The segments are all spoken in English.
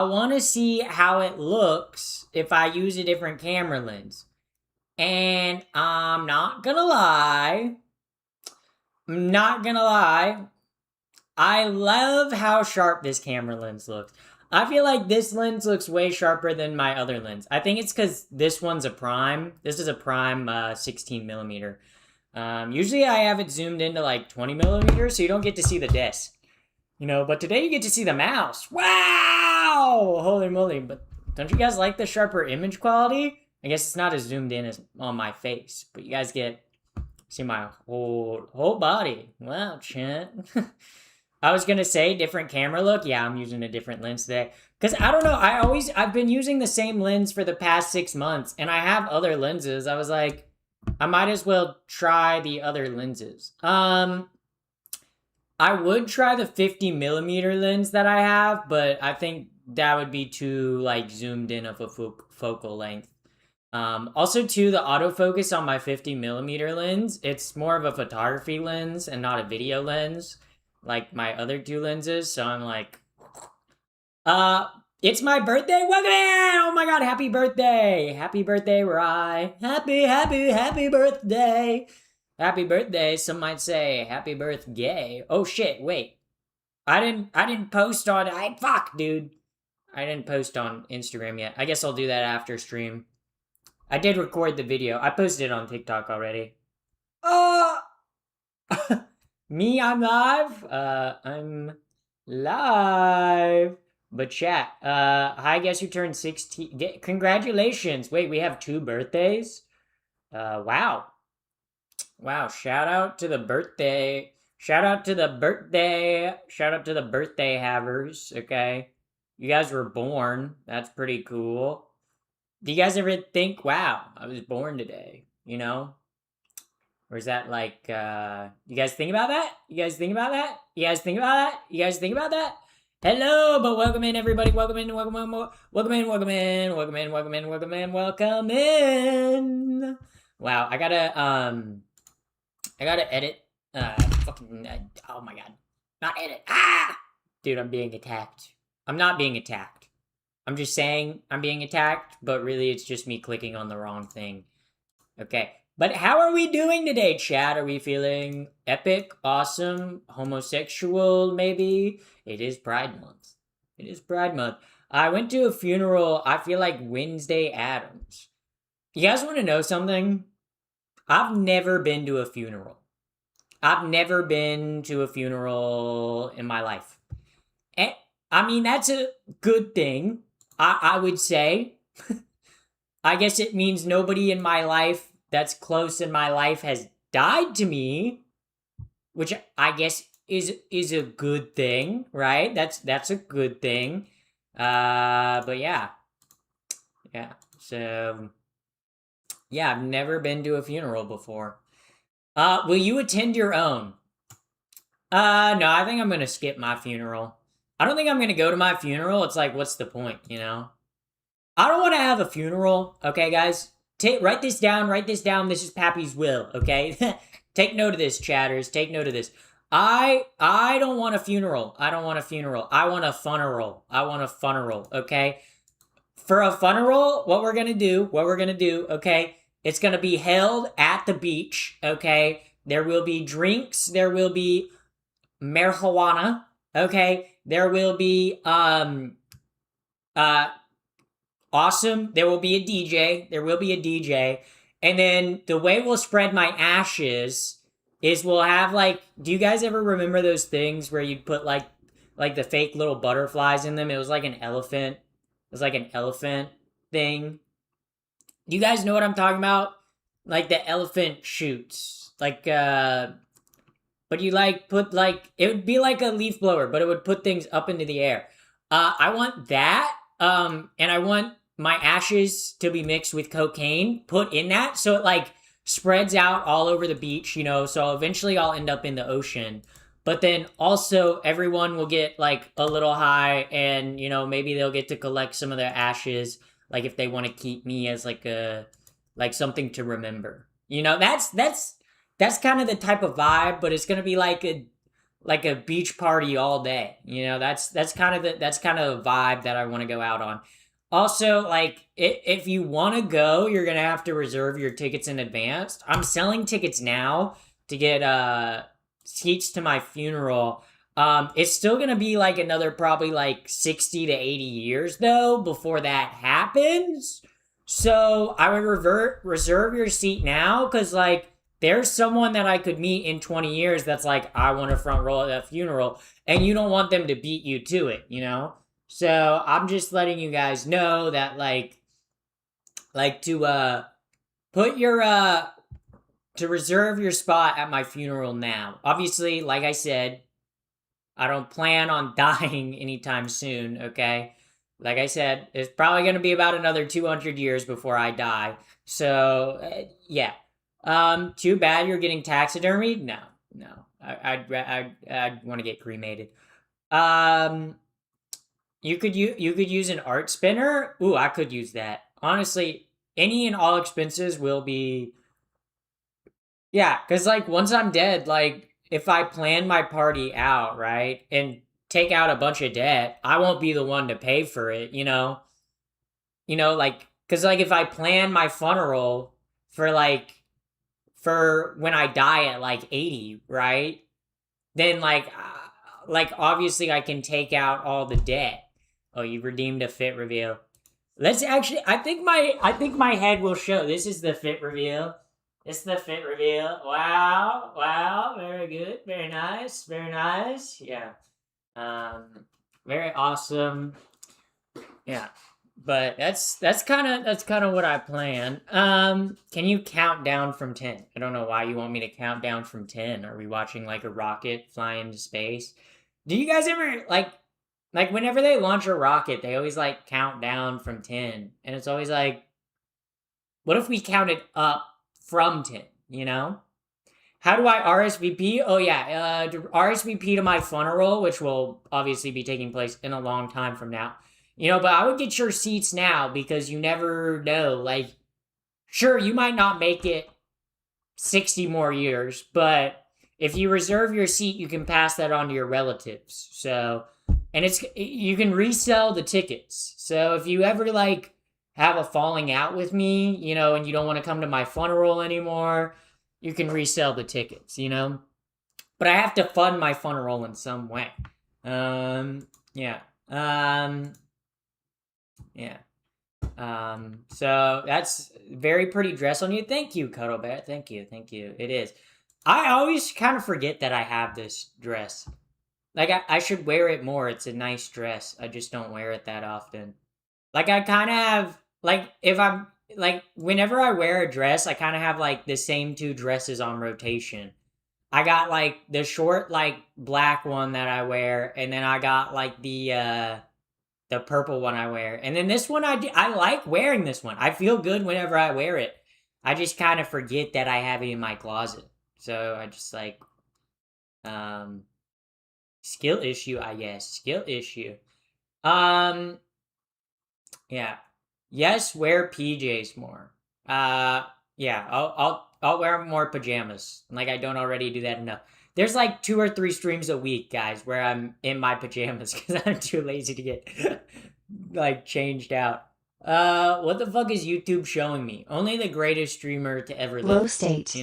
I want to see how it looks if I use a different camera lens. And I'm not gonna lie, I love how sharp this camera lens looks. I feel like this lens looks way sharper than my other lens. I think it's because this one's a prime. This is a prime 16 millimeter. Usually I have it zoomed into like 20 millimeters, so you don't get to see the disc. But today you get to see the mouse. Wow! Holy moly. But don't you guys like the sharper image quality? I guess it's not as zoomed in as on my face, but you guys get see my whole body. Wow, chat. I was gonna say different camera look. Yeah, I'm using a different lens today. Cause I don't know, I've been using the same lens for the past 6 months, and I have other lenses. I was like, I might as well try the other lenses. I would try the 50 millimeter lens that I have, but I think that would be too like zoomed in of a focal length. Also, too, the autofocus on my 50 millimeter lens, it's more of a photography lens and not a video lens, like my other two lenses. So I'm like, uh, it's my birthday. Welcome in! Oh my god, happy birthday! Happy birthday, Rye! Happy birthday! Happy birthday. Some might say happy birthday. Oh shit! Wait, I didn't post on. Fuck, dude. I didn't post on Instagram yet. I guess I'll do that after stream. I did record the video. I posted it on TikTok already. Oh, me, I'm live. I'm live. But chat. I guess you turned 16. Congratulations. Wait, we have 2 birthdays. Wow. Wow. Shout out to the birthday. Shout out to the birthday. Shout out to the birthday havers. Okay, you guys were born. That's pretty cool. Do you guys ever think, wow, I was born today, Or is that like, you guys think about that? You guys think about that? You guys think about that? You guys think about that? Hello, but welcome in, everybody. Welcome in, welcome in, welcome in, welcome in, welcome in, welcome in, welcome in, welcome in. Wow, I gotta edit, oh my god. Not edit. Ah! Dude, I'm being attacked. I'm not being attacked. I'm just saying I'm being attacked, but really it's just me clicking on the wrong thing. Okay, but how are we doing today, chat? Are we feeling epic, awesome, homosexual, maybe? It is Pride Month. It is Pride Month. I went to a funeral, I feel like Wednesday Addams. You guys want to know something? I've never been to a funeral. I've never been to a funeral in my life. And, I mean, that's a good thing. I would say. I guess it means nobody in my life that's close in my life has died to me, which I guess is a good thing, right? That's a good thing. But yeah. So yeah, I've never been to a funeral before. Will you attend your own? No, I think I'm gonna skip my funeral. I don't think I'm gonna go to my funeral. It's like, what's the point, I don't want to have a funeral, okay, guys? Write this down, This is Pappy's will, okay? Take note of this, chatters. Take note of this. I don't want a funeral. I don't want a funeral. I want a funeral. I want a funeral, okay? For a funeral, what we're gonna do, okay? It's gonna be held at the beach, okay? There will be drinks. There will be marijuana, okay? There will be awesome. There will be a DJ. And then the way we'll spread my ashes is we'll have like, do you guys ever remember those things where you'd put like the fake little butterflies in them? It was like an elephant. It was like an elephant thing. Do you guys know what I'm talking about? Like the elephant shoots. But you like put like, it would be like a leaf blower, but it would put things up into the air. I want that. And I want my ashes to be mixed with cocaine put in that. So it like spreads out all over the beach, so eventually I'll end up in the ocean. But then also everyone will get like a little high and, maybe they'll get to collect some of their ashes. Like if they want to keep me as like something to remember, that's kind of the type of vibe, but it's going to be like like a beach party all day. You know, that's kind of that's kind of the vibe that I want to go out on. Also, like if you want to go, you're gonna have to reserve your tickets in advance. I'm selling tickets now to get seats to my funeral. It's still gonna be like another probably like 60 to 80 years though before that happens. So I would reserve your seat now because like there's someone that I could meet in 20 years that's like, I want a front row at that funeral, and you don't want them to beat you to it, you know? So I'm just letting you guys know that like to put your to reserve your spot at my funeral now. Obviously, like I said, I don't plan on dying anytime soon, okay? Like I said, it's probably going to be about another 200 years before I die. So, yeah. Too bad you're getting taxidermy? No, no. I'd want to get cremated. Um, you could use an art spinner. Ooh, I could use that. Honestly, any and all expenses will be yeah, because like once I'm dead, like if I plan my party out, right, and take out a bunch of debt, I won't be the one to pay for it, you know? Like, because like if I plan my funeral for for when I die at like 80, right? Then like obviously I can take out all the debt. Oh, you redeemed a fit reveal. Let's actually. I think my head will show. This is the fit reveal. This is the fit reveal. Wow, wow, very good, very nice, very nice. Yeah, very awesome. Yeah, but that's kind of what I plan. Can you count down from 10? I don't know why you want me to count down from 10. Are we watching like a rocket fly into space? Do you guys ever like whenever they launch a rocket, they always like count down from 10, and it's always like, what if we counted up from 10? You know? How do I RSVP? Oh yeah, RSVP to my funeral, which will obviously be taking place in a long time from now. But I would get your seats now because you never know. Like, sure, you might not make it 60 more years, but if you reserve your seat, you can pass that on to your relatives. So, and you can resell the tickets. So if you ever like have a falling out with me, and you don't want to come to my funeral anymore, you can resell the tickets. But I have to fund my funeral in some way. Yeah. Yeah. So that's very pretty dress on you. Thank you, Cuddle Bear. Thank you. Thank you. It is. I always kind of forget that I have this dress. Like, I should wear it more. It's a nice dress. I just don't wear it that often. Like, I kind of have, like, if I'm, like, whenever I wear a dress, I kind of have, like, the same two dresses on rotation. I got, like, the short, like, black one that I wear, and then I got, like, the purple one I wear. And then this one I like wearing this one. I feel good whenever I wear it. I just kind of forget that I have it in my closet. So I just like um skill issue, I guess. Skill issue. Um yeah. Yes, wear PJs more. Yeah, I'll wear more pajamas. Like I don't already do that enough. There's like 2 or 3 streams a week, guys, where I'm in my pajamas because I'm too lazy to get like changed out. What the fuck is YouTube showing me? Only the greatest streamer to ever Flow live. state.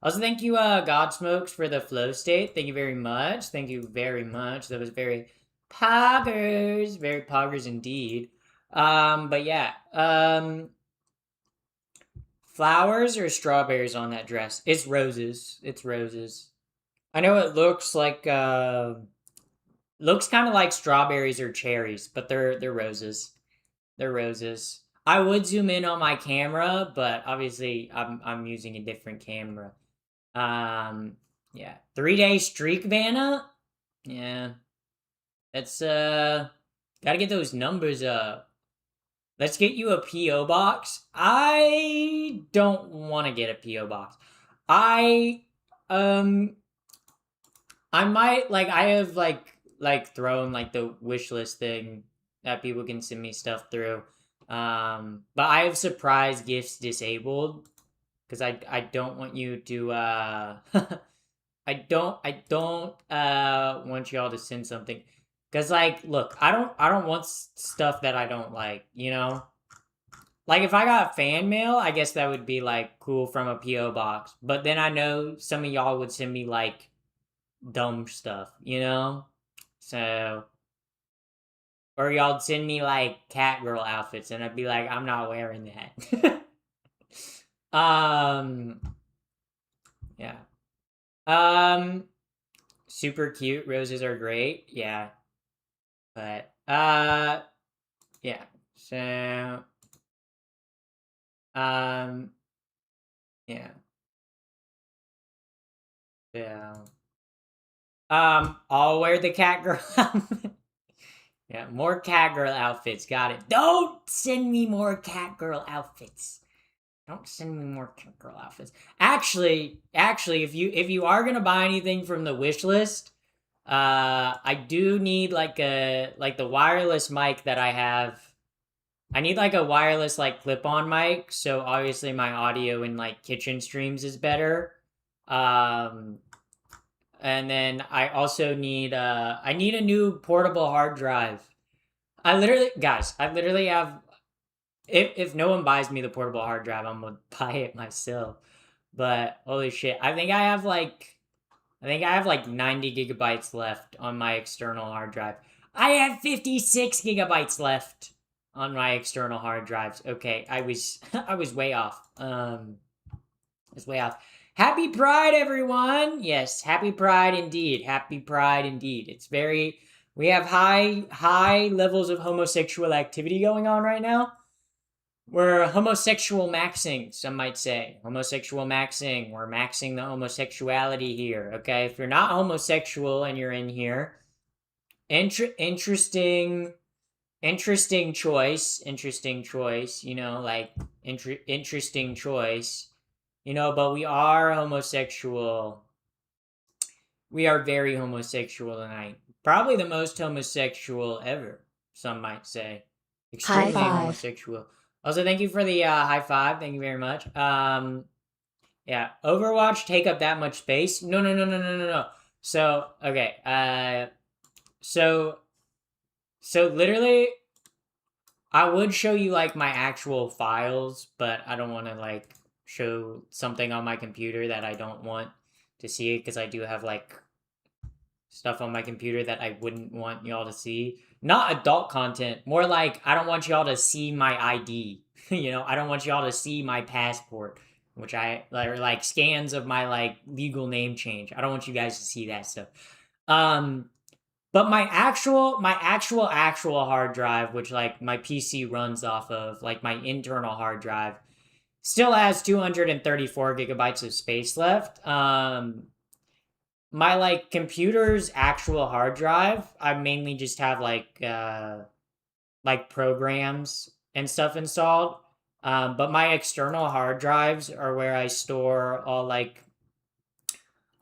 Also, thank you, Godsmokes, for the flow state. Thank you very much. Thank you very much. That was very poggers, very poggers indeed. But yeah. Flowers or strawberries on that dress? It's roses. It's roses. I know it looks kind of like strawberries or cherries, but they're roses. They're roses. I would zoom in on my camera, but obviously I'm using a different camera. Yeah. 3-day streak, Vanna? Yeah. That's gotta get those numbers up. Let's get you a PO box. I don't want to get a PO box. I um I might like I have like thrown like the wish list thing that people can send me stuff through. But I have surprise gifts disabled because I don't want you to I don't want y'all to send something. Cause like, look, I don't want stuff that I don't like, you know? Like if I got fan mail, I guess that would be like cool from a PO box. But then I know some of y'all would send me like dumb stuff, you know? So, or y'all would send me like cat girl outfits and I'd be like, I'm not wearing that. um yeah. Um super cute. Roses are great. Yeah. But yeah. So um yeah. So I'll wear the cat girl outfit. Yeah, more cat girl outfits. Got it. Don't send me more cat girl outfits. Don't send me more cat girl outfits. Actually, if you are gonna buy anything from the wish list, I do need like the wireless mic that I have. I need like a wireless like clip-on mic, so obviously my audio in like kitchen streams is better. Um, and then I also need I need a new portable hard drive. I literally have, if no one buys me the portable hard drive, I'm gonna buy it myself. But holy shit, I think I have like 90 gigabytes left on my external hard drive. I have 56 gigabytes left on my external hard drives. Okay, I was I was way off. I was way off. Happy Pride, everyone! Yes, happy Pride indeed. Happy Pride indeed. It's very, we have high levels of homosexual activity going on right now. We're homosexual maxing, some might say. Homosexual maxing. We're maxing the homosexuality here, okay? If you're not homosexual and you're in here, interesting, interesting choice, you know, like, interesting choice, you know, but we are homosexual. We are very homosexual tonight. Probably the most homosexual ever, some might say. High Extremely five. homosexual. Also, thank you for the high five. Thank you very much. Yeah, Overwatch take up that much space? No, no, no, no, no, no, no. So, okay. So, so literally, I would show you like my actual files, but I don't want to like show something on my computer that I don't want to see it because I do have like stuff on my computer that I wouldn't want y'all to see. Not adult content, more like I don't want y'all to see my ID. You know, I don't want y'all to see my passport, which I like scans of my like legal name change. I don't want you guys to see that stuff. Um but my actual hard drive, which like my PC runs off of, like my internal hard drive, still has 234 gigabytes of space left. My like computer's actual hard drive, I mainly just have like programs and stuff installed. But my external hard drives are where I store all like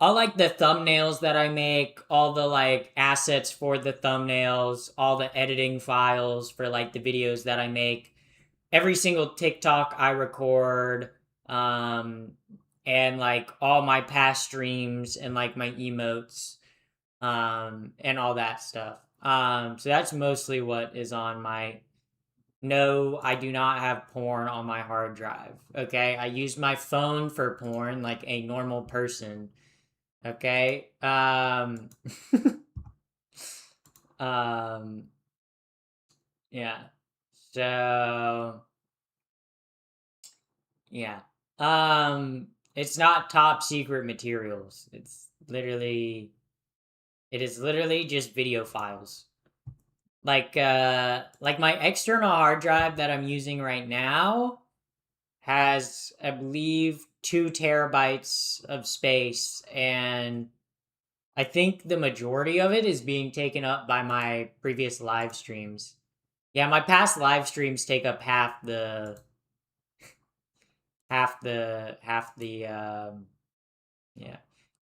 the thumbnails that I make, all the like assets for the thumbnails, all the editing files for like the videos that I make, every single TikTok I record, um, and like all my past streams and like my emotes, and all that stuff. So that's mostly what is on my. No, I do not have porn on my hard drive. Okay, I use my phone for porn like a normal person. Okay, um, yeah. So yeah, it's not top secret materials. It is literally just video files. Like my external hard drive that I'm using right now has, I believe, 2 terabytes of space, and I think the majority of it is being taken up by my previous live streams. Yeah, my past live streams take up half the yeah.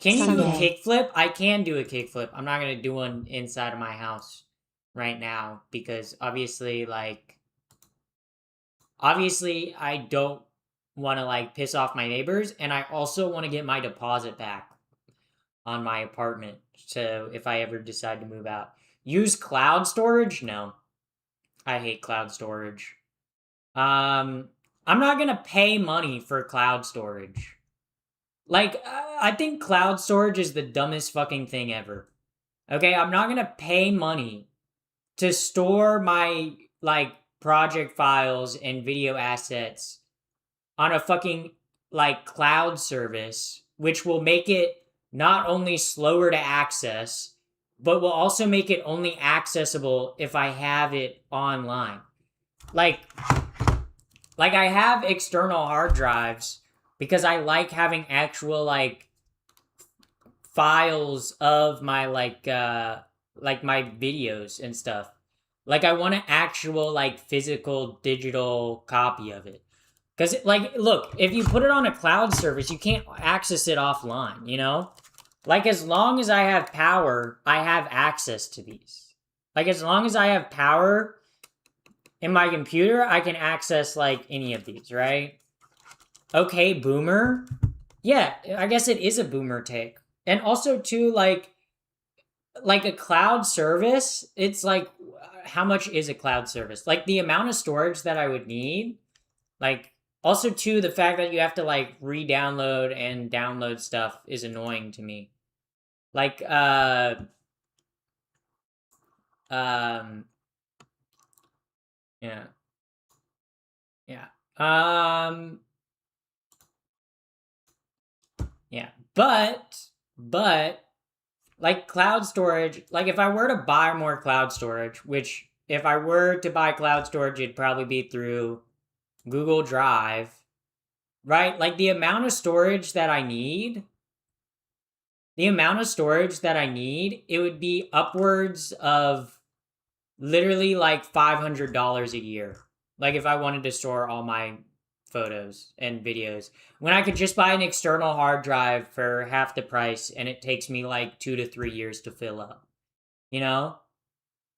Can you do a Someday. kickflip? I can do a kickflip. I'm not gonna do one inside of my house right now because obviously I don't want to like piss off my neighbors, and I also want to get my deposit back on my apartment. So if I ever decide to move out, use cloud storage? No, I hate cloud storage. Um, I'm not gonna pay money for cloud storage. Like, I think cloud storage is the dumbest fucking thing ever. Okay, I'm not gonna pay money to store my like project files and video assets on a fucking like cloud service, which will make it not only slower to access, but will also make it only accessible if I have it online. Like like I have external hard drives because I like having actual like files of my like my videos and stuff. Like I want an actual like physical digital copy of it. Cuz like look, if you put it on a cloud service, you can't access it offline, you know? Like as long as I have power, I have access to these. Like as long as I have power in my computer, I can access like any of these, right? Okay, boomer. Yeah, I guess it is a boomer take. And also too like a cloud service, it's like how much is a cloud service? Like the amount of storage that I would need, like also too the fact that you have to like re-download and download stuff is annoying to me. Like um yeah. Yeah. Um yeah. But like cloud storage, like if I were to buy more cloud storage, which if I were to buy cloud storage, it'd probably be through Google Drive, right? Like the amount of storage that I need, it would be upwards of literally like $500 a year. Like if I wanted to store all my photos and videos, when I could just buy an external hard drive for half the price and it takes me like 2 to 3 years to fill up, you know?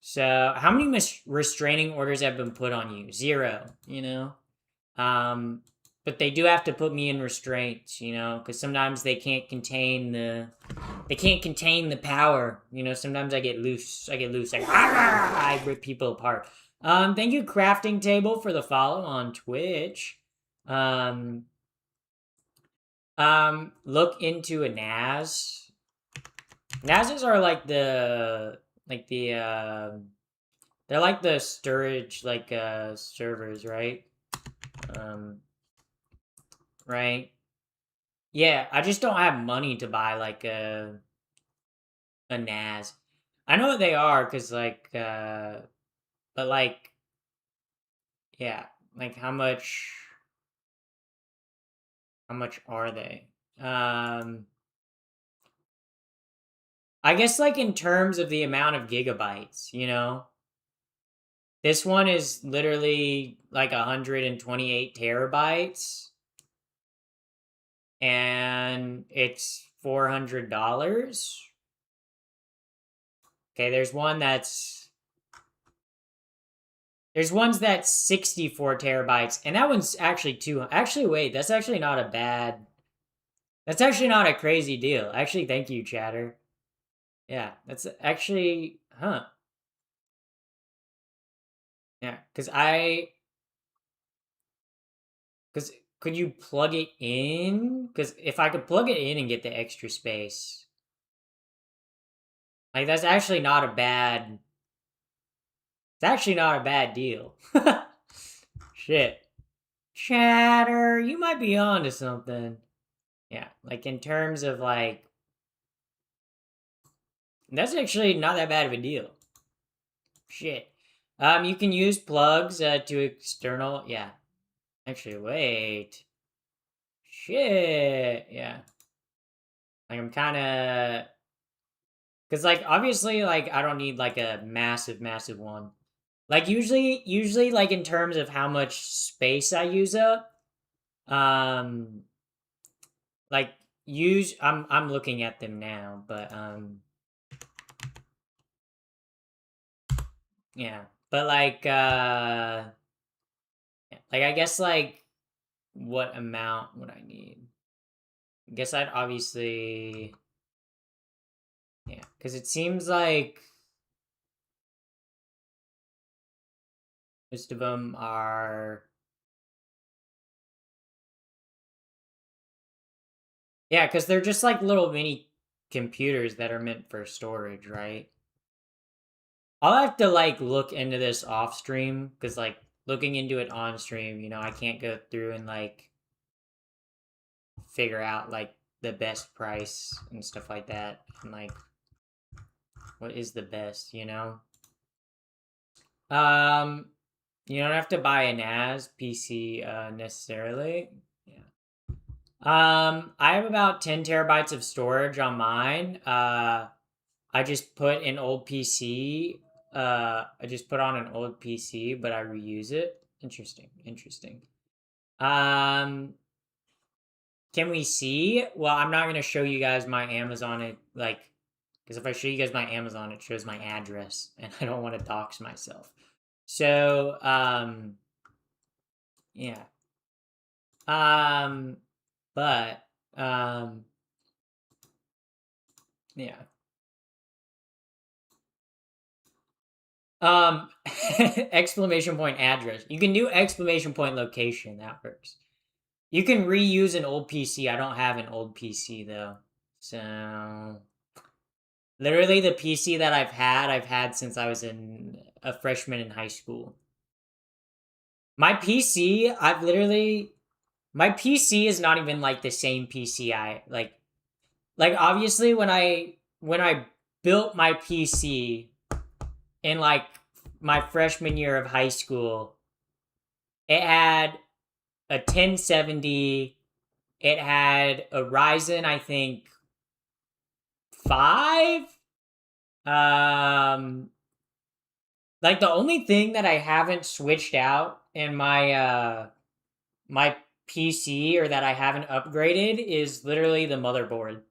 So, how many restraining orders have been put on you? Zero, you know? Um, but they do have to put me in restraints, you know, because sometimes they can't contain the power. You know, sometimes I get loose. Like I rip people apart. Thank you, Crafting Table, for the follow on Twitch. Um, look into a NAS. NASs are like the they're like the storage like servers, right? Um, right? Yeah, I just don't have money to buy like a NAS. I know what they are because but like yeah, like how much are they? Um, I guess like in terms of the amount of gigabytes, you know, this one is literally like 128 terabytes, and it's $400. Okay, there's ones that's 64 terabytes, and that one's actually two. Actually, wait, that's actually not a bad. That's actually not a crazy deal. Actually, thank you, Chatter. Yeah, that's actually, huh? Yeah, because could you plug it in? Because if I could plug it in and get the extra space, like that's actually not a bad. It's actually not a bad deal. Shit, Chatter, you might be onto something. Yeah, like in terms of like, that's actually not that bad of a deal. Shit. You can use plugs to external. Yeah. Actually, wait. Shit. Yeah. Like I'm kind of, cause like obviously like I don't need like a massive one. Like usually like in terms of how much space I use up, um, like I'm looking at them now, but yeah, but like I guess like what amount would I need? I guess I'd obviously Yeah, because it seems like most of them are. Yeah, because they're just like little mini computers that are meant for storage, right? I'll have to like look into this off stream because like looking into it on stream, I can't go through and like figure out like the best price and stuff like that and like what is the best. Um, you don't have to buy an NAS PC necessarily. Yeah. I have about 10 terabytes of storage on mine. I just put an old PC. I just put on an old PC, but I reuse it. Interesting. Interesting. Um, can we see? Well, I'm not gonna show you guys my Amazon. Because if I show you guys my Amazon, it shows my address, and I don't want to dox myself. So, yeah. Um, but, yeah. Um, exclamation point address. You can do exclamation point location. That works. You can reuse an old PC. I don't have an old PC though. So literally the PC that I've had since I was a freshman in high school. My PC, my PC is not even like the same PC I like obviously when I built my PC in like my freshman year of high school, it had a 1070. It had a Ryzen, I think 5. Um, like the only thing that I haven't switched out in my PC or that I haven't upgraded is literally the motherboard.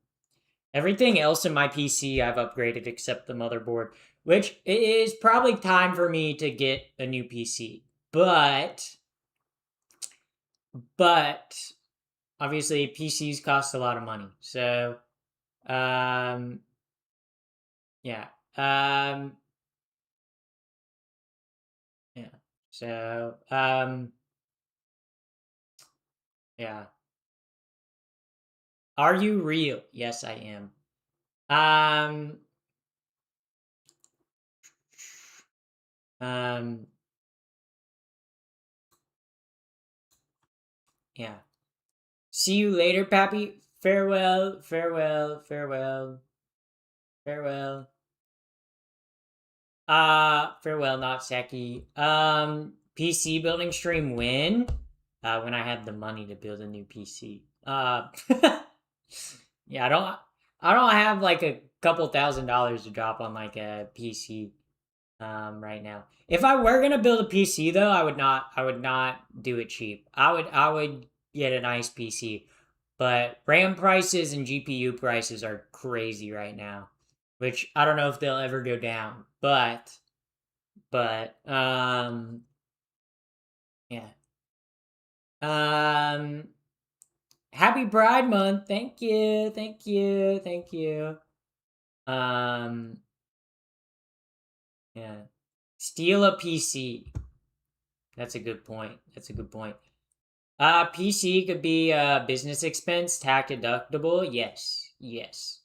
Everything else in my PC I've upgraded except the motherboard, which it is probably time for me to get a new PC. But obviously PCs cost a lot of money. So, um yeah. Um yeah. So, yeah. Are you real? Yes, I am. Um um yeah. See you later, Pappy. Farewell, farewell, farewell, farewell. Farewell, not Seki. PC building stream when? When I had the money to build a new PC. Yeah, I don't have like a couple $1,000s to drop on like a PC right now. If I were gonna build a PC though, I would not do it cheap. I would get a nice PC. But RAM prices and GPU prices are crazy right now, which I don't know if they'll ever go down. But yeah. Um Happy Pride Month. Thank you. Thank you. Thank you. Um yeah. Steal a PC. That's a good point. That's a good point. PC could be a business expense, tax deductible. Yes. Yes.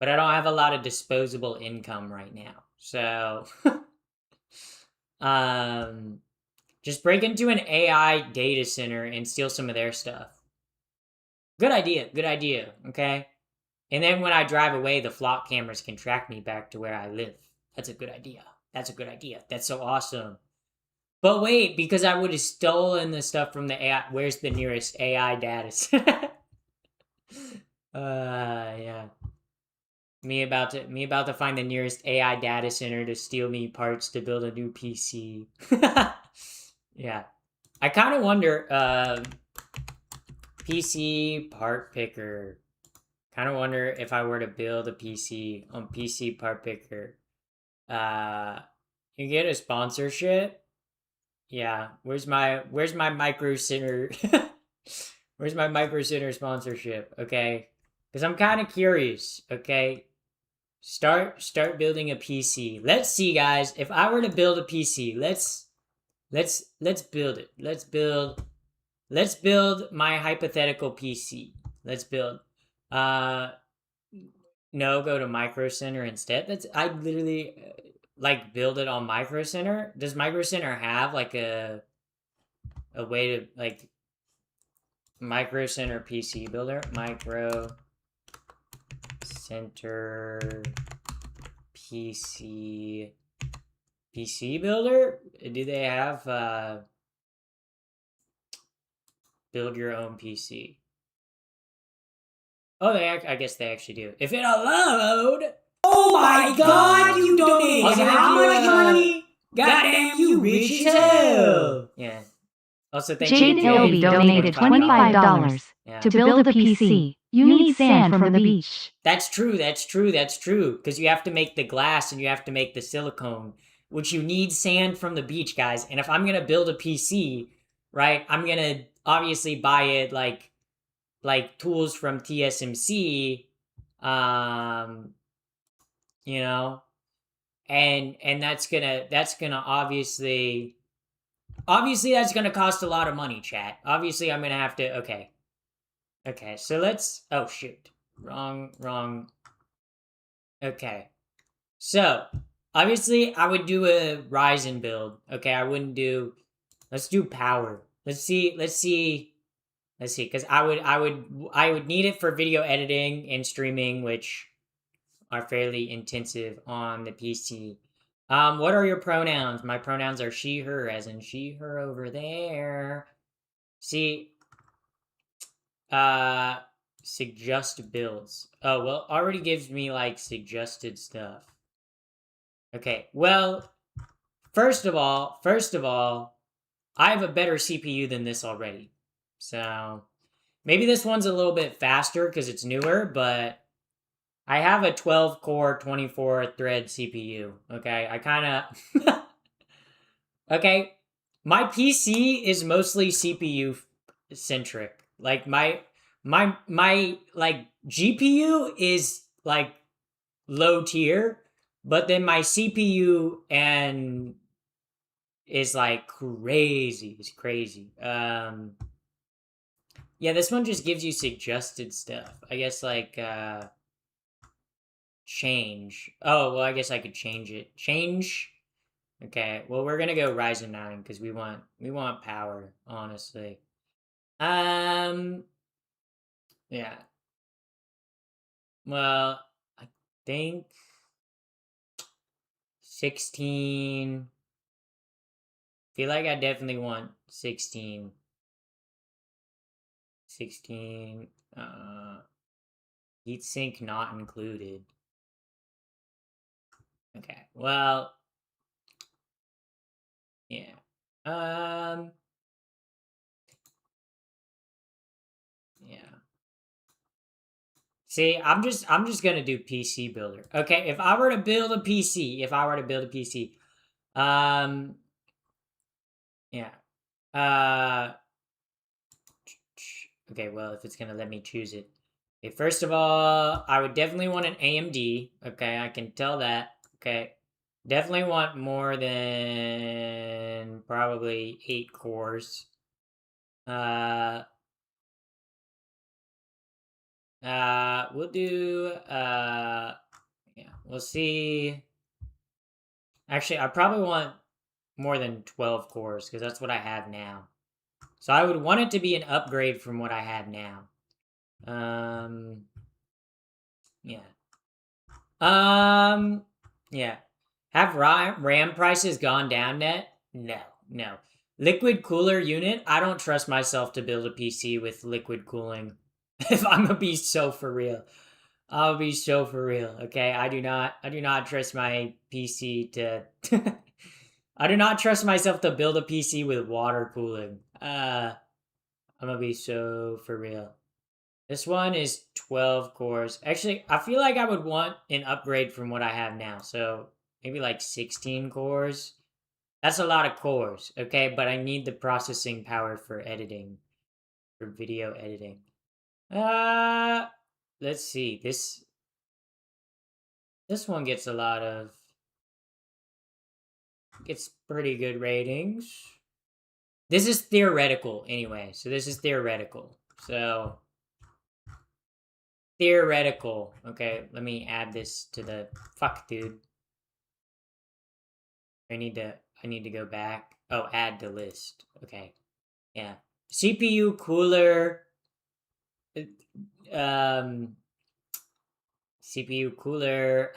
But I don't have a lot of disposable income right now. So um just break into an AI data center and steal some of their stuff. Good idea. Good idea. Okay. And then when I drive away, the flock cameras can track me back to where I live. That's a good idea. That's a good idea. That's so awesome. But wait, because I would have stolen the stuff from the AI. Where's the nearest AI data center? Yeah. Me about to find the nearest AI data center to steal me parts to build a new PC. Yeah. I kind of wonder, PC part picker. Kind of wonder if I were to build a PC on PC part picker. Uh, you get a sponsorship. Yeah. Where's my micro center? Where's my micro center sponsorship? Okay, because I'm kind of curious. Okay, Start building a PC. Let's see, guys. If I were to build a PC, let's build it. Let's build my hypothetical PC. Let's build. Uh, no, go to Micro Center instead. I literally like build it on Micro Center. Does Micro Center have like a way to like Micro Center PC builder? Micro Center PC builder? Do they have build your own PC? Oh, I guess they actually do. If it'll load. Oh my god, you donated how much money? Goddamn, you rich as hell. Yeah. Also, thank you. Jaden Ilby donated $25 to build a PC. You need sand from the beach. That's true. Because you have to make the glass and you have to make the silicone, which you need sand from the beach, guys. And if I'm gonna build a PC, right, I'm gonna obviously buy it like tools from TSMC, you know, and that's gonna obviously that's gonna cost a lot of money, chat. Obviously I'm gonna have to okay, so let's oh shoot, wrong. Okay, so obviously I would do a Ryzen build. Okay, I wouldn't do. Let's do power. Let's see, because I would need it for video editing and streaming, which are fairly intensive on the PC. What are your pronouns? My pronouns are she, her, as in she, her over there. See, suggest builds. Oh, well, already gives me, like, suggested stuff. Okay, well, first of all, I have a better CPU than this already. So, maybe this one's a little bit faster because it's newer, but I have a 12-core, 24-thread CPU, okay? I kind of... okay, my PC is mostly CPU-centric. Like, my like, GPU is, like, low tier, but then my CPU and is, like, crazy. It's crazy. Yeah, this one just gives you suggested stuff. I guess, like, change. Oh, well, I guess I could change it. Change. Okay, well, we're gonna go Ryzen 9 because we want power, honestly. Yeah. Well, I think 16. Feel like I definitely want 16. 16. Heatsink not included. Okay, well, yeah. Yeah. See, I'm just gonna do PC builder. Okay, if I were to build a PC, yeah. Okay, well, if it's gonna let me choose it. Okay, first of all, I would definitely want an AMD. Okay, I can tell that. Okay. Definitely want more than probably 8 cores. We'll do, yeah, we'll see. Actually, I probably want more than 12 cores because that's what I have now. So I would want it to be an upgrade from what I have now. Yeah. Yeah. Have RAM prices gone down yet? No. Liquid cooler unit? I don't trust myself to build a PC with liquid cooling. If I'm gonna be so for real. I'll be so for real, okay? I do not trust my PC to I do not trust myself to build a PC with water cooling. I'm gonna be so for real. This one is 12 cores. Actually, I feel like I would want an upgrade from what I have now. So maybe like 16 cores. That's a lot of cores, okay? But I need the processing power for editing, for video editing. Let's see. This one gets a lot of gets pretty good ratings. This is theoretical anyway, so this is theoretical. So theoretical. Okay, let me add this to the fuck, dude. I need to go back. Oh, add to list. Okay. Yeah. CPU cooler um CPU cooler.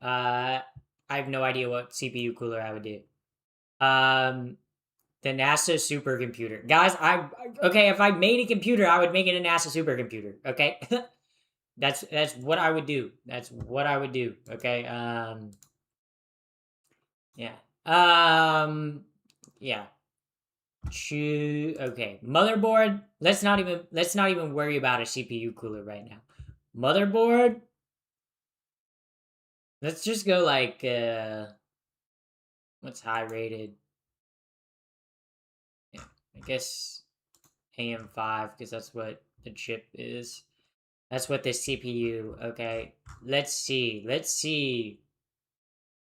I have no idea what CPU cooler I would do. Um the NASA supercomputer. Guys, okay, if I made a computer, I would make it a NASA supercomputer, okay? That's what I would do. That's what I would do, okay? Yeah. Yeah. Okay. Motherboard. Let's not even worry about a CPU cooler right now. Motherboard. Let's just go like what's high rated? Yeah, I guess AM5 because that's what the chip is. That's what the CPU. Okay. Let's see. Let's see.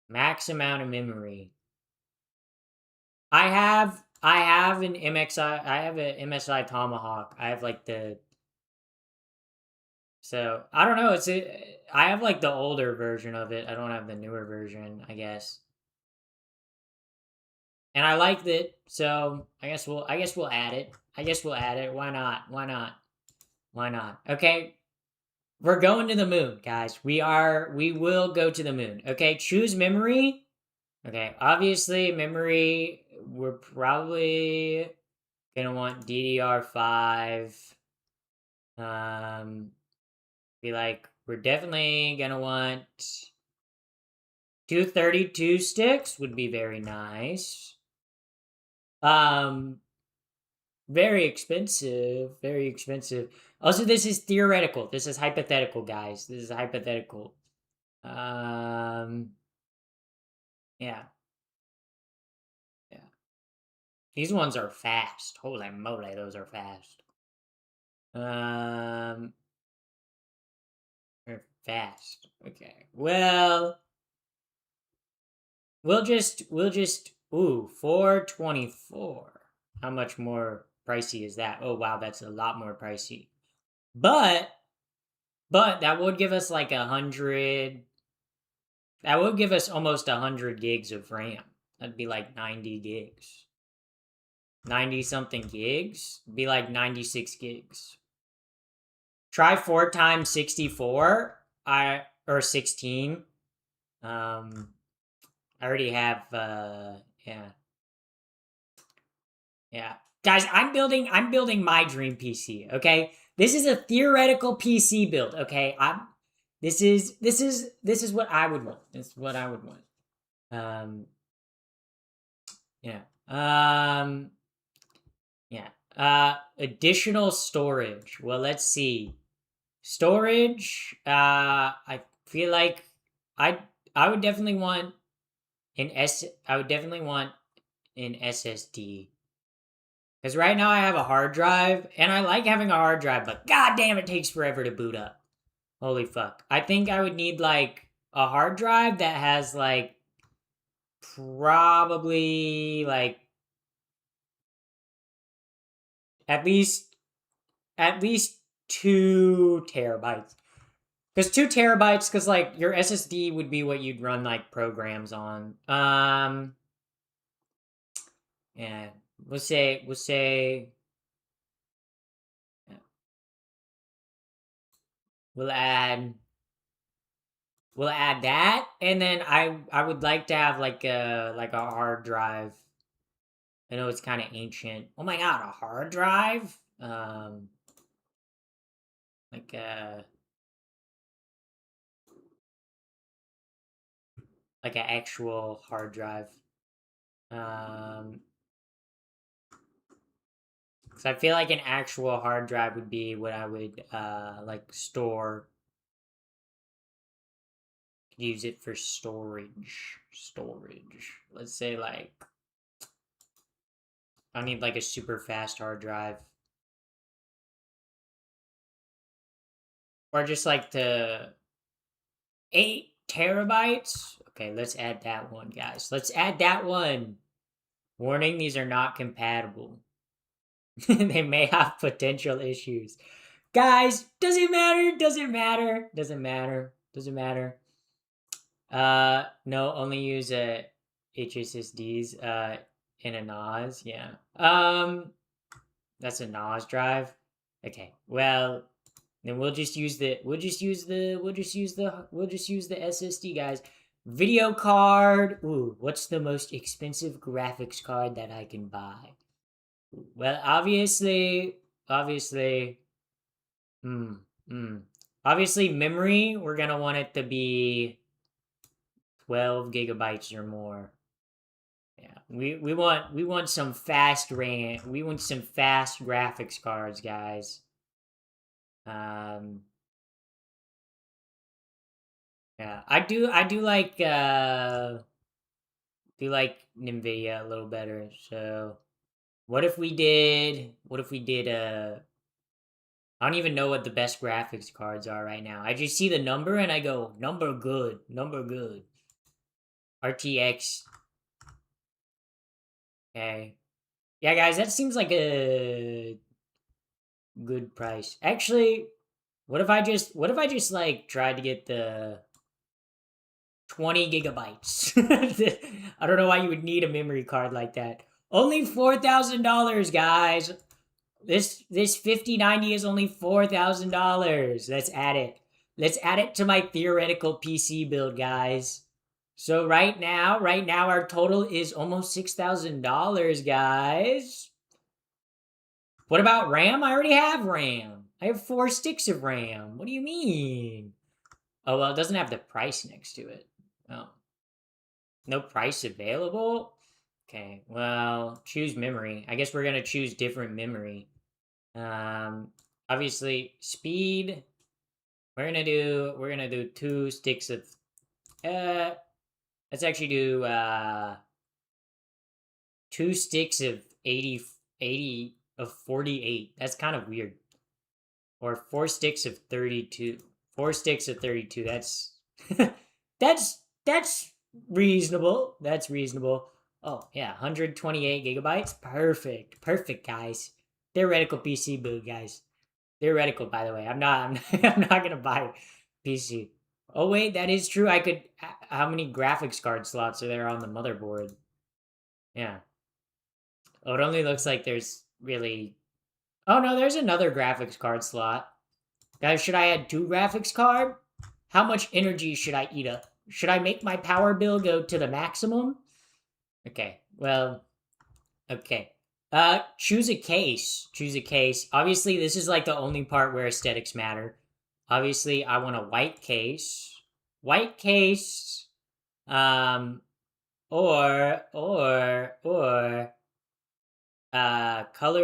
Max amount of memory. I have an MXI. I have an MSI Tomahawk. I have like the. So I don't know. I have like the older version of it. I don't have the newer version, I guess. And I liked it, so I guess we'll add it. I guess we'll add it. Why not? Why not? Why not? Okay. We're going to the moon, guys. We will go to the moon. Okay, choose memory. Okay, obviously memory we're probably gonna want DDR5. Be like we're definitely gonna want 232 sticks would be very nice. Um, very expensive, very expensive. Also, this is theoretical. This is hypothetical, guys. This is hypothetical. Um, yeah, yeah. These ones are fast. Holy moly, those are fast. Um, they're fast. Okay. Well, we'll just ooh, 424. How much more pricey is that? Oh wow, that's a lot more pricey. But that would give us like 100. That would give us almost 100 gigs of RAM. That'd be like 90 gigs. 90 something gigs? Be like 96 gigs. Try 4 times 64. Or 16. I already have yeah. Yeah. Guys, I'm building my dream PC, okay? This is a theoretical PC build, okay? This is what I would want. This is what I would want. Um yeah. Yeah. Additional storage. Well, let's see. Storage, I feel like I I would definitely want I would definitely want an SSD. Because right now I have a hard drive, and I like having a hard drive, but god damn, it takes forever to boot up. Holy fuck. I think I would need like a hard drive that has like probably like at least at least 2 terabytes. Because 2 terabytes, because like your SSD would be what you'd run like programs on. Yeah, we'll say we'll add we'll add that, and then I would like to have like a hard drive. I know it's kind of ancient. Oh my god, a hard drive? Like like an actual hard drive. Because I feel like an actual hard drive would be what I would like store. Use it for storage. Storage. Let's say like I need like a super fast hard drive. Or just like to 8 terabytes. Okay, let's add that one, guys. Let's add that one. Warning, these are not compatible. They may have potential issues. Guys, does it matter? Does it matter? Does it matter? Does it matter? No, only use HSSDs in a NAS. Yeah. That's a NAS drive. Okay. Well, then we'll just use the SSD, guys. Video card. Ooh, what's the most expensive graphics card that I can buy? Well, obviously, hmm, hmm. Obviously, memory, we're gonna want it to be 12 gigabytes or more. Yeah, we want some fast RAM. We want some fast graphics cards, guys. Um, yeah, I do like NVIDIA a little better. So, what if we did I don't even know what the best graphics cards are right now. I just see the number and I go, number good, number good. RTX. Okay. Yeah, guys, that seems like a good price. Actually, what if I just like tried to get the 20 gigabytes? I don't know why you would need a memory card like that. Only $4,000, guys. This 5090 is only $4,000. Let's add it. Let's add it to my theoretical PC build, guys. So right now our total is almost $6,000, guys. What about RAM? I already have RAM. I have 4 sticks of RAM. What do you mean? Oh, well, it doesn't have the price next to it. Oh. No price available? Okay, well, choose memory. I guess we're gonna choose different memory. Um, Obviously, speed. We're gonna do 2 sticks of uh let's actually do 2 sticks of 80 of 48. That's kind of weird. Or 4 sticks of 32. 4 sticks of 32. That's that's reasonable. That's reasonable. Oh, yeah, 128 gigabytes. Perfect. Perfect, guys. Theoretical PC boot, guys. Theoretical, by the way. I'm not gonna buy PC. Oh wait, that is true. I could. How many graphics card slots are there on the motherboard? Yeah. Oh, it only looks like there's really. Oh no, there's another graphics card slot. Guys, should I add 2 graphics card? How much energy should I eat up? Should I make my power bill go to the maximum? Okay. Well, okay. Choose a case. Choose a case. Obviously, this is like the only part where aesthetics matter. Obviously, I want a white case. White case. Um, color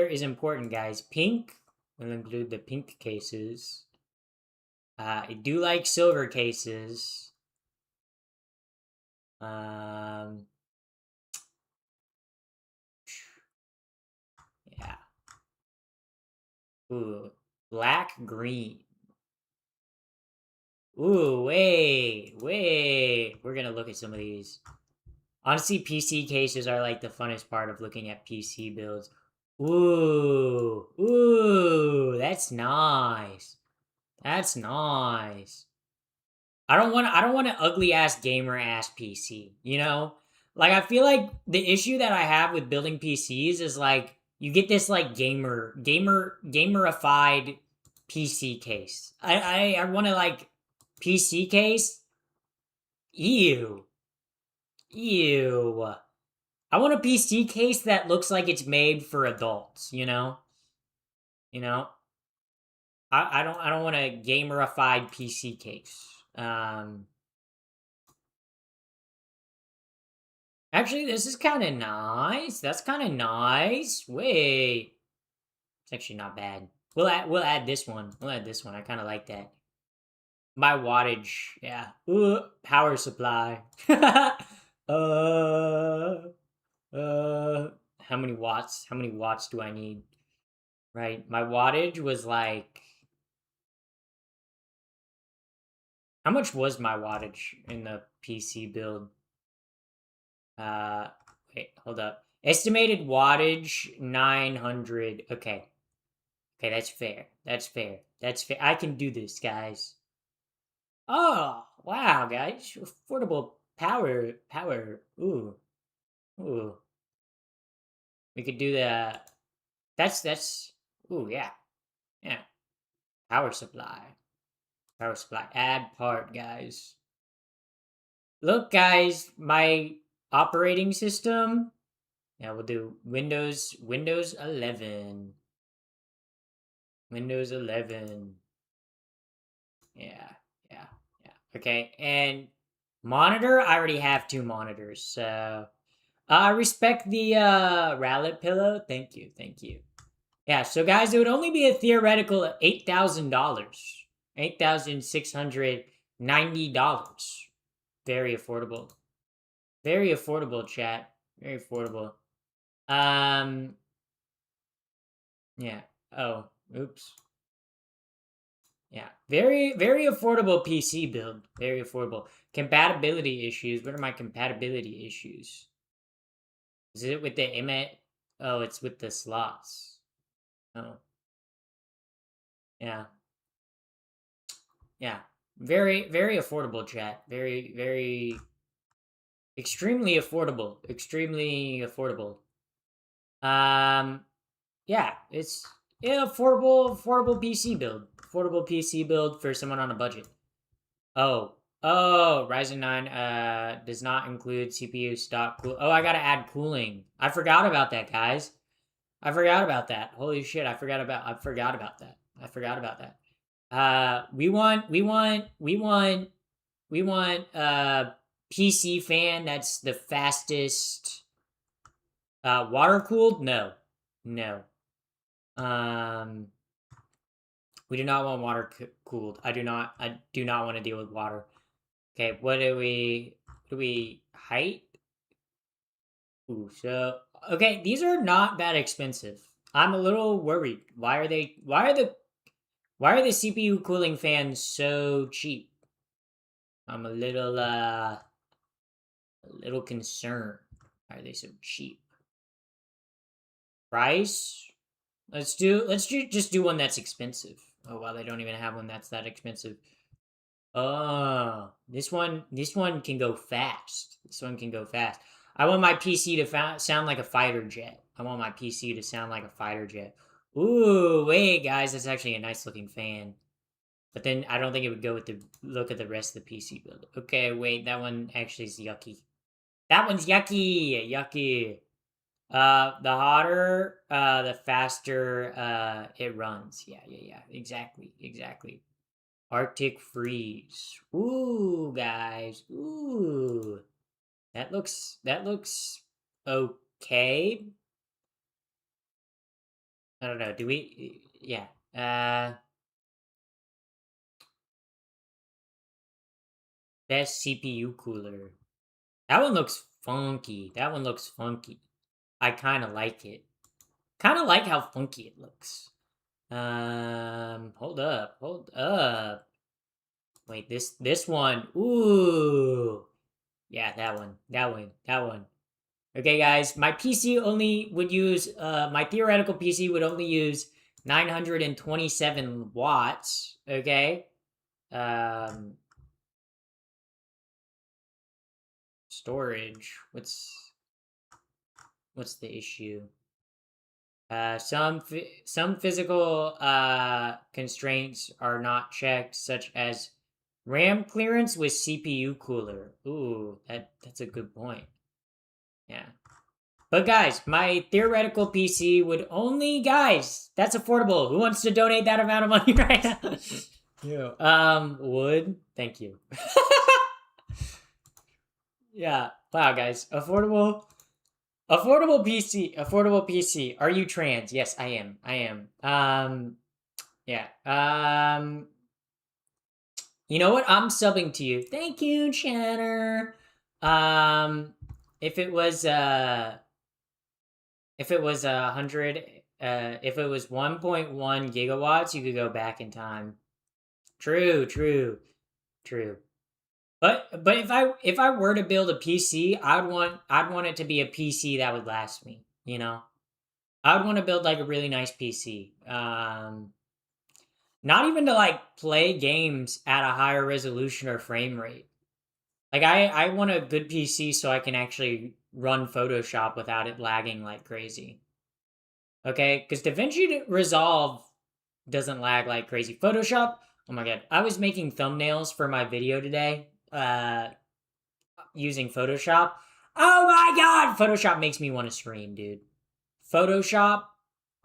is important, guys. Pink. We'll include the pink cases. I do like silver cases. Um, yeah. Ooh, black, green. Ooh, wait. We're gonna look at some of these. Honestly, PC cases are like the funnest part of looking at PC builds. Ooh, that's nice. That's nice. I don't want an ugly ass gamer ass PC, you know? Like I feel like the issue that I have with building PCs is like you get this like gamerified PC case. I want to like PC case. Ew. Ew. I want a PC case that looks like it's made for adults, you know? You know? I don't want a gamerified PC case. Actually, this is kind of nice. That's kind of nice. Wait, it's actually not bad. We'll add this one. We'll add this one. I kind of like that. My wattage, yeah. Ooh, power supply. uh, how many watts? How many watts do I need? Right, my wattage was like How much was my wattage in the PC build? Wait, hold up. Estimated wattage 900. Okay. Okay, that's fair. That's fair. That's fair. I can do this, guys. Oh, wow, guys. Affordable power. Power. Ooh. Ooh. We could do that. That's. Ooh, yeah. Yeah. Power supply. Power supply. Add part, guys. Look, guys, my operating system. Yeah, we'll do Windows 11. Windows 11. Yeah, yeah, yeah. Okay, and monitor, I already have 2 monitors, so I respect the rallet pillow. Thank you, thank you. Yeah, so guys, it would only be a theoretical $8,000. $8,690. Very affordable. Very affordable, chat. Very affordable. Yeah. Oh, oops. Yeah. Very, very affordable PC build. Very affordable. Compatibility issues. What are my compatibility issues? Is it with the image? Oh, it's with the slots. Oh. Yeah. Yeah. Very, very affordable, chat. Very, very extremely affordable. Extremely affordable. Yeah, it's affordable PC build. Affordable PC build for someone on a budget. Oh, Ryzen 9 does not include CPU stock cool. Oh, I gotta add cooling. I forgot about that, guys. I forgot about that. Holy shit, I forgot about that. I forgot about that. We want PC fan that's the fastest water cooled? No. No. Um we do not want water cooled. I do not want to deal with water. Okay, what do we height? Ooh, so okay, these are not that expensive. I'm a little worried. Why are the CPU cooling fans so cheap? I'm a little concerned. Why are they so cheap? Price? Just do one that's expensive. Oh wow, they don't even have one that's that expensive. Oh, this one can go fast. This one can go fast. I want my PC to sound like a fighter jet. I want my PC to sound like a fighter jet. Ooh, wait, guys, that's actually a nice looking fan. But then I don't think it would go with the look of the rest of the PC build. Okay, wait, that one actually is yucky. That one's yucky, yucky. The hotter, the faster, it runs. Yeah, yeah, yeah. Exactly, exactly. Arctic freeze. Ooh, guys. Ooh. That looks okay. I don't know. Do we yeah. Best CPU cooler. That one looks funky. That one looks funky. I kind of like it. Kind of like how funky it looks. Hold up. Hold up. Wait, this one. Ooh. Yeah, that one. That one. That one. Okay, guys, my PC only would use, my theoretical PC would only use 927 watts, okay? Um, Storage, what's the issue? Some physical, constraints are not checked, such as RAM clearance with CPU cooler. Ooh, that's a good point. Yeah. But guys, my theoretical PC would only guys. That's affordable. Who wants to donate that amount of money right now? Yeah. Would thank you. Yeah. Wow, guys. Affordable PC. Affordable PC. Are you trans? Yes, I am. I am. Yeah. You know what? I'm subbing to you. Thank you, Channer. Um, if it was If it was 100, if it was 1.1 gigawatts, you could go back in time. True, true, True. But if I were to build a PC, I'd want it to be a PC that would last me, you know? I would want to build like a really nice PC. Not even to like play games at a higher resolution or frame rate. Like I want a good PC so I can actually run Photoshop without it lagging like crazy. Okay? Cuz DaVinci Resolve doesn't lag like crazy. Photoshop, oh my god. I was making thumbnails for my video today using Photoshop. Oh my god, Photoshop makes me want to scream, dude. Photoshop,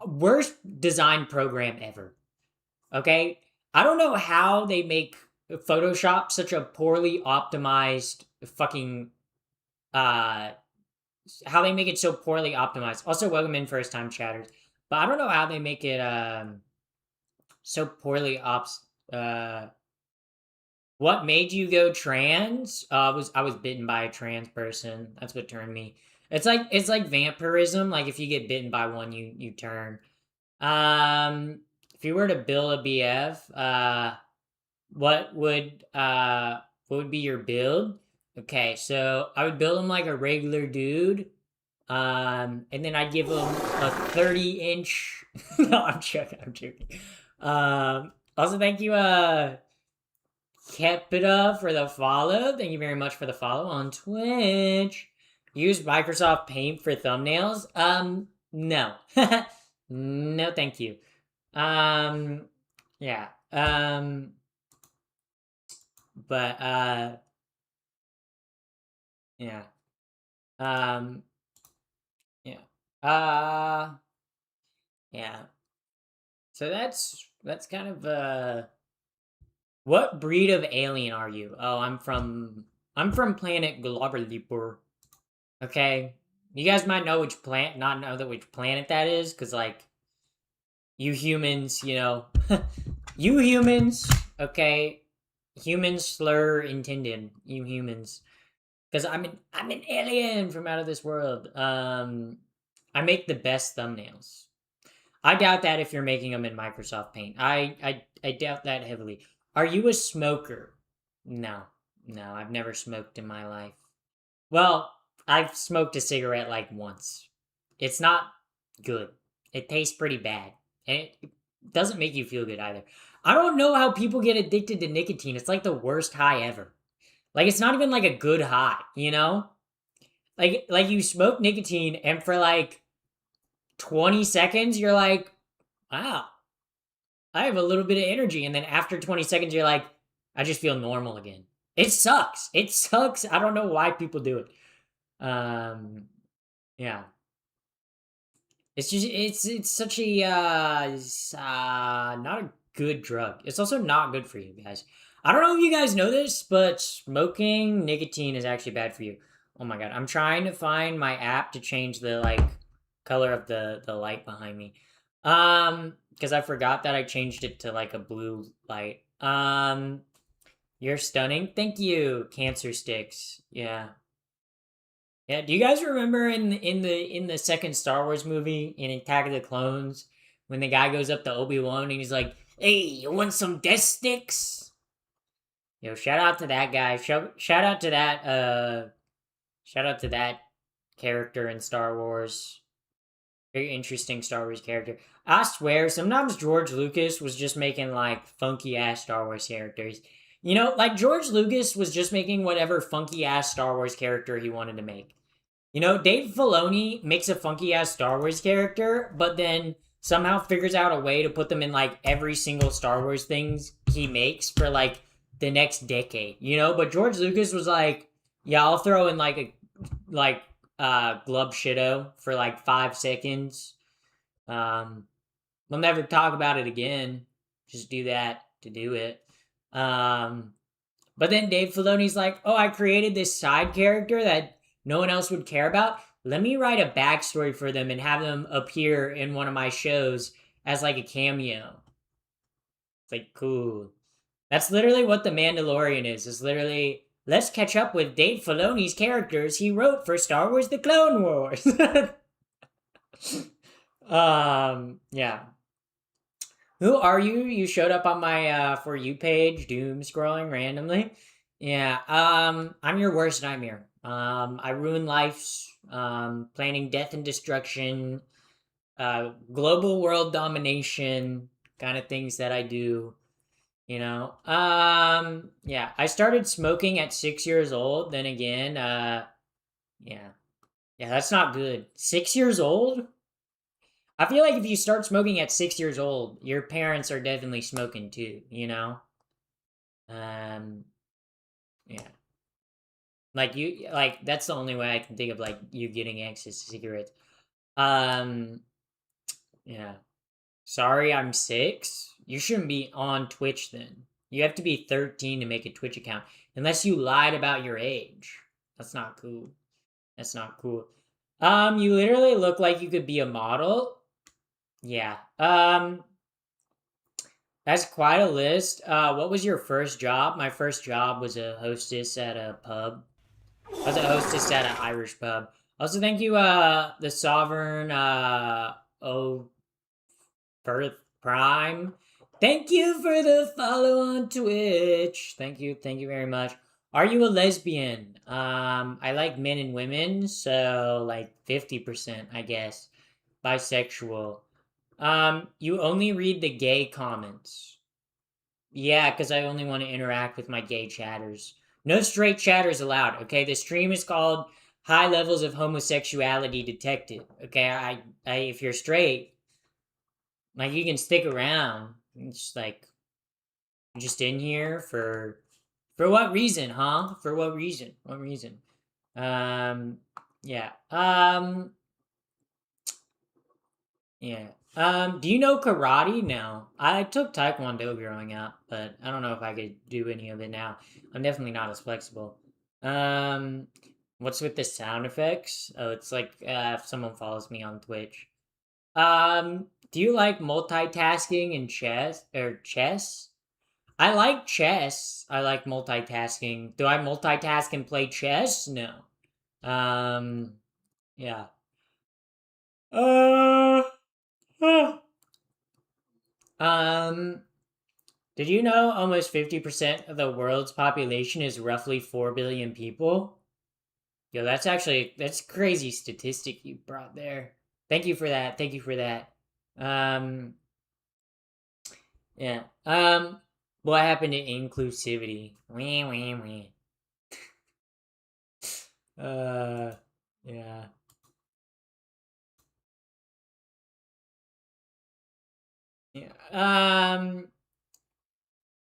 worst design program ever. Okay? I don't know how they make Photoshop such a poorly optimized fucking uh how they make it so poorly optimized. Also, welcome in first time chatters. But I don't know how they make it so poorly ops what made you go trans? I was bitten by a trans person. That's what turned me. It's like vampirism. Like if you get bitten by one, you turn. If you were to build a BF, what would be your build? Okay, so I would build him like a regular dude. And then I'd give him a 30-inch. No, I'm joking. I'm joking. Also, thank you, Kepida for the follow. Thank you very much for the follow on Twitch. Use Microsoft Paint for thumbnails? No. No, thank you. Yeah. But yeah. Um, yeah. Yeah. So that's kind of what breed of alien are you? Oh, I'm from planet Globalipur. Okay. You guys might know which planet, not know that which planet that is, because like you humans, you know, you humans, okay, humans slur intended, you humans, because I'm an alien from out of this world. I make the best thumbnails. I doubt that if you're making them in Microsoft Paint. I doubt that heavily. Are you a smoker? No, no, I've never smoked in my life. Well, I've smoked a cigarette like once. It's not good. It tastes pretty bad. And it doesn't make you feel good either. I don't know how people get addicted to nicotine. It's like the worst high ever. Like it's not even like a good high, you know? Like you smoke nicotine and for like 20 seconds you're like, "Wow, I have a little bit of energy." And then after 20 seconds you're like, "I just feel normal again." It sucks. It sucks. I don't know why people do it. Yeah. It's just it's such a not a good drug. It's also not good for you guys. I don't know if you guys know this, but smoking nicotine is actually bad for you. Oh my god, I'm trying to find my app to change the like color of the light behind me. Because I forgot that I changed it to like a blue light. You're stunning. Thank you, Cancer Sticks. Yeah. Yeah, do you guys remember in the second Star Wars movie in Attack of the Clones when the guy goes up to Obi-Wan and he's like, "Hey, you want some death sticks?" Yo, shout out to that guy. Shout out to that shout out to that character in Star Wars. Very interesting Star Wars character. I swear, sometimes George Lucas was just making like funky ass Star Wars characters. You know, like George Lucas was just making whatever funky ass Star Wars character he wanted to make. You know, Dave Filoni makes a funky ass Star Wars character, but then somehow figures out a way to put them in like every single Star Wars things he makes for like the next decade. You know, but George Lucas was like, "Yeah, I'll throw in like a like Glub Shido for like 5 seconds. Um, we'll never talk about it again. Just do that to do it." Um, but then Dave Filoni's like, "Oh, I created this side character that no one else would care about. Let me write a backstory for them and have them appear in one of my shows as like a cameo." It's like, cool. That's literally what The Mandalorian is. It's literally, let's catch up with Dave Filoni's characters he wrote for Star Wars The Clone Wars. Yeah. Who are you? You showed up on my For You page, doom scrolling randomly. Yeah, I'm your worst nightmare. I ruin lives, planning death and destruction, global world domination, kind of things that I do. Yeah, I started smoking at 6 years old. Then again, yeah, yeah, that's not good. 6 years old? I feel like if you start smoking at 6 years old, your parents are definitely smoking too. Um, yeah. Like that's the only way I can think of like you getting access to cigarettes. Um, yeah. Sorry, I'm 6. You shouldn't be on Twitch then. You have to be 13 to make a Twitch account, unless you lied about your age. That's not cool. That's not cool. You literally look like you could be a model. Yeah. That's quite a list. What was your first job? My first job was a hostess at a pub. I was a hostess at an Irish pub. Also, thank you, the Sovereign, oh, Birth Prime. Thank you for the follow on Twitch. Thank you very much. Are you a lesbian? I like men and women, so like 50%, I guess. Bisexual. You only read the gay comments. Yeah, because I only want to interact with my gay chatters. No straight chatters allowed, okay? The stream is called High Levels of Homosexuality Detected, okay? If you're straight, like, you can stick around. It's like, just in here for what reason, huh? For what reason? What reason? Um, yeah. Yeah. Do you know karate? No. I took taekwondo growing up, but I don't know if I could do any of it now. I'm definitely not as flexible. Um, what's with the sound effects? Oh, it's like if someone follows me on Twitch. Do you like multitasking in chess? I like chess. I like multitasking. Do I multitask and play chess? No. Um, yeah. Uh, um, did you know almost 50% of the world's population is roughly 4 billion people? Yo, that's crazy statistic you brought there. Thank you for that. Thank you for that. Um, yeah. What happened to inclusivity? Wee, wee, wee. Uh, yeah. Yeah.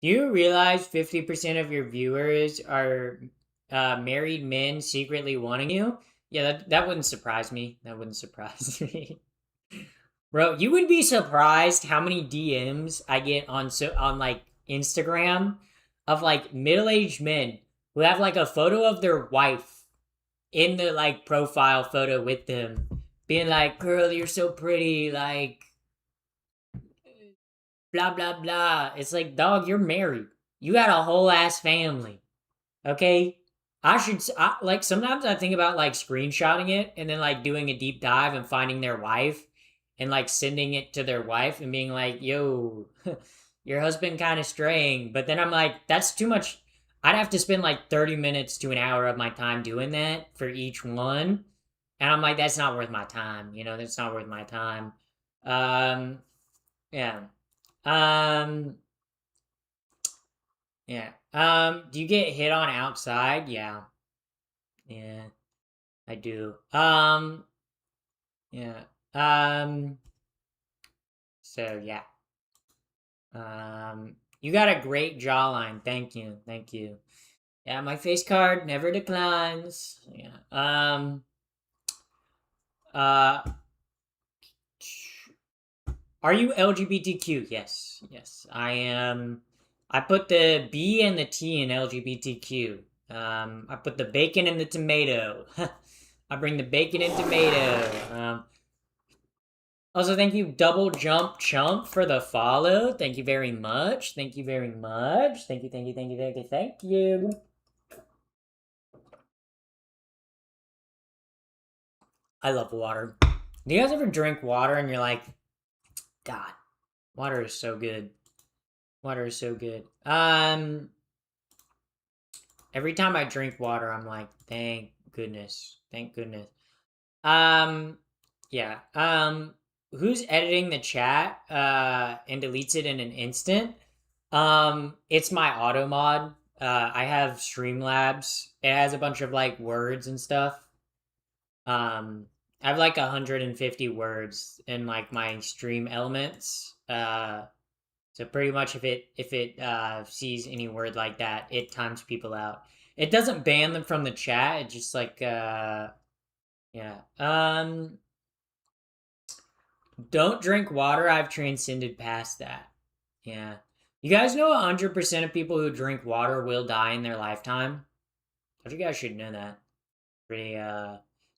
Do you realize 50% of your viewers are married men secretly wanting you? Yeah, that wouldn't surprise me. That wouldn't surprise me. Bro, you would be surprised how many DMs I get on like Instagram of like middle-aged men who have like a photo of their wife in the like profile photo with them, being like, "Girl, you're so pretty," like blah blah blah. It's like, dog, you're married. You got a whole ass family. Okay? Like sometimes I think about like screenshotting it and then like doing a deep dive and finding their wife and like sending it to their wife and being like, "Yo, your husband kind of straying." But then I'm like, that's too much. I'd have to spend like 30 minutes to an hour of my time doing that for each one. And I'm like, that's not worth my time. That's not worth my time. Um, yeah. Um, yeah. Do you get hit on outside? Yeah. Yeah, I do. Yeah. So yeah. You got a great jawline. Thank you. Thank you. Yeah, my face card never declines. Yeah. Uh, are you LGBTQ? Yes. Yes, I am. I put the B and the T in LGBTQ. I put the bacon and the tomato. I bring the bacon and tomato. Also, thank you, Double Jump Chump, for the follow. Thank you very much. Thank you very much. Thank you, thank you, thank you, thank you, thank you. I love water. Do you guys ever drink water and you're like, God, Water is so good. Water is so good. Every time I drink water, I'm like, thank goodness. Thank goodness. Yeah. Who's editing the chat and deletes it in an instant? It's my auto mod. I have Streamlabs. It has a bunch of like words and stuff. I have like 150 words in like my stream elements. So pretty much if it sees any word like that, it times people out. It doesn't ban them from the chat. It just like yeah. Don't drink water. I've transcended past that. Yeah. You guys know 100% of people who drink water will die in their lifetime? I think you guys should know that. Pretty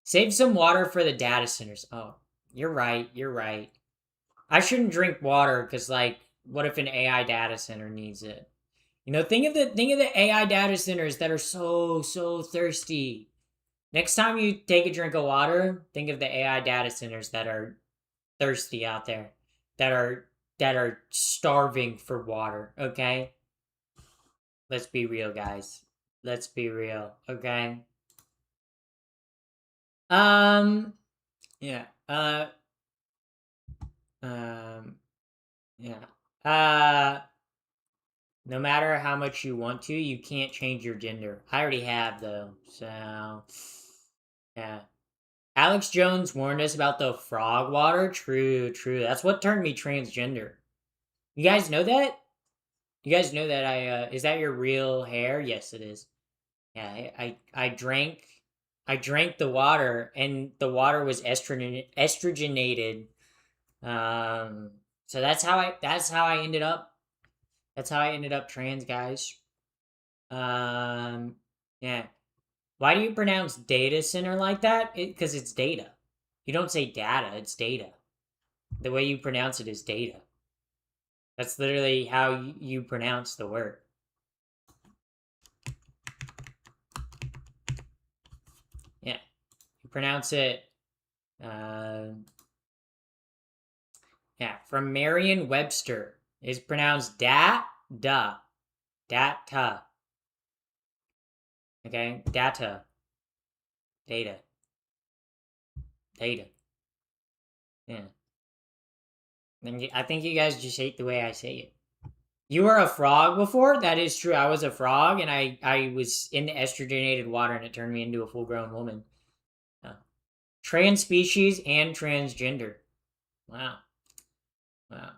save some water for the data centers. Oh, you're right. You're right. I shouldn't drink water because like what if an AI data center needs it? You know, think of the AI data centers that are so thirsty. Next time you take a drink of water, think of the AI data centers that are thirsty out there, that are starving for water. Okay, let's be real, guys. Let's be real. Okay. Um. Yeah. Um. Yeah. No matter how much you want to, you can't change your gender. I already have though. So. Yeah. Alex Jones warned us about the frog water. True, true. That's what turned me transgender. You guys know that? You guys know that is that your real hair? Yes, it is. Yeah, I drank the water and the water was estrogenated. Um so that's how I ended up trans, guys. Um yeah. Why do you pronounce data center like that? Because it's data. You don't say data, it's data. The way you pronounce it is data. That's literally how you pronounce the word. Yeah, you pronounce it. Uh, yeah, from Merriam-Webster is pronounced data. Okay, data, data, data. Yeah, I think you guys just hate the way I say it. You were a frog before? That is true. I was a frog, and I was in the estrogenated water, and it turned me into a full grown woman. Uh, Trans species and transgender. Wow. Wow.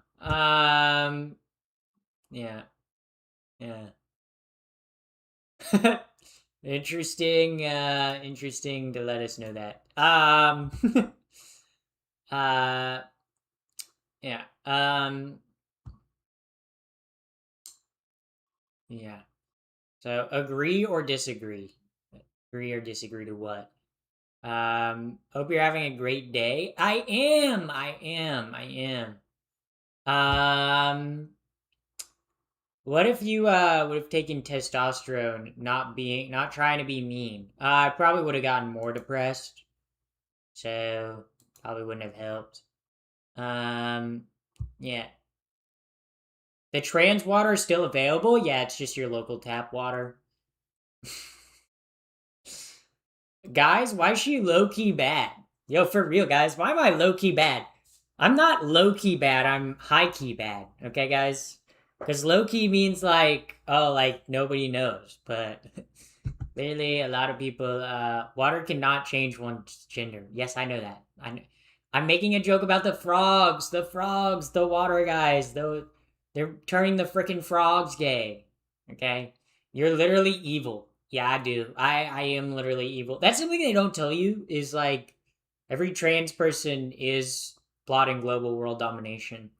Yeah. Yeah. Interesting to let us know that. Uh, yeah. Yeah. So agree or disagree? Agree or disagree to what? Hope you're having a great day. I am. I am. I am. What if you would have taken testosterone, not trying to be mean? I probably would have gotten more depressed, so probably wouldn't have helped. Um, yeah. The trans water is still available. Yeah, it's just your local tap water. Guys, why is she low key bad? Yo, for real, guys, why am I low key bad? I'm not low key bad. I'm high key bad. Okay, guys. Because low key means like, oh, like nobody knows, but clearly, a lot of people. Water cannot change one's gender. Yes, I know that. I'm making a joke about the frogs. The frogs. The water guys. They're turning the freaking frogs gay. Okay, you're literally evil. Yeah, I do. I am literally evil. That's something they don't tell you. Is like every trans person is plotting global world domination.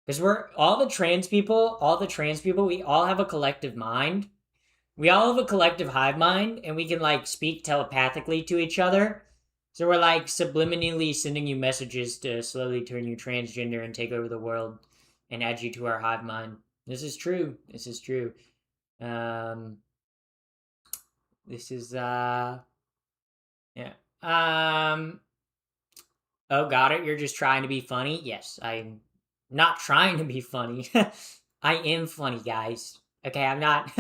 Because we're all the trans people. All the trans people. We all have a collective mind, we all have a collective hive mind and we can like speak telepathically to each other. So we're like subliminally sending you messages to slowly turn you transgender and take over the world and add you to our hive mind. This is true. This is true. Um this is yeah. Um oh, got it. You're just trying to be funny? Yes, I'm not trying to be funny. I am funny, guys. Okay, I'm not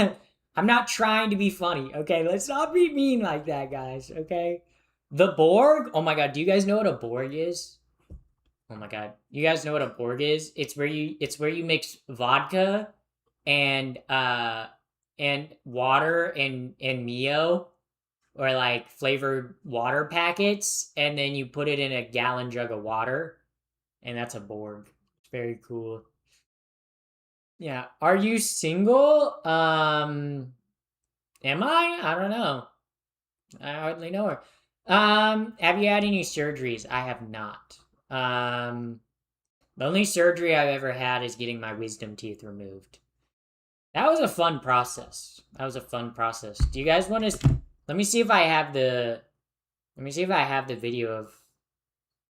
I'm not trying to be funny. Okay, let's not be mean like that, guys. Okay? The Borg? Oh my god, do you guys know what a Borg is? Oh my god. You guys know what a Borg is? It's where you mix vodka and water and Mio or like flavored water packets and then you put it in a gallon jug of water and that's a Borg. It's very cool. Yeah. Are you single? Am I? I don't know. I hardly know her. Have you had any surgeries? I have not. The only surgery I've ever had is getting my wisdom teeth removed. That was a fun process. That was a fun process. Do you guys want to? Let me see if I have the. Let me see if I have the video of.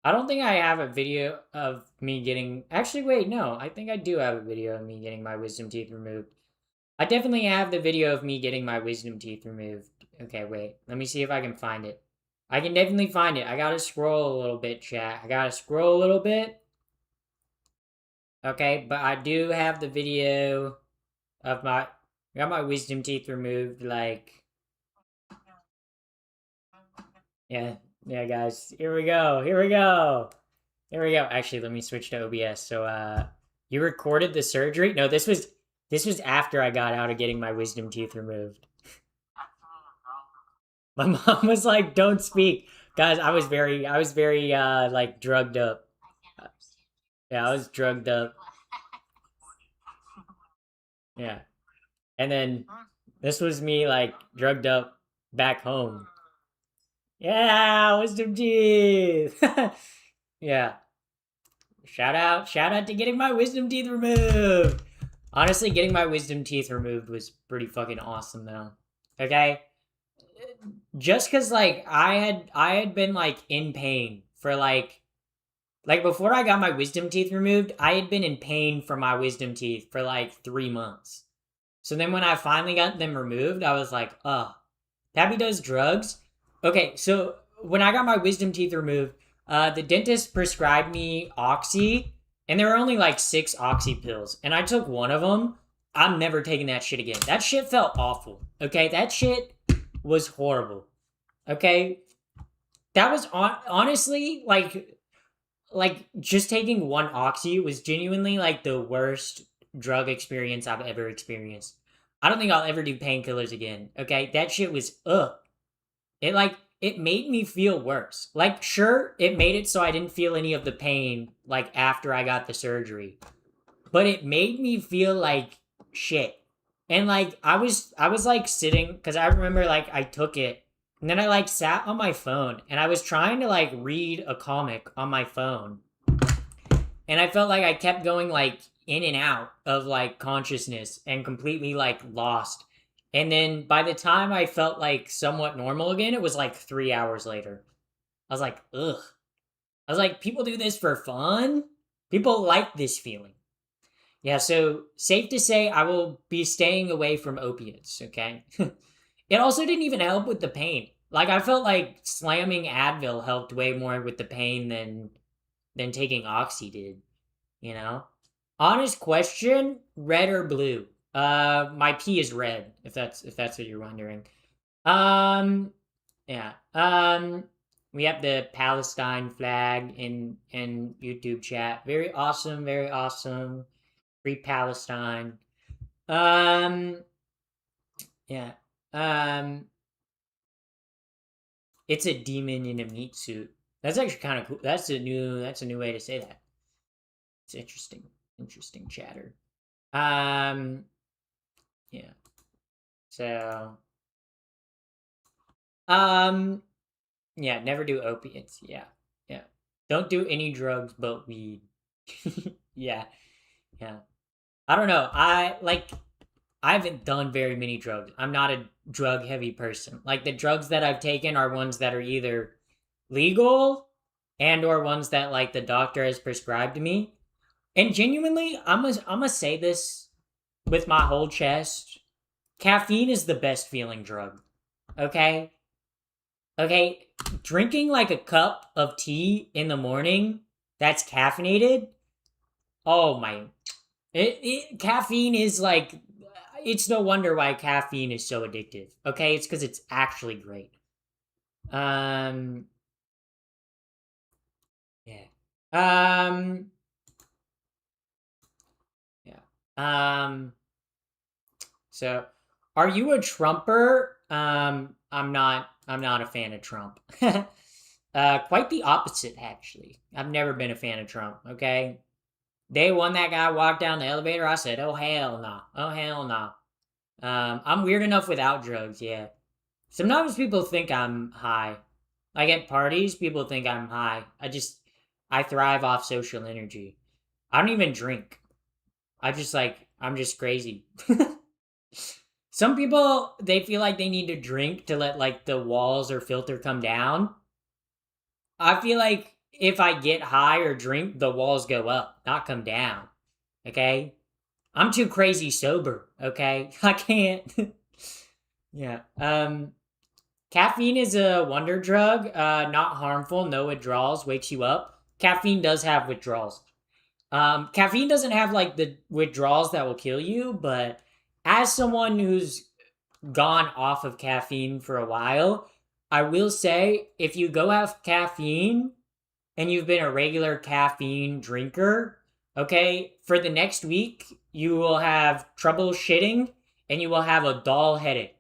I don't think I have a video of me getting. Actually, wait, no. I think I do have a video of me getting my wisdom teeth removed. I definitely have the video of me getting my wisdom teeth removed. Okay, wait. Let me see if I can find it. I can definitely find it. I gotta scroll a little bit, chat. I gotta scroll a little bit. Okay, but I do have the video of my. I got my wisdom teeth removed, like. Yeah, yeah, guys. Here we go. Here we go. Here we go. Actually, let me switch to OBS. So, you recorded the surgery? No, this was after I got out of getting my wisdom teeth removed. My mom was like, "Don't speak." Guys, I was very like drugged up. Yeah, I was drugged up. Yeah. And then this was me like drugged up back home. Yeah, wisdom teeth. Yeah. Shout out to getting my wisdom teeth removed. Honestly, getting my wisdom teeth removed was pretty fucking awesome though. Okay? Just cuz like I had been like in pain for like before I got my wisdom teeth removed, I had been in pain for my wisdom teeth for like 3 months. So then when I finally got them removed, I was like, "Oh, Pappy does drugs." Okay, so when I got my wisdom teeth removed, the dentist prescribed me Oxy, and there were only like 6 Oxy pills, and I took one of them. I'm never taking that shit again. That shit felt awful. Okay, that shit was horrible. Okay, that was honestly like just taking one Oxy was genuinely like the worst drug experience I've ever experienced. I don't think I'll ever do painkillers again. Okay, that shit was ugh. It made me feel worse. Like sure, it made it so I didn't feel any of the pain like after I got the surgery. But it made me feel like shit. And like I was like sitting cuz I remember like I took it and then I like sat on my phone and I was trying to like read a comic on my phone. And I felt like I kept going like in and out of like consciousness and completely like lost. And then by the time I felt like somewhat normal again, it was like 3 hours later. I was like, ugh. I was like, people do this for fun? People like this feeling. Yeah, so safe to say I will be staying away from opiates, okay? It also didn't even help with the pain. Like I felt like slamming Advil helped way more with the pain than taking Oxy did, you know? Honest question, red or blue? My pee is red, if that's what you're wondering. Um yeah. We have the Palestine flag in YouTube chat. Very awesome, very awesome. Free Palestine. Um yeah. Um it's a demon in a meat suit. That's actually kind of cool. That's a new way to say that. It's interesting. Interesting chatter. Um yeah. So um yeah, never do opiates. Yeah. Yeah. Don't do any drugs but weed. Yeah. Yeah. I don't know. I haven't done very many drugs. I'm not a drug heavy person. Like the drugs that I've taken are ones that are either legal and or ones that like the doctor has prescribed to me. And genuinely, I'm gonna say this with my whole chest. Caffeine is the best feeling drug. Okay? Okay, drinking like a cup of tea in the morning that's caffeinated, Oh my, caffeine is like, it's no wonder why caffeine is so addictive. Okay, it's because it's actually great. Um, yeah. Um, yeah. So, are you a Trumper? I'm not. I'm not a fan of Trump. Quite the opposite, actually. I've never been a fan of Trump. Okay, day one that guy walked down the elevator, I said, "Oh hell no! Oh hell no!" I'm weird enough without drugs. Yeah. Sometimes people think I'm high. Like at parties, people think I'm high. I thrive off social energy. I don't even drink. I'm just crazy. Some people, they feel like they need to drink to let like the walls or filter come down. I feel like if I get high or drink, the walls go up, not come down. Okay? I'm too crazy sober. Okay? I can't. Yeah. Caffeine is a wonder drug, not harmful, no withdrawals, wakes you up. Caffeine does have withdrawals. Caffeine doesn't have like the withdrawals that will kill you, but as someone who's gone off of caffeine for a while, I will say if you go off caffeine and you've been a regular caffeine drinker, okay, for the next week, you will have trouble shitting and you will have a dull headache.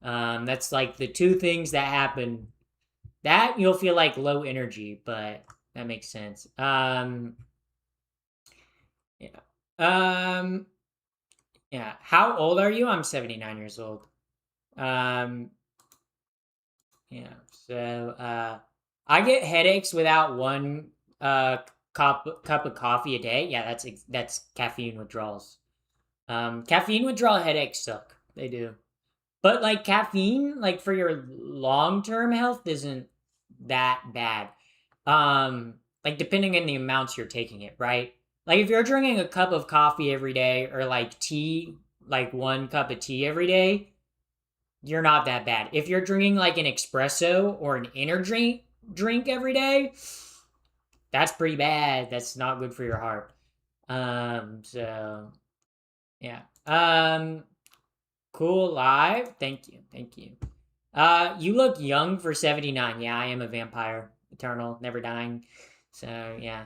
That's like the two things that happen. That you'll feel like low energy, but that makes sense. Yeah. Um, yeah. How old are you? I'm 79 years old. Um, yeah. So, I get headaches without one cup of coffee a day. Yeah, that's caffeine withdrawals. Caffeine withdrawal headaches suck. They do. But like caffeine, like for your long-term health isn't that bad. Like depending on the amounts you're taking it, right? Like if you're drinking a cup of coffee every day or like tea, like one cup of tea every day, you're not that bad. If you're drinking like an espresso or an energy drink every day, that's pretty bad. That's not good for your heart. So yeah. Cool live. Thank you. Thank you. You look young for 79. Yeah, I am a vampire. Eternal, never dying. So, yeah.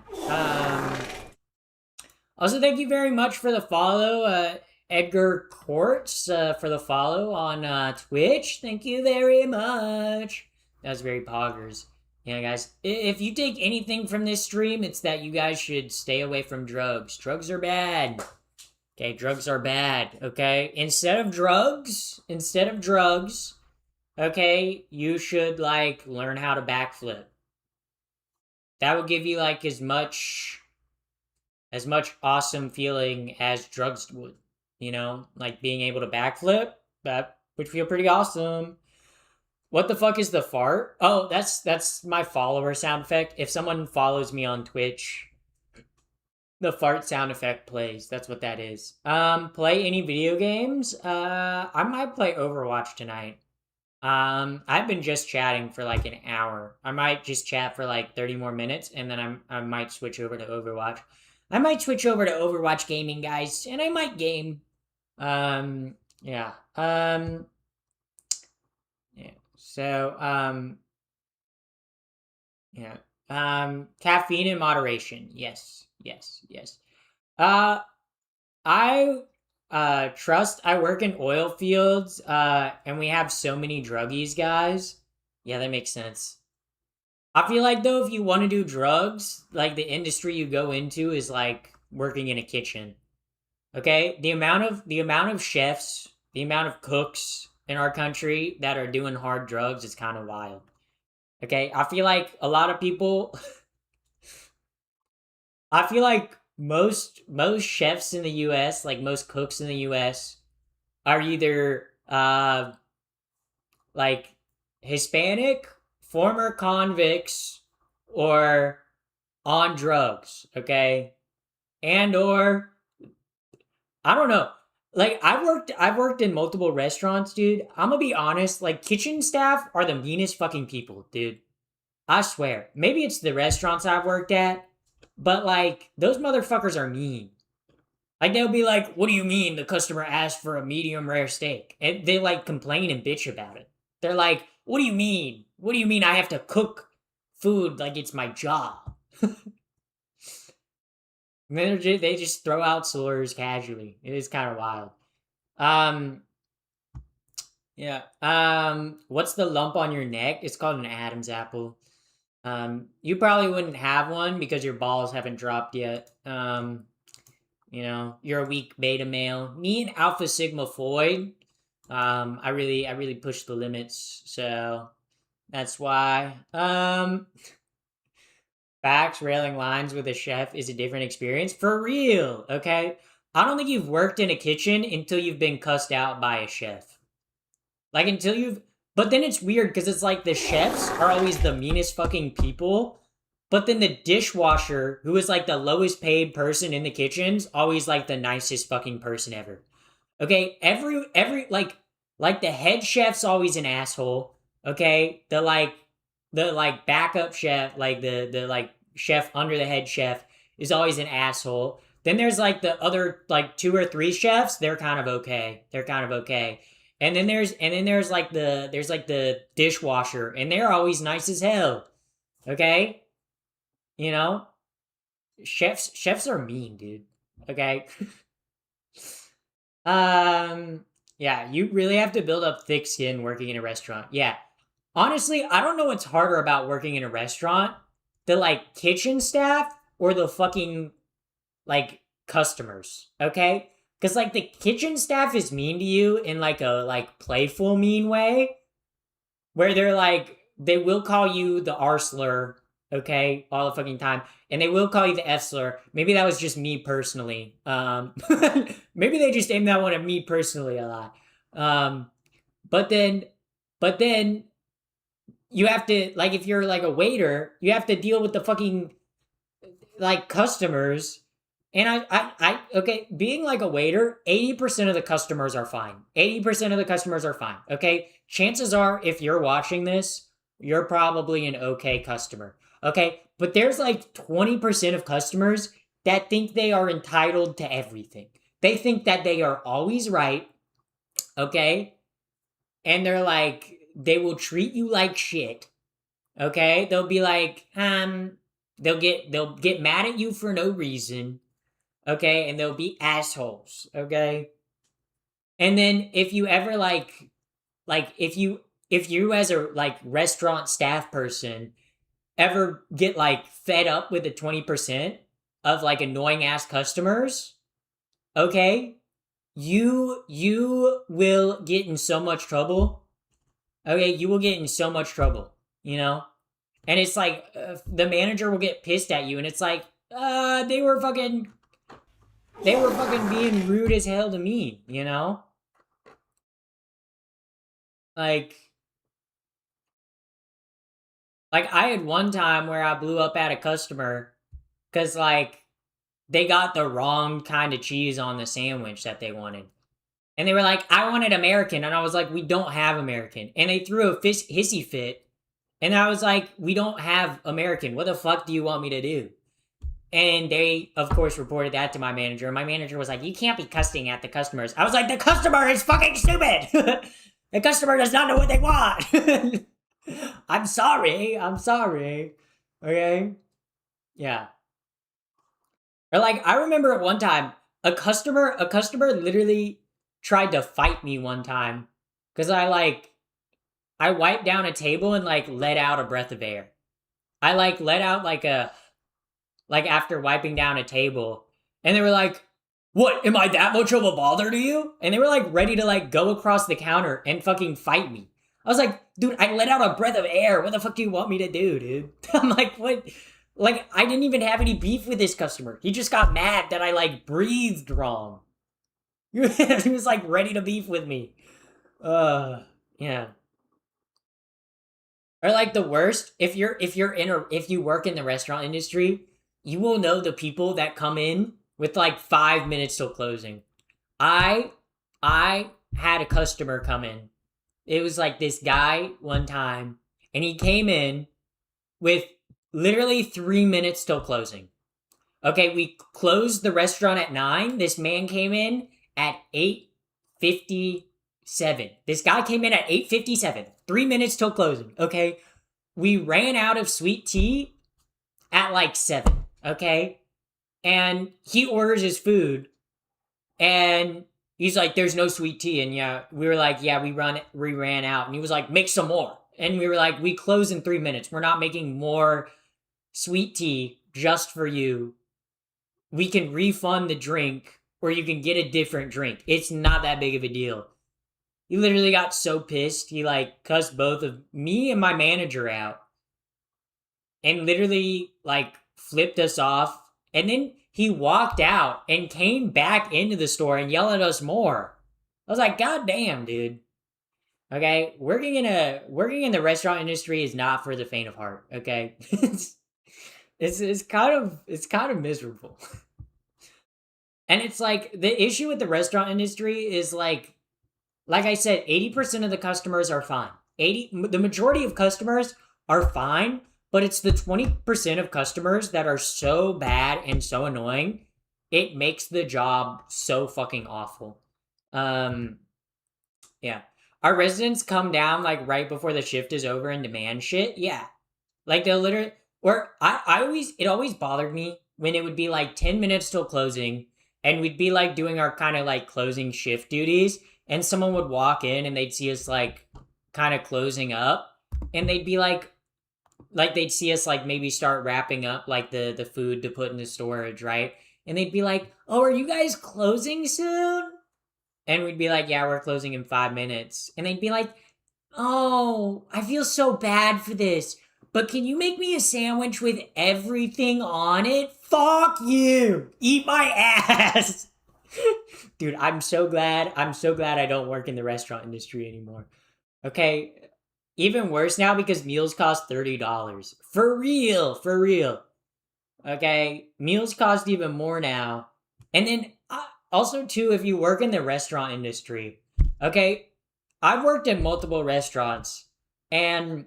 Also, thank you very much for the follow, Edgar Courts, for the follow on Twitch. Thank you very much. That was very poggers. Yeah, guys, if you take anything from this stream, it's that you guys should stay away from drugs. Drugs are bad. Okay, drugs are bad. Okay, instead of drugs, okay, you should like learn how to backflip. That will give you like as much awesome feeling as drugs would. You know, like being able to backflip, that would feel pretty awesome. What the fuck is the fart? Oh, that's my follower sound effect. If someone follows me on Twitch, the fart sound effect plays. That's what that is. Play any video games? I might play Overwatch tonight. I've been just chatting for like an hour. I might just chat for like 30 more minutes and then I might switch over to Overwatch. I might switch over to Overwatch gaming, guys, and I might game. Yeah. Yeah. So, yeah. Caffeine in moderation. Yes. Yes. Yes. Uh I trust I work in oil fields and we have so many druggies, guys. Yeah, that makes sense. I feel like though if you want to do drugs, like the industry you go into is like working in a kitchen. Okay? The amount of chefs, the amount of cooks in our country that are doing hard drugs is kind of wild. Okay? I feel like a lot of people I feel like most chefs in the US, like most cooks in the US are either like Hispanic, former convicts, or on drugs, okay? And or I don't know. Like I've worked in multiple restaurants, dude. I'm gonna be honest, like kitchen staff are the meanest fucking people, dude. I swear. Maybe it's the restaurants I've worked at, But like those motherfuckers are mean. Like they'll be like, "What do you mean the customer asked for a medium rare steak?" And they like complain and bitch about it. They're like, "What do you mean? What do you mean I have to cook food like it's my job?" And then they just throw out slurs casually. It is kind of wild. Um, yeah. What's the lump on your neck? It's called an Adam's apple. You probably wouldn't have one because your balls haven't dropped yet. You're a weak beta male. Me and Alpha Sigma Floyd, I really push the limits, so that's why. Facts, railing lines with a chef is a different experience. For real, okay? I don't think you've worked in a kitchen until you've been cussed out by a chef. Like, until you've. But then it's weird because it's like the chefs are always the meanest fucking people. But then the dishwasher, who is like the lowest paid person in the kitchen's always like the nicest fucking person ever. Okay, every like the head chef's always an asshole. Okay, the backup chef, like the like chef under the head chef is always an asshole. Then there's like the other like 2 or 3 chefs, they're kind of okay. They're kind of okay. And then there's like the dishwasher, and they're always nice as hell. Okay? You know? Chefs are mean, dude. Okay? Yeah, you really have to build up thick skin working in a restaurant. Yeah. Honestly, I don't know what's harder about working in a restaurant. The like kitchen staff or the fucking like customers, okay? Cuz like the kitchen staff is mean to you in like a like playful mean way where they will call you the R slur, okay, all the fucking time, and they will call you the F slur. Maybe that was just me personally. Maybe they just aimed that one at me personally a lot. Um, but then, but then you have to like if you're like a waiter, you have to deal with the fucking like customers. And okay, being like a waiter, 80% of the customers are fine. 80% of the customers are fine. Okay. Chances are, if you're watching this, you're probably an okay customer. Okay. But there's like 20% of customers that think they are entitled to everything. They think that they are always right. Okay. And they're like, they will treat you like shit. Okay. They'll be like, they'll get mad at you for no reason. Okay, and they'll be assholes, okay? And then if you ever if you as a like restaurant staff person ever get like fed up with the 20% of like annoying ass customers, okay? You will get in so much trouble. Okay, you will get in so much trouble, you know? And it's like the manager will get pissed at you and it's like they were fucking being rude as hell to me, you know? Like I had one time where I blew up at a customer because, like, they got the wrong kind of cheese on the sandwich that they wanted. And they were like, I wanted American. And I was like, we don't have American. And they threw a hissy fit. And I was like, we don't have American. What the fuck do you want me to do? And they, of course, reported that to my manager. And my manager was like, you can't be cussing at the customers. I was like, the customer is fucking stupid. The customer does not know what they want. I'm sorry. Okay? Yeah. Or like, I remember at one time, a customer literally tried to fight me one time. Because I wiped down a table and like let out a breath of air. I like let out like after wiping down a table, and they were like, what, am I that much of a bother to you? And they were like ready to like go across the counter and fucking fight me. I was like, dude, I let out a breath of air. What the fuck do you want me to do, dude? I'm like, what? Like, I didn't even have any beef with this customer. He just got mad that I like breathed wrong. He was like ready to beef with me. Yeah. Or like the worst, if you work in the restaurant industry, you will know the people that come in with like 5 minutes till closing. I had a customer come in. It was like this guy one time, and he came in with literally 3 minutes till closing. Okay, we closed the restaurant at 9. This man came in at 8:57. This guy came in at 8:57. 3 minutes till closing. Okay, we ran out of sweet tea at like 7. Okay, and he orders his food, and he's like, "There's no sweet tea." And yeah, we were like, "Yeah, we ran out." And he was like, "Make some more." And we were like, "We close in 3 minutes. We're not making more sweet tea just for you. We can refund the drink, or you can get a different drink. It's not that big of a deal." He literally got so pissed, he like cussed both of me and my manager out, and literally like flipped us off. And then he walked out and came back into the store and yelled at us more. I was like, God damn, dude. Okay, working in the restaurant industry is not for the faint of heart. Okay, it's kind of miserable. And it's like the issue with the restaurant industry is like I said, 80% of the customers are fine. The majority of customers are fine, but it's the 20% of customers that are so bad and so annoying. It makes the job so fucking awful. Um yeah. Our residents come down like right before the shift is over and demand shit. Yeah. Like they'll literally, or I always, it always bothered me when it would be like 10 minutes till closing, and we'd be like doing our kind of like closing shift duties, and someone would walk in and they'd see us like kind of closing up, and they'd be like they'd see us like maybe start wrapping up like the food to put in the storage, right? And they'd be like, "Oh, are you guys closing soon?" And we'd be like, "Yeah, we're closing in 5 minutes." And they'd be like, "Oh, I feel so bad for this, but can you make me a sandwich with everything on it?" Fuck you! Eat my ass! Dude, I'm so glad. I'm so glad I don't work in the restaurant industry anymore. Okay, even worse now because meals cost $30. For real, for real. Okay, meals cost even more now. And then also too, if you work in the restaurant industry, okay, I've worked in multiple restaurants, and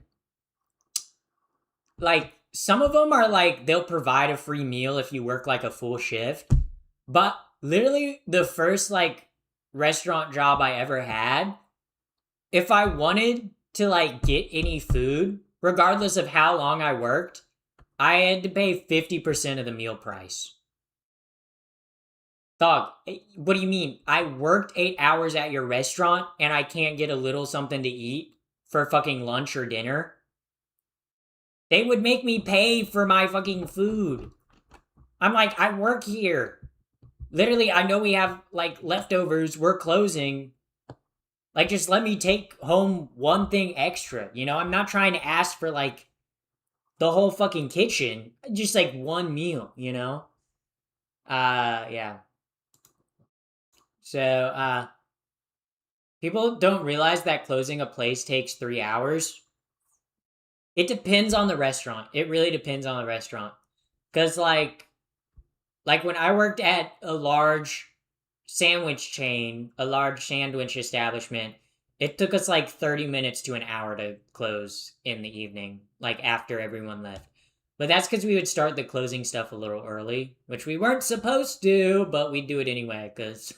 like some of them are like they'll provide a free meal if you work like a full shift. But literally the first like restaurant job I ever had, if I wanted to like get any food, regardless of how long I worked, I had to pay 50% of the meal price. Dog, what do you mean? I worked 8 hours at your restaurant and I can't get a little something to eat for fucking lunch or dinner? They would make me pay for my fucking food. I'm like, I work here. Literally, I know we have like leftovers. We're closing. Like, just let me take home one thing extra. You know, I'm not trying to ask for like the whole fucking kitchen. Just like one meal, you know? Yeah. So, people don't realize that closing a place takes 3 hours. It depends on the restaurant. It really depends on the restaurant. Cause like when I worked at a large sandwich chain, a large sandwich establishment, it took us like 30 minutes to an hour to close in the evening, like after everyone left. But that's because we would start the closing stuff a little early, which we weren't supposed to, but we'd do it anyway because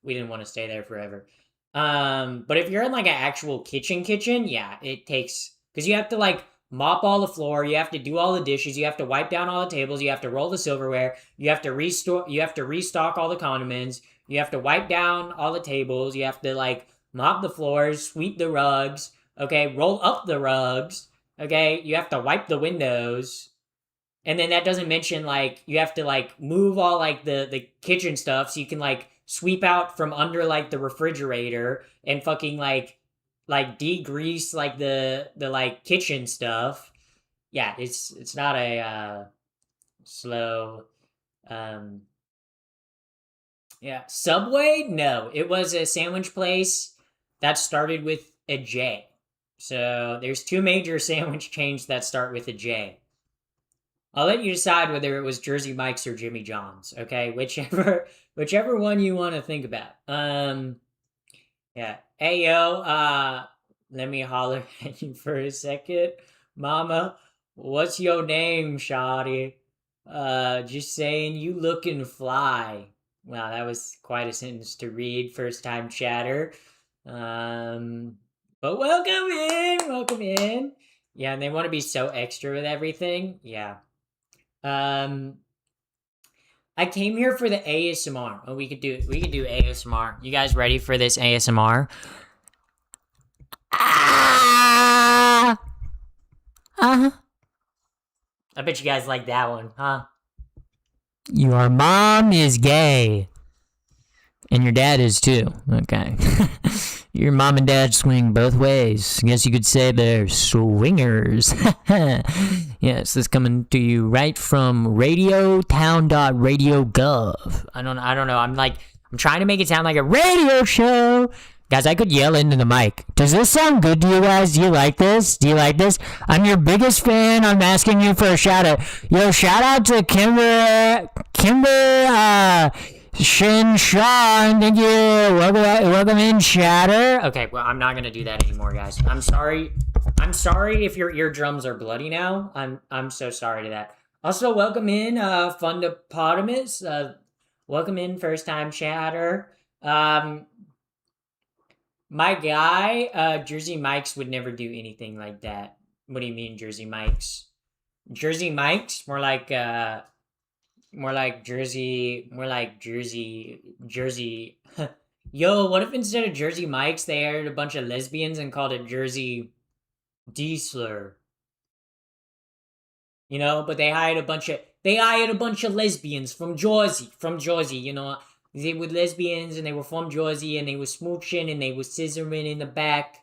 we didn't want to stay there forever. But if you're in like an actual kitchen, yeah, it takes, because you have to like mop all the floor, you have to do all the dishes, you have to wipe down all the tables, you have to roll the silverware, you have to restock all the condiments, you have to wipe down all the tables, you have to like mop the floors, sweep the rugs, okay, roll up the rugs, okay, you have to wipe the windows. And then that doesn't mention like you have to like move all like the kitchen stuff so you can like sweep out from under like the refrigerator and fucking like degrease like the like kitchen stuff. Yeah, it's not a slow um yeah. Subway? No. It was a sandwich place that started with a J. So there's two major sandwich chains that start with a J. I'll let you decide whether it was Jersey Mike's or Jimmy John's, okay? Whichever one you want to think about. Yeah. Hey yo, let me holler at you for a second. Mama, what's your name, shawty? Just saying, you looking fly. Wow, that was quite a sentence to read. First time chatter. Um, but welcome in. Yeah, and they want to be so extra with everything. Yeah. Um, I came here for the ASMR. Oh, we could do ASMR. You guys ready for this ASMR? Ah! Uh-huh. I bet you guys like that one, huh? Your mom is gay. And your dad is too. Okay. Your mom and dad swing both ways. I guess you could say they're swingers. Yes, this coming to you right from radiotown.radio.gov. I don't know. I'm trying to make it sound like a radio show. Guys, I could yell into the mic. Does this sound good to you guys? Do you like this? I'm your biggest fan. I'm asking you for a shout out. Yo, shout out to Kimber, Shin Sean, thank you. Welcome in, Shatter. Okay, well, I'm not gonna do that anymore, guys. I'm sorry if your eardrums are bloody now. I'm so sorry to that. Also, welcome in, Fundapotamus. Welcome in, first time chatter. My guy, Jersey Mike's would never do anything like that. What do you mean, Jersey Mike's? Jersey Mike's? More like Jersey. Yo, what if instead of Jersey Mike's, they hired a bunch of lesbians and called it Jersey D-slur? You know, but they hired a bunch of lesbians from Jersey, you know. They were lesbians and they were from Jersey and they were smooching and they were scissoring in the back.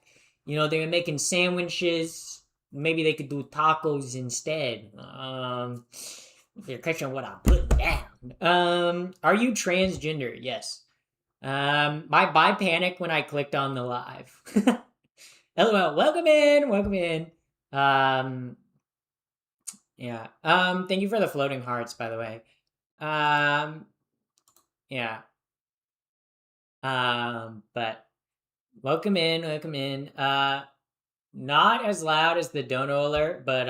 You know, they were making sandwiches. Maybe they could do tacos instead. If you're catching what I'm putting down. Are you transgender? Yes. My panic when I clicked on the live. LOL. Welcome in. Yeah. Thank you for the floating hearts, by the way. Yeah. But welcome in. Not as loud as the dono alert, but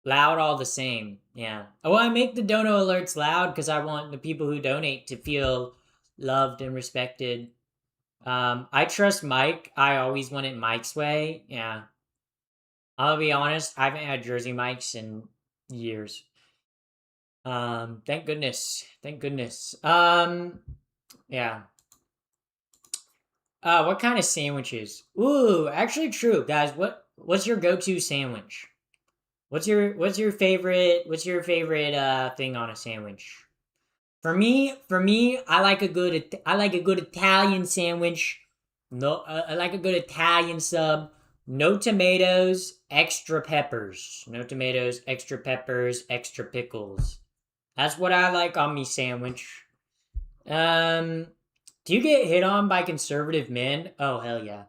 loud all the same. Yeah. Oh, I make the dono alerts loud because I want the people who donate to feel loved and respected. I trust Mike. I always went it Mike's way. Yeah. I'll be honest, I haven't had Jersey Mike's in years. Thank goodness. Yeah. What kind of sandwiches? Ooh, actually true, guys. What's your go-to sandwich? What's your favorite thing on a sandwich? For me, I like a good Italian sandwich. No, I like a good Italian sub. No tomatoes, extra peppers. No tomatoes, extra peppers, extra pickles. That's what I like on me sandwich. Do you get hit on by conservative men? Oh, hell yeah.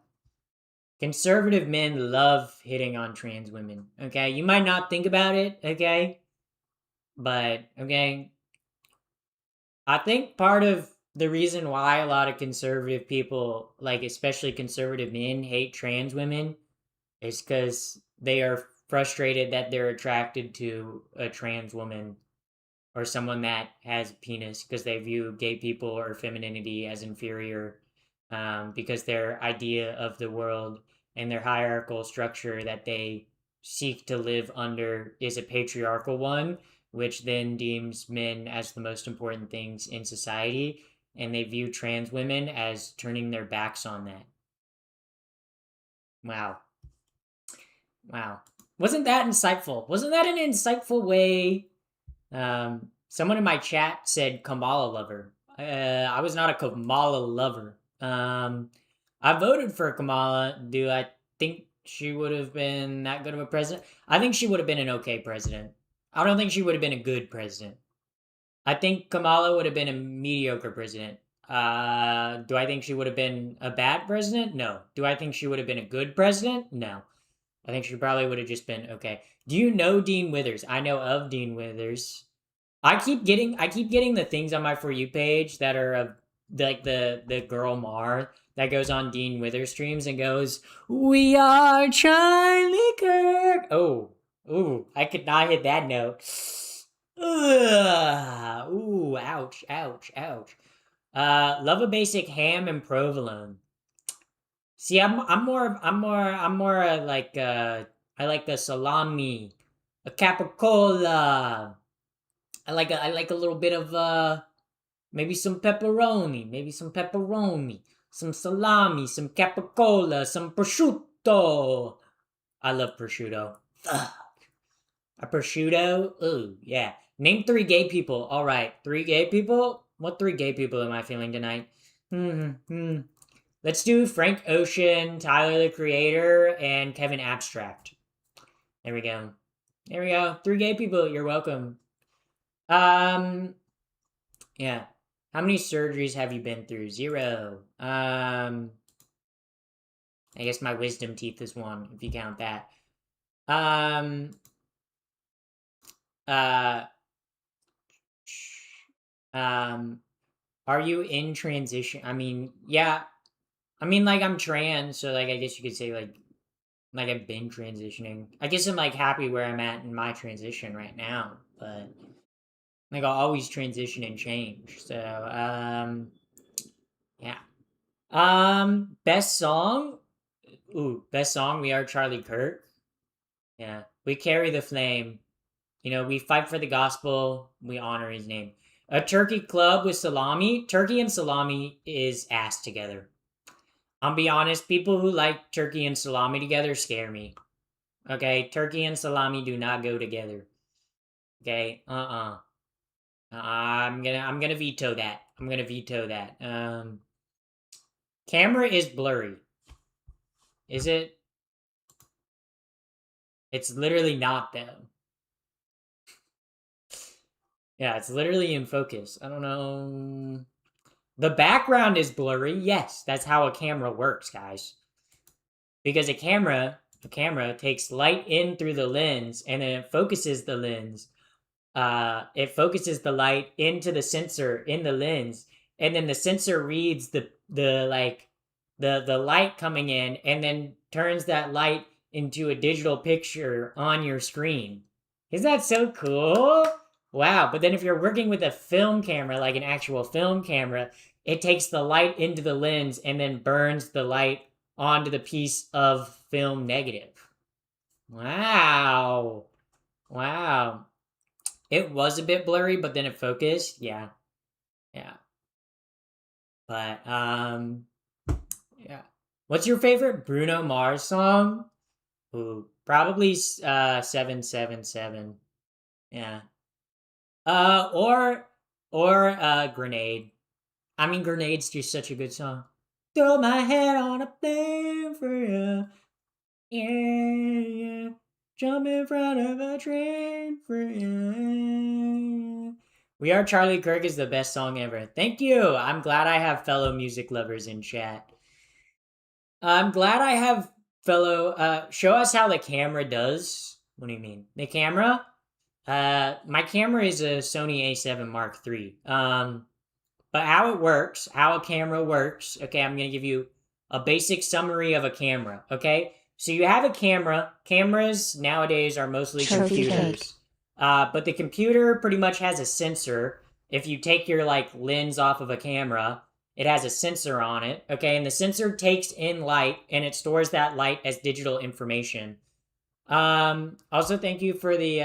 Conservative men love hitting on trans women, okay? You might not think about it, okay? But, okay? I think part of the reason why a lot of conservative people, like especially conservative men, hate trans women is because they are frustrated that they're attracted to a trans woman or someone that has a penis because they view gay people or femininity as inferior because their idea of the world and their hierarchical structure that they seek to live under is a patriarchal one, which then deems men as the most important things in society, and they view trans women as turning their backs on that. Wow. Wasn't that insightful? Wasn't that an insightful way? Someone in my chat said Kamala lover. I was not a Kamala lover. I voted for Kamala. Do I think she would have been that good of a president? I think she would have been an okay president. I don't think she would have been a good president. I think Kamala would have been a mediocre president. Do I think she would have been a bad president? No. Do I think she would have been a good president? No. I think she probably would have just been okay. Do you know Dean Withers? I know of Dean Withers. I keep getting the things on my For You page that are of like the girl Mar that goes on Dean Withers streams and goes, "We are Charlie Kirk." Oh, I could not hit that note. Ugh. Ooh, ouch, ouch, ouch. Love a basic ham and provolone. See, I'm more like I like the salami, a capicola. I like a little bit of maybe some pepperoni, some salami, some capicola, some prosciutto. I love prosciutto. Ugh. A prosciutto? Ooh, yeah. Name three gay people. All right, three gay people. What three gay people am I feeling tonight? Hmm. Let's do Frank Ocean, Tyler the Creator, and Kevin Abstract. There we go. There we go. Three gay people. You're welcome. Um, yeah. How many surgeries have you been through? 0. I guess my wisdom teeth is 1, if you count that. Um, uh, um, are you in transition? I mean, yeah. I mean, like, I'm trans, so, like, I guess you could say, like I've been transitioning. I guess I'm, like, happy where I'm at in my transition right now, but, like, I'll always transition and change. So, yeah. Best song? Ooh, best song, We Are Charlie Kirk. Yeah. We carry the flame. You know, we fight for the gospel. We honor his name. A turkey club with salami. Turkey and salami is ass together. I'll be honest, people who like turkey and salami together scare me. Okay, turkey and salami do not go together. Okay, I'm gonna veto that. I'm gonna veto that. Camera is blurry. Is it? It's literally not though. Yeah, it's literally in focus. I don't know. The background is blurry. Yes, that's how a camera works, guys. Because a camera takes light in through the lens and then it focuses the lens. It focuses the light into the sensor in the lens, and then the sensor reads the light coming in, and then turns that light into a digital picture on your screen. Isn't that so cool? Wow. But then if you're working with a film camera, like an actual film camera, it takes the light into the lens and then burns the light onto the piece of film negative. Wow. Wow. It was a bit blurry, but then it focused. Yeah. Yeah. But yeah. What's your favorite Bruno Mars song? Ooh, probably 777. Yeah. Or Grenade. I mean, Grenade's just such a good song. Throw my head on a flame for you. Yeah, yeah. Jump in front of a train for you. We Are Charlie Kirk is the best song ever. Thank you. I'm glad I have fellow music lovers in chat. I'm glad I have fellow. Show us how the camera does. What do you mean? The camera? My camera is a Sony A7 Mark III. But how it works, how a camera works, okay, I'm going to give you a basic summary of a camera, okay? So you have a camera. Cameras nowadays are mostly Trophy computers. But the computer pretty much has a sensor. If you take your like lens off of a camera, it has a sensor on it, okay? And the sensor takes in light and it stores that light as digital information. Also thank you for the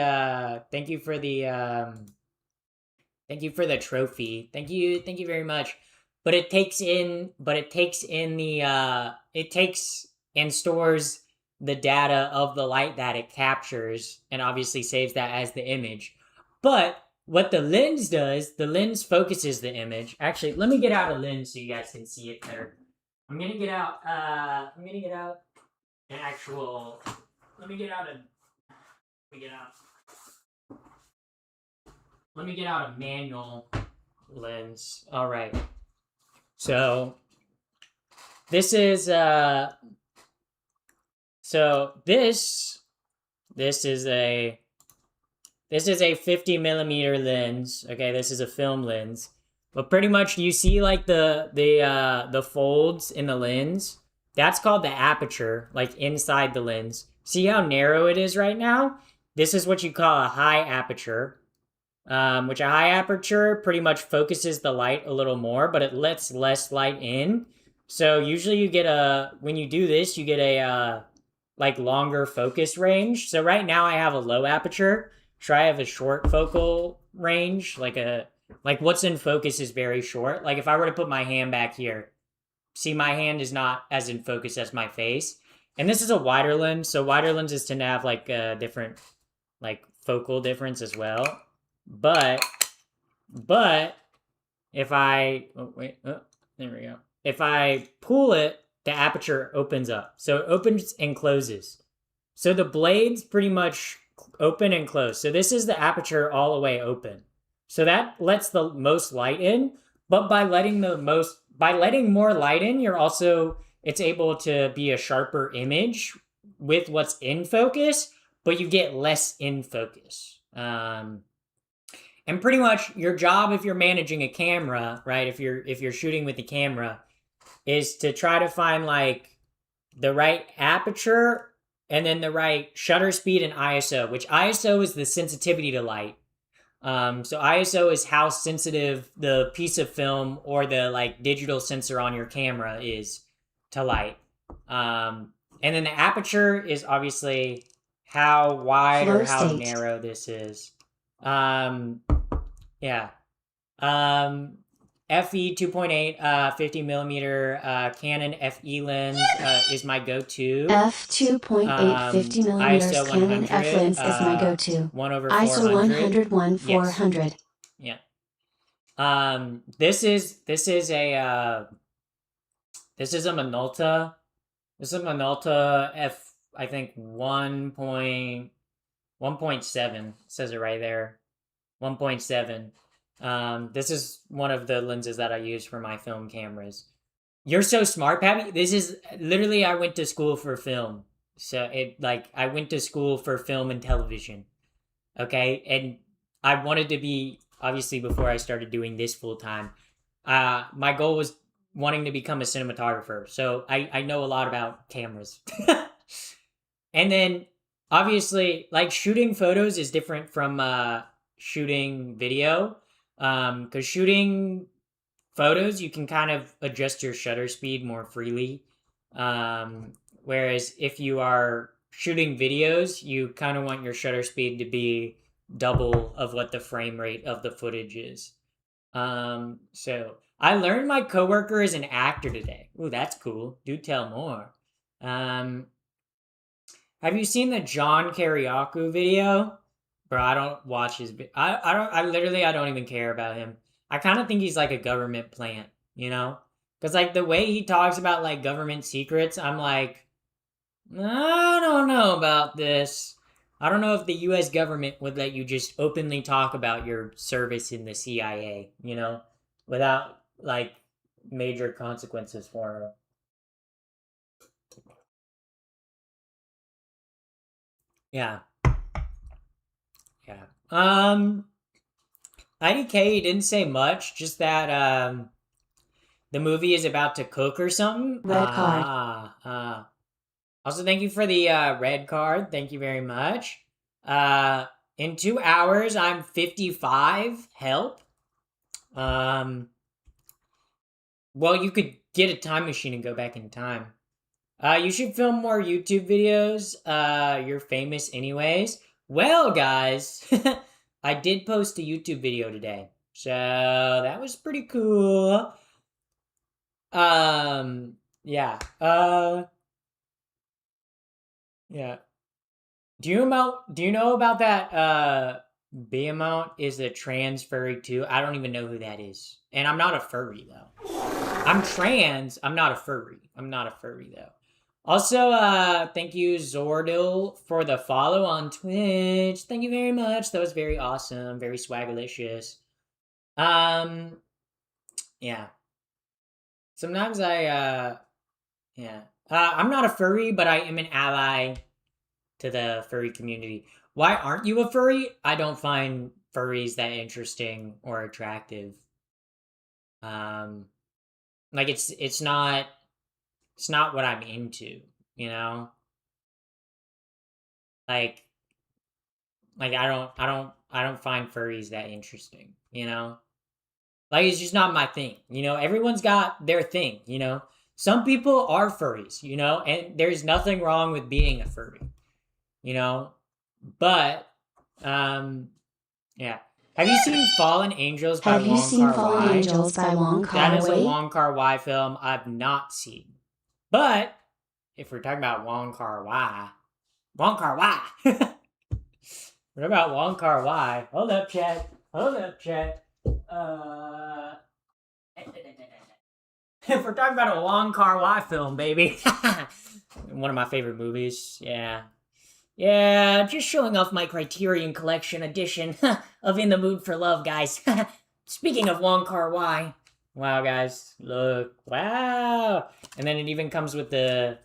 trophy. Thank you very much. It takes and stores the data of the light that it captures and obviously saves that as the image. But what the lens does, the lens focuses the image. Actually, let me get out a lens so you guys can see it better. I'm gonna get out an actual let me get out a let me get out let me get out a manual lens. All right. So this is so this is a 50 millimeter lens. Okay, this is a film lens. But pretty much you see like the folds in the lens. That's called the aperture, like inside the lens. See how narrow it is right now? This is what you call a high aperture. which a high aperture pretty much focuses the light a little more, but it lets less light in. So usually you get when you do this, you get a like longer focus range. So right now I have a low aperture. Try have a short focal range, like what's in focus is very short. Like if I were to put my hand back here, see my hand is not as in focus as my face. And this is a wider lens, so wider lenses tend to have like a different like focal difference as well. But but if I there we go. If I pull it, the aperture opens up. So it opens and closes. So the blades pretty much open and close. So this is the aperture all the way open. So that lets the most light in, but by letting more light in, you're also it's able to be a sharper image with what's in focus, but you get less in focus. And pretty much your job if you're managing a camera, right? If you're shooting with the camera, is to try to find like the right aperture and then the right shutter speed and ISO, which ISO is the sensitivity to light. So ISO is how sensitive the piece of film or the like digital sensor on your camera is to light. And then the aperture is obviously how wide Flow or how state. narrow this is. Yeah. FE 2.8, 50 millimeter Canon FE lens is my go-to. F 2.8 50 millimeters ISO Canon 100, F lens is my go-to. 1/400. ISO 101 Yes. 400. Yeah. This is a Minolta. This is a Minolta F. I think 1.7 says it right there. 1.7. This is one of the lenses that I use for my film cameras. You're so smart, Pappy. This is literally I went to school for film. So I went to school for film and television. Okay? And I wanted to be obviously before I started doing this full time. My goal was wanting to become a cinematographer. So I know a lot about cameras. And then obviously like shooting photos is different from shooting video. Because shooting photos, you can kind of adjust your shutter speed more freely. Whereas if you are shooting videos, you kind of want your shutter speed to be double of what the frame rate of the footage is. So I learned my coworker is an actor today. Ooh, that's cool. Do tell more. Have you seen the John Kariakou video? Bro, I don't watch his. I don't even care about him. I kind of think he's like a government plant, you know? Because like the way he talks about like government secrets, I'm like, I don't know about this. I don't know if the U.S. government would let you just openly talk about your service in the CIA, you know, without like major consequences for him. Yeah, yeah. IDK didn't say much, just that the movie is about to cook or something. Red card. Also, thank you for the red card. Thank you very much. In 2 hours, I'm 55. Help. Well, you could get a time machine and go back in time. You should film more YouTube videos. You're famous anyways. Well, guys, I did post a YouTube video today. So that was pretty cool. Yeah. Yeah. Do you know about that B amount is a trans furry too? I don't even know who that is. And I'm not a furry though. I'm trans, I'm not a furry. I'm not a furry though. Also, thank you Zordil for the follow on Twitch. Thank you very much. That was very awesome, very swagalicious. Yeah. Sometimes yeah. I'm not a furry, but I am an ally to the furry community. Why aren't you a furry? I don't find furries that interesting or attractive. Like it's not what I'm into, you know? Like Like I don't find furries that interesting, you know? Like it's just not my thing, you know? Everyone's got their thing, you know? Some people are furries, you know, and there's nothing wrong with being a furry, you know? But um yeah. Have you seen Fallen Angels by Have you Wong seen Kar Fallen Wai? Angels by Wong That Kar is a Wai? Wong Kar Wai film I've not seen. But if we're talking about Wong Kar Wai. What about Wong Kar Wai? Hold up, chat. Hold up, chat. Uh, if we're talking about a Wong Kar Wai film, baby, one of my favorite movies. Yeah, yeah. Just showing off my Criterion Collection edition of In the Mood for Love, guys. Speaking of Wong Kar Wai, wow, guys, look, wow, and then it even comes with the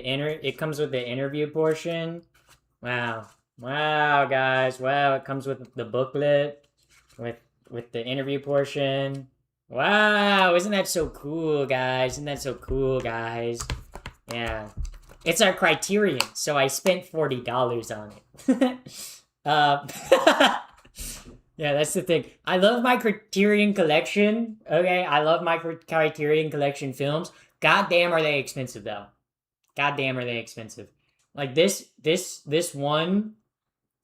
interview portion. Wow. Wow, guys. Wow, it comes with the booklet with the interview portion. Wow, isn't that so cool, guys? Isn't that so cool, guys? Yeah. It's our Criterion, so I spent $40 on it. uh, yeah, that's the thing. I love my Criterion collection. Okay, I love my Criterion collection films. God damn, are they expensive though? God damn, are they expensive? Like this one,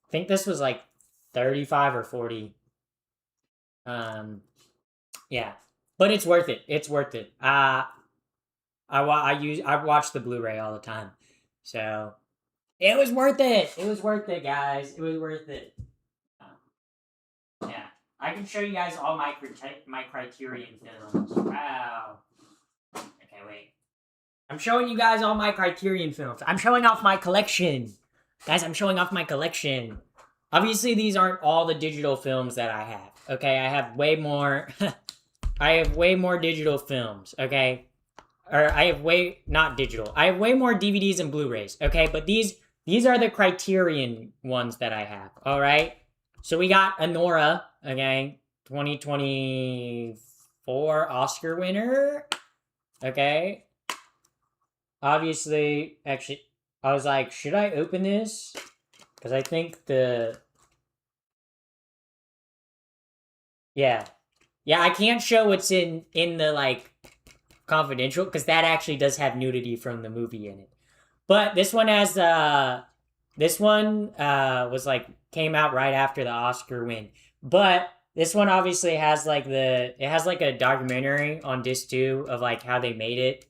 I think this was like 35 or 40. Yeah. But it's worth it. It's worth it. I watch the Blu-ray all the time. So, it was worth it. It was worth it, guys. It was worth it. Yeah. I can show you guys all my Criterion films. Wow. Okay, wait. I'm showing you guys all my Criterion films. I'm showing off my collection. Guys, I'm showing off my collection. Obviously, these aren't all the digital films that I have. Okay, I have way more. I have way more digital films. Okay, or I have not digital. I have way more DVDs and Blu-rays. Okay, but these are the Criterion ones that I have. All right. So we got Anora. Okay, 2024 Oscar winner. Okay. Obviously, actually, I was like, should I open this? Because I think yeah, I can't show what's in the like confidential because that actually does have nudity from the movie in it. But this one has was like came out right after the Oscar win. But this one obviously has like it has like a documentary on disc 2 of like how they made it,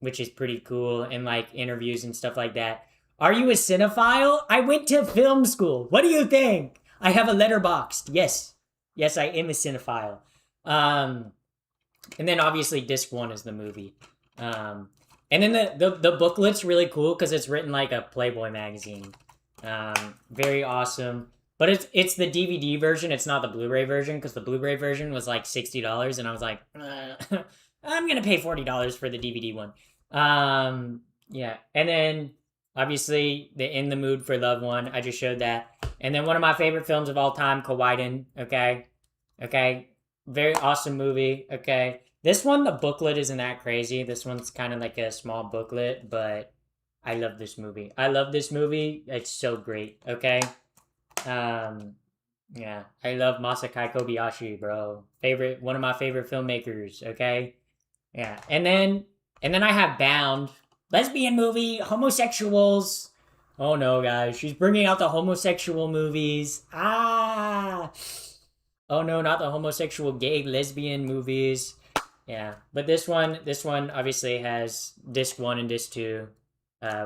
which is pretty cool, and like interviews and stuff like that. Are you a cinephile? I went to film school. What do you think? I have a letterboxd. Yes. Yes, I am a cinephile. And then obviously disc 1 is the movie. And then the booklet's really cool because it's written like a Playboy magazine. Very awesome. But it's the DVD version. It's not the Blu-ray version because the Blu-ray version was like $60, and I was like, I'm gonna pay $40 for the DVD one. Yeah, and then obviously the In the Mood for Love one. I just showed that, and then one of my favorite films of all time, Kawaii. Okay, very awesome movie. Okay, this one the booklet isn't that crazy. This one's kind of like a small booklet, but I love this movie. I love this movie. It's so great. Okay. Yeah, I love Masakai Kobayashi, bro. One of my favorite filmmakers. Okay. Yeah, and then I have Bound, lesbian movie, homosexuals. Oh no, guys, she's bringing out the homosexual movies. Ah, oh no, not the homosexual gay lesbian movies. Yeah, but this one obviously has disc 1 and disc 2,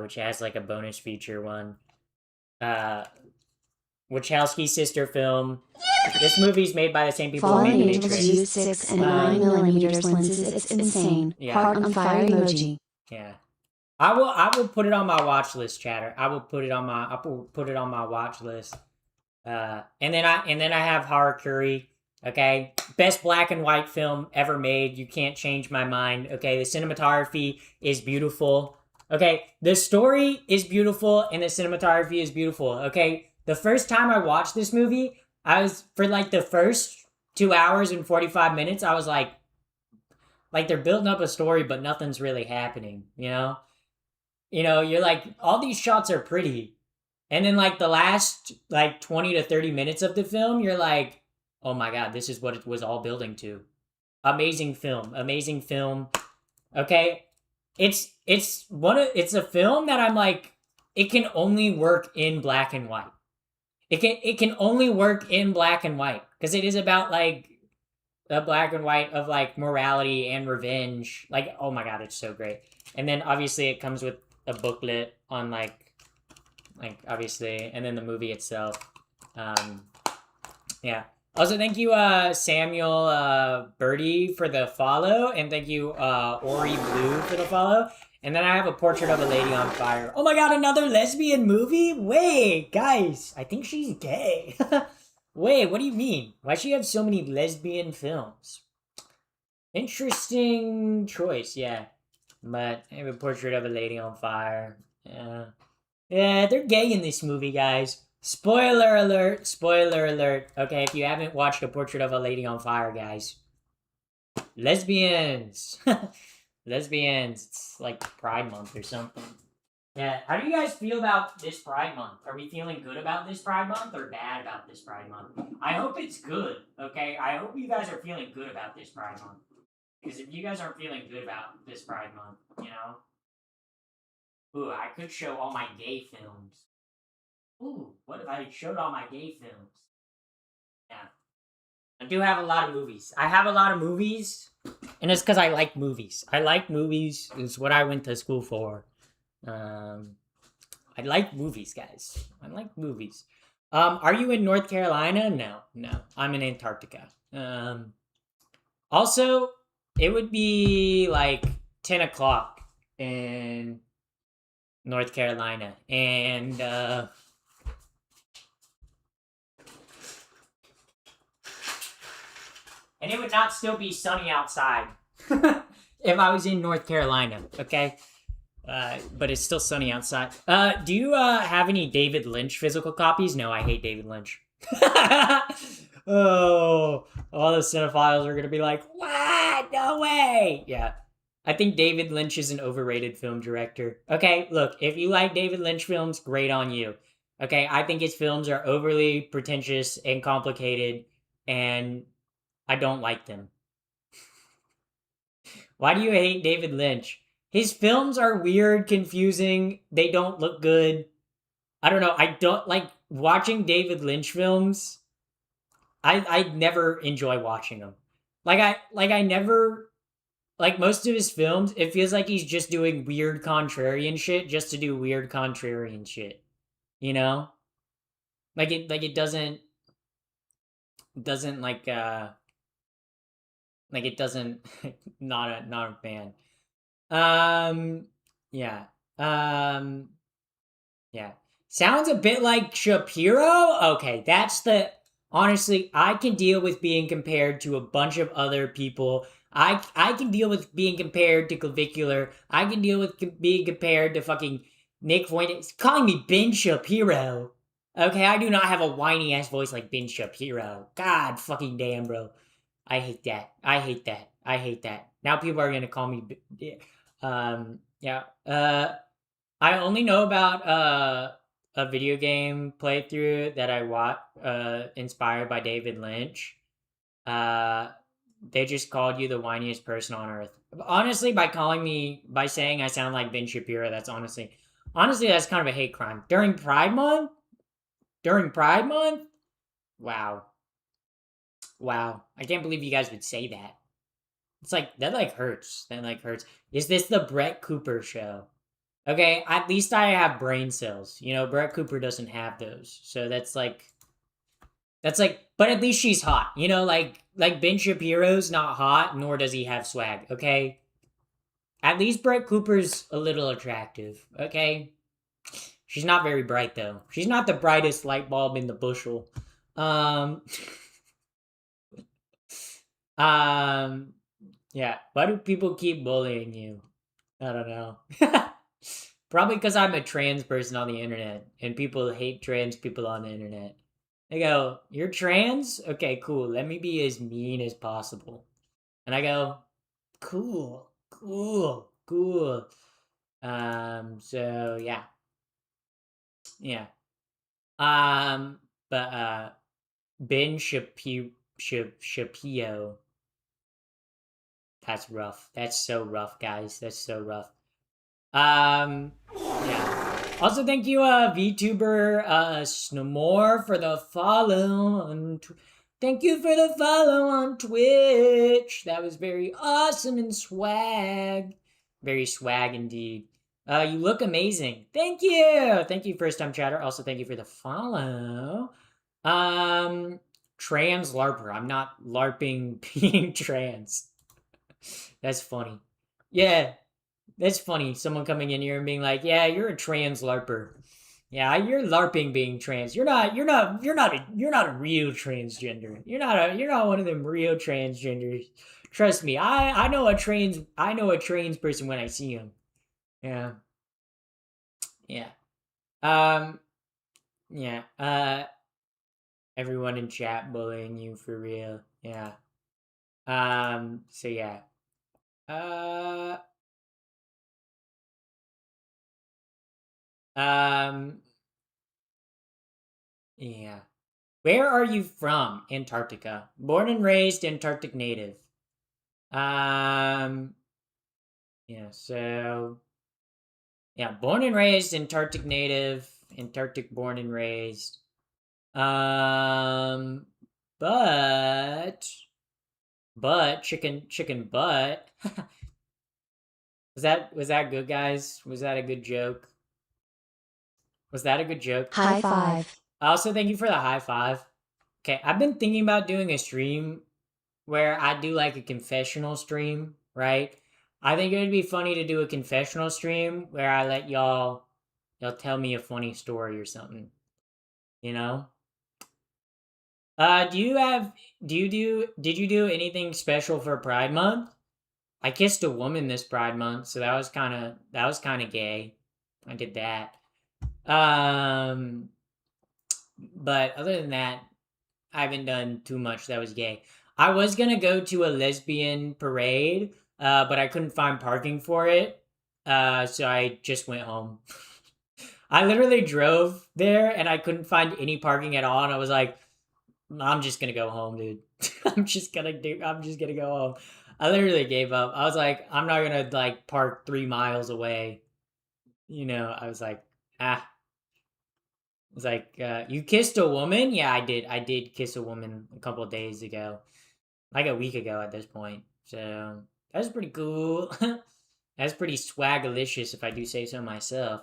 which has like a bonus feature one. Wachowski sister film. This movie's made by the same people who Fallen made The Angels Matrix. use 6 and 9 millimeters lenses. It's insane. Yeah. Heart on fire emoji. Yeah. I will put it on my watch list, chatter. I will put it on my watch list. And then I have Harakiri. Okay, best black and white film ever made. You can't change my mind. Okay, the cinematography is beautiful. Okay, the story is beautiful and the cinematography is beautiful. Okay, the first time I watched this movie, I was for like the first 2 hours and 45 minutes. I was like they're building up a story, but nothing's really happening. You know, you're like all these shots are pretty, And then like the last like 20 to 30 minutes of the film, you're like, oh my god, this is what it was all building to. Amazing film. Amazing film. Okay. It's a film that I'm like, it can only work in black and white. It can only work in black and white. Because it is about like the black and white of like morality and revenge. Like, oh my god, it's so great. And then obviously it comes with a booklet on like obviously, and then the movie itself. Um, yeah. Also, thank you, Samuel Birdie for the follow, and thank you, Ori Blue for the follow. And then I have a portrait of a lady on fire. Oh my god, another lesbian movie? Wait, guys, I think she's gay. Wait, what do you mean? Why she have so many lesbian films? Interesting choice, yeah. But I have a portrait of a lady on fire. Yeah. Yeah, they're gay in this movie, guys. Spoiler alert, spoiler alert. Okay, if you haven't watched A Portrait of a Lady on Fire, guys. Lesbians. Lesbians. It's like Pride Month or something. Yeah, how do you guys feel about this Pride Month? Are we feeling good about this Pride Month or bad about this Pride Month? I hope it's good, okay? I hope you guys are feeling good about this Pride Month. Because if you guys aren't feeling good about this Pride Month, you know? Ooh, I could show all my gay films. Ooh, what if I showed all my gay films? Yeah. I do have a lot of movies. I have a lot of movies, and it's because I like movies. I like movies. It's what I went to school for. I like movies, guys. I like movies. Are you in North Carolina? No. I'm in Antarctica. Also, it would be like 10 o'clock in North Carolina, and it would not still be sunny outside if I was in North Carolina, okay? But it's still sunny outside. Do you have any David Lynch physical copies? No, I hate David Lynch. Oh, all the cinephiles are gonna be like, what? No way! Yeah. I think David Lynch is an overrated film director. Okay, look, if you like David Lynch films, great on you. Okay, I think his films are overly pretentious and complicated, and I don't like them. Why do you hate David Lynch? His films are weird, confusing, they don't look good. I don't know, I don't like watching David Lynch films. I never enjoy watching them. I never like most of his films, it feels like he's just doing weird contrarian shit just to do weird contrarian shit. You know? It doesn't like it doesn't not a fan. Yeah. Um, yeah. Sounds a bit like Shapiro. Okay, that's the honestly, I can deal with being compared to a bunch of other people. I can deal with being compared to Clavicular. I can deal with being compared to fucking Nick Voight. Calling me Ben Shapiro. Okay, I do not have a whiny ass voice like Ben Shapiro. God fucking damn, bro. I hate that. I hate that. I hate that. Now people are gonna call me. Yeah. I only know about a video game playthrough that I watched, inspired by David Lynch. Uh, they just called you the whiniest person on earth. Honestly, by saying I sound like Ben Shapiro, that's honestly, that's kind of a hate crime. During Pride Month, wow, wow, I can't believe you guys would say that. It's like that, like hurts. That like hurts. Is this the Brett Cooper show? Okay, at least I have brain cells. You know, Brett Cooper doesn't have those. So but at least she's hot. You know, like Ben Shapiro's not hot, nor does he have swag, okay? At least Brett Cooper's a little attractive, okay? She's not very bright though. She's not the brightest light bulb in the bushel. Um yeah. Why do people keep bullying you? I don't know. Probably because I'm a trans person on the internet, and people hate trans people on the internet. They go, "You're trans? Okay, cool. Let me be as mean as possible." And I go, "Cool, cool, cool." So yeah, yeah. But Ben Shapiro. That's rough. That's so rough, guys. That's so rough. Yeah. Also, thank you, VTuber Snowmore for the follow on. Thank you for the follow on Twitch. That was very awesome and swag. Very swag indeed. You look amazing. Thank you. Thank you, first time chatter. Also, thank you for the follow. Trans LARPer. I'm not LARPing being trans. That's funny. Yeah, that's funny. Someone coming in here and being like, "Yeah, you're a trans LARPer. Yeah, you're LARPing being trans. You're not a real transgender. You're not one of them real transgenders. Trust me, I know a trans person when I see him. Yeah, yeah. Um, yeah. Everyone in chat bullying you for real. Yeah. So yeah. Uh, um, yeah. Where are you from? Antarctica. Born and raised Antarctic native. Um, yeah, so yeah, born and raised Antarctic native, Antarctic born and raised. Um, but chicken butt. Was that good, guys? Was that a good joke? Was that a good joke? High five. Also, thank you for the high five. Okay, I've been thinking about doing a stream where I do like a confessional stream, right? I think it would be funny to do a confessional stream where I let y'all tell me a funny story or something, you know? Do you have did you do anything special for Pride Month? I kissed a woman this Pride Month, so that was kind of gay. I did that. Um but other than that, I haven't done too much that was gay. I was gonna go to a lesbian parade, but I couldn't find parking for it, so I just went home. I literally drove there and I couldn't find any parking at all, and I was like, I'm just gonna go home, dude. I'm just gonna go home. I literally gave up. I was like, I'm not gonna like park 3 miles away. I was like, ah. It's like, you kissed a woman? Yeah, I did. I did kiss a woman a couple of days ago, like a week ago at this point. So that's pretty cool. That's pretty swagalicious, if I do say so myself.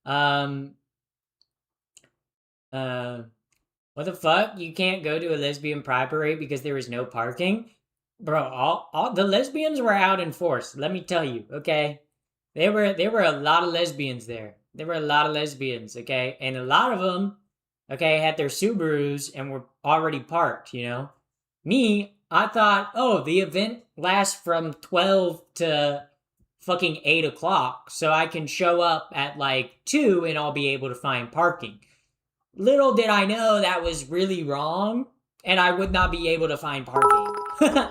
Um, uh, what the fuck? You can't go to a lesbian pride parade because there is no parking, bro. All the lesbians were out in force. Let me tell you, okay. There were a lot of lesbians there. There were a lot of lesbians, okay, and a lot of them, okay, had their Subarus and were already parked. Me, I thought, oh, the event lasts from 12 to fucking 8 o'clock, so I can show up at like 2 and I'll be able to find parking. Little did I know that was really wrong, and I would not be able to find parking.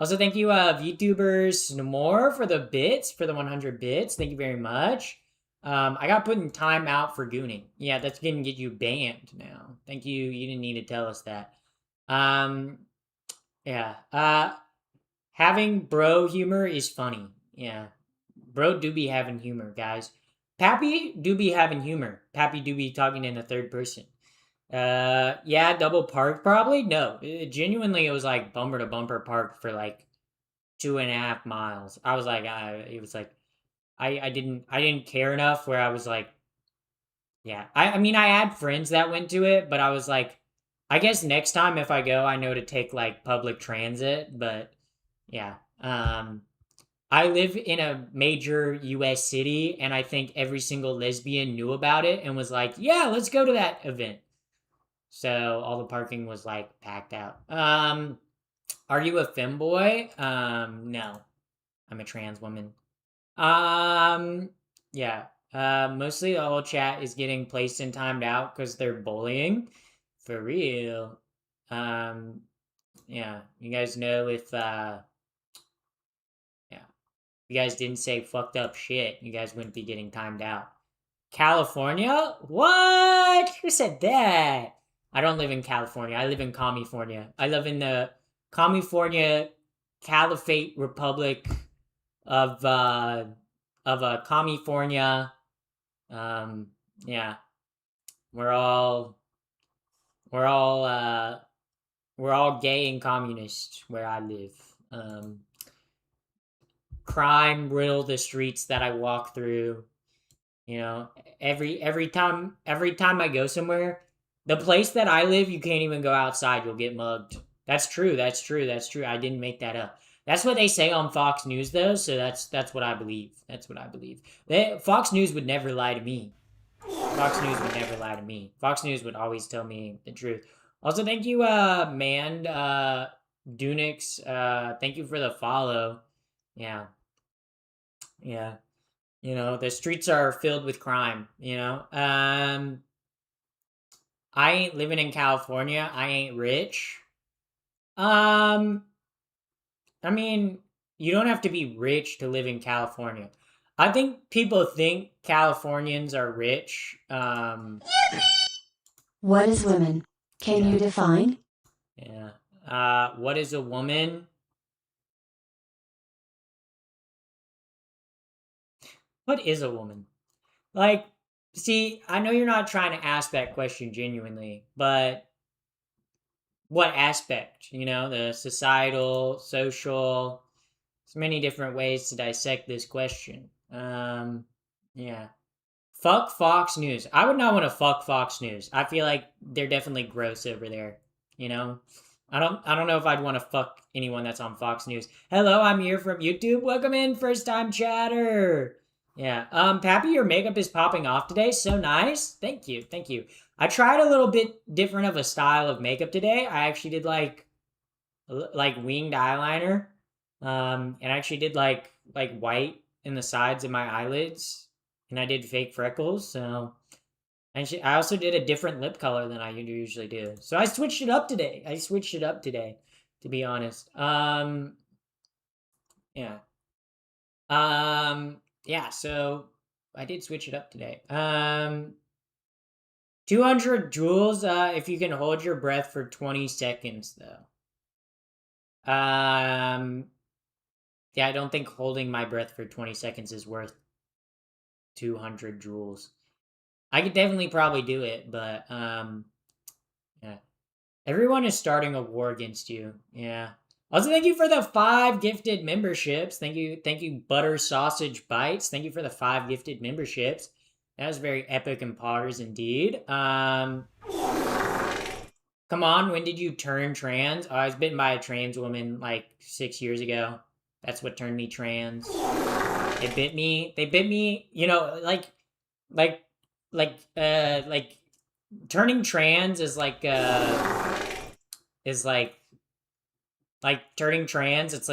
Also, thank you, VTubers more for the bits, for the 100 bits. Thank you very much. I got put in timeout for gooning. Yeah, that's gonna get you banned now. Thank you. You didn't need to tell us that. Um, yeah. Having bro humor is funny. Yeah. Bro do be having humor, guys. Pappy do be having humor. Pappy do be talking in the third person. Yeah, double park probably. No, genuinely, it was like bumper to bumper park for like 2.5 miles. I was like, it was like, I didn't care enough where I was like, yeah. I mean, I had friends that went to it, but I was like, I guess next time if I go, I know to take like public transit. But yeah, I live in a major U.S. city, and I think every single lesbian knew about it and was like, yeah, let's go to that event. So all the parking was like packed out. Are you a femboy? No, I'm a trans woman. Um, yeah. Mostly the whole chat is getting placed and timed out because they're bullying. For real. Um, yeah. You guys know if yeah, you guys didn't say fucked up shit, you guys wouldn't be getting timed out. California? What? Who said that? I don't live in California. I live in California. I live in the California Caliphate Republic of California. Yeah, we're all we're all uh we're all gay and communist where I live. Crime riddle the streets that I walk through. You know, every time I go somewhere, the place that I live, you can't even go outside. You'll get mugged. That's true. That's true. That's true. I didn't make that up. That's what they say on Fox News, though. So that's what I believe. That's what I believe. Fox News would never lie to me. Fox News would never lie to me. Fox News would always tell me the truth. Also, thank you, Mand, Dunix. Thank you for the follow. Yeah, yeah. You know, the streets are filled with crime. I ain't living in California. I ain't rich. Um, I mean, you don't have to be rich to live in California. I think people think Californians are rich. What is women? Can you define? Yeah. What is a woman? What is a woman? Like, see, I know you're not trying to ask that question genuinely, but what aspect? The societal, social. There's many different ways to dissect this question. Yeah. Fuck Fox News. I would not want to fuck Fox News. I feel like they're definitely gross over there. You know? I don't know if I'd want to fuck anyone that's on Fox News. Hello, I'm here from YouTube. Welcome in, first time chatter. Yeah. Pappy, your makeup is popping off today. So nice. Thank you. Thank you. I tried a little bit different of a style of makeup today. I actually did like winged eyeliner. And I actually did like white in the sides of my eyelids, and I did fake freckles. So, and I also did a different lip color than I usually do. So I switched it up today. To be honest. Yeah. Yeah. So I did switch it up today. 200 joules. If you can hold your breath for 20 seconds, though. Yeah, I don't think holding my breath for 20 seconds is worth 200 joules. I could definitely probably do it, but yeah. Everyone is starting a war against you. Yeah. Also, thank you for the 5 gifted memberships. Thank you, Butter Sausage Bites. Thank you for the 5 gifted memberships. That was very epic and poggers indeed. Come on, when did you turn trans? Oh, I was bitten by a trans woman like 6 years ago. That's what turned me trans. They bit me. Like like turning trans is is like turning trans. It's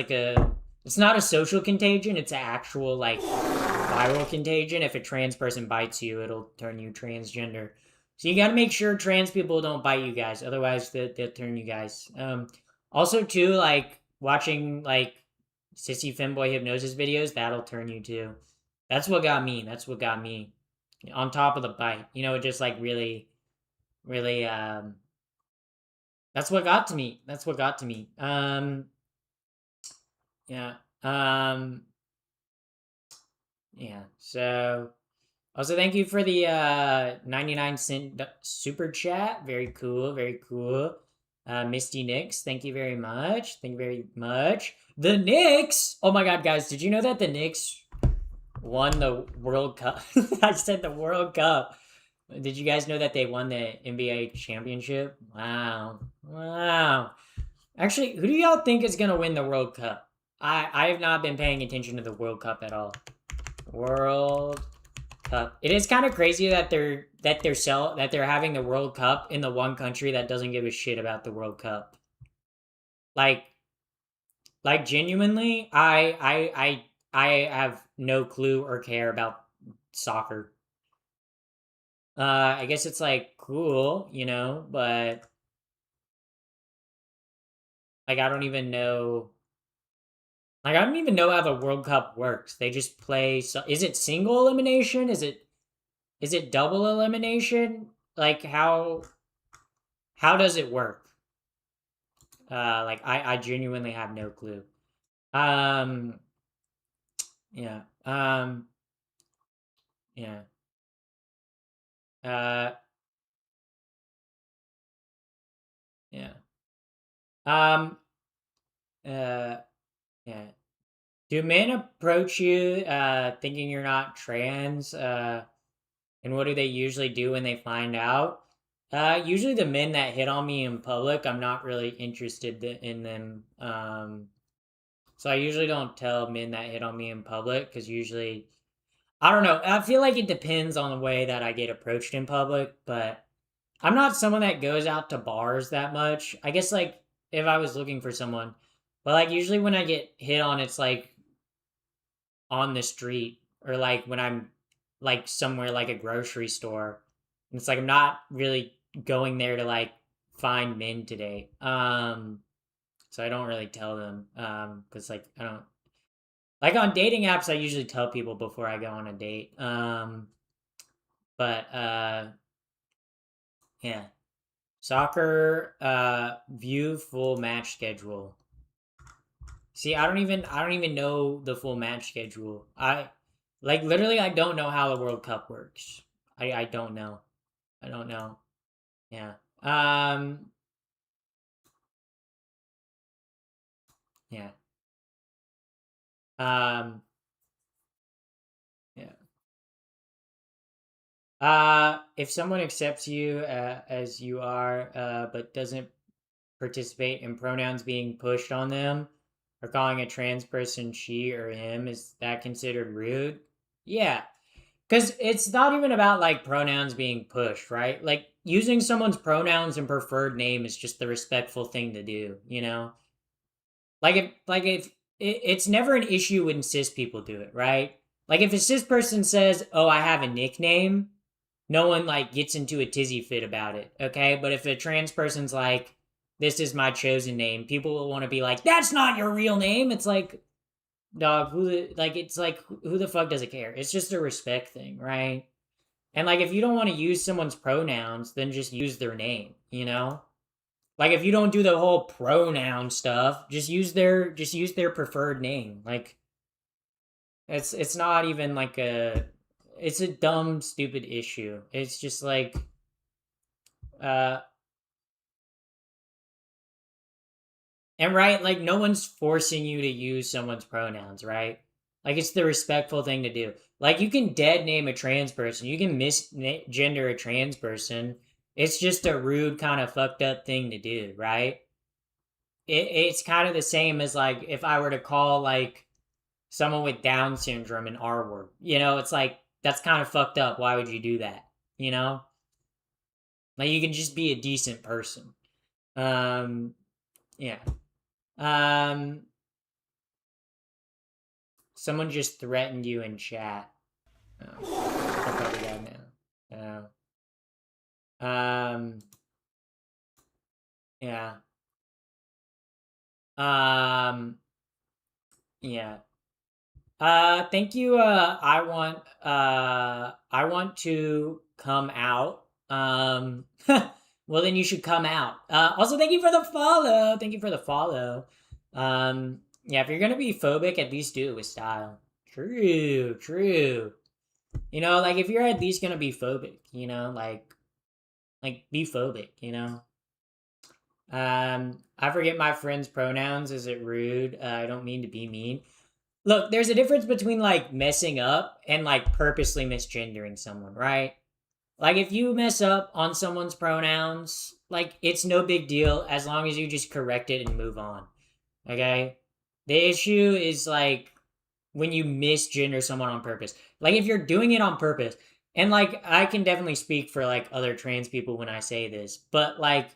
not a social contagion. It's an actual viral contagion. If a trans person bites you, it'll turn you transgender. So you got to make sure trans people don't bite you guys. Otherwise, they'll turn you guys. Also, too, watching sissy femboy hypnosis videos, that'll turn you too. That's what got me. On top of the bite, it just really, really. That's what got to me. Yeah. Yeah. So also thank you for the 99-cent super chat. Very cool. Very cool. Misty Knicks, thank you very much. Thank you very much. The Knicks. Oh my god, guys, did you know that the Knicks won the World Cup? I said the World Cup. Did you guys know that they won the NBA championship? Wow. Actually, who do y'all think is gonna win the World Cup? I have not been paying attention to the World Cup at all. World Cup. It is kind of crazy that they're having the World Cup in the one country that doesn't give a shit about the World Cup. Like genuinely, I have no clue or care about soccer. I guess it's cool, but I don't even know. I don't even know how the World Cup works. They just play. Is it single elimination? Is Is it double elimination? Like how does it work? Like I genuinely have no clue. Um yeah. Yeah. Uh yeah. Um uh yeah. Do men approach you thinking you're not trans? And what do they usually do when they find out? Usually the men that hit on me in public, I'm not really interested in them. So I usually don't tell men that hit on me in public because usually, I don't know. I feel like it depends on the way that I get approached in public, but I'm not someone that goes out to bars that much. I guess like if I was looking for someone, but like usually when I get hit on, it's like on the street or like when I'm like somewhere like a grocery store. And it's like I'm not really going there to like find men today. So I don't really tell them cuz like I don't like on dating apps I usually tell people before I go on a date. But yeah. Soccer view full match schedule. See, I don't even know the full match schedule. I like literally I don't know how the World Cup works. I don't know. I don't know. Yeah. Yeah. Um yeah. If someone accepts you as you are but doesn't participate in pronouns being pushed on them or calling a trans person she or him, is that considered rude? Yeah. Because it's not even about like pronouns being pushed, right? Like using someone's pronouns and preferred name is just the respectful thing to do, you know? Like if it's never an issue when cis people do it, right? Like if a cis person says, "Oh, I have a nickname," no one like gets into a tizzy fit about it, okay? But if a trans person's like, "This is my chosen name," people will want to be like, "That's not your real name." It's like, dog, it's like who the fuck does it care? It's just a respect thing, right? And like if you don't want to use someone's pronouns, then just use their name, you know? Like if you don't do the whole pronoun stuff, just use their preferred name. Like it's not even like it's a dumb stupid issue. It's just like uh and right, like no one's forcing you to use someone's pronouns, right? Like it's the respectful thing to do. Like you can dead name a trans person, you can misgender a trans person. It's just a rude kind of fucked up thing to do, right? It's kind of the same as like if I were to call like someone with Down syndrome an R word. You know, it's like that's kind of fucked up. Why would you do that? You know, like you can just be a decent person. Um, yeah. Um, someone just threatened you in chat. Oh, I'll cover that now. Yeah. Um, yeah. Thank you. I want to come out. Well then you should come out. Also thank you for the follow. Thank you for the follow. Yeah, if you're gonna be phobic, at least do it with style. True, true. You know, like if you're at least gonna be phobic, you know, like be phobic, you know. I forget my friend's pronouns. Is it rude? I don't mean to be mean. Look, there's a difference between like messing up and like purposely misgendering someone, right? Like if you mess up on someone's pronouns, like it's no big deal as long as you just correct it and move on. Okay? The issue is like when you misgender someone on purpose. Like if you're doing it on purpose, and like I can definitely speak for like other trans people when I say this, but like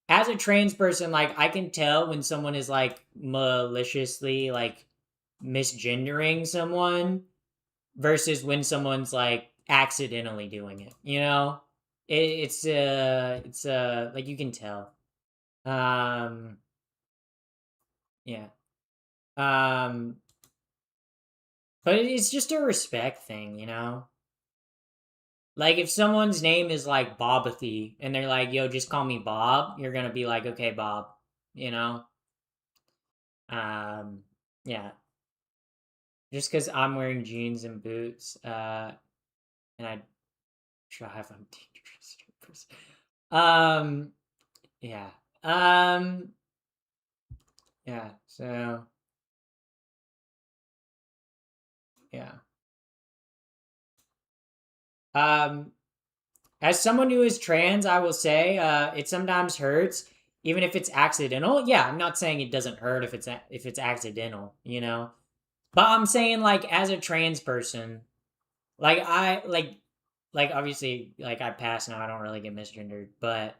as a trans person, like I can tell when someone is like maliciously like misgendering someone versus when someone's like accidentally doing it. You know, it's like you can tell. Um, yeah. Um, but it's just a respect thing, you know. Like if someone's name is like Bobathy and they're like, "Yo, just call me Bob," you're gonna be like, "Okay, Bob," you know. Um, yeah. Just because I'm wearing jeans and boots, and I drive, I'm dangerous. Um, yeah. Um, yeah. So, yeah. Um, as someone who is trans, I will say, it sometimes hurts, even if it's accidental. Yeah, I'm not saying it doesn't hurt if it's accidental, you know. But I'm saying like as a trans person, like I like obviously like I pass now, I don't really get misgendered, but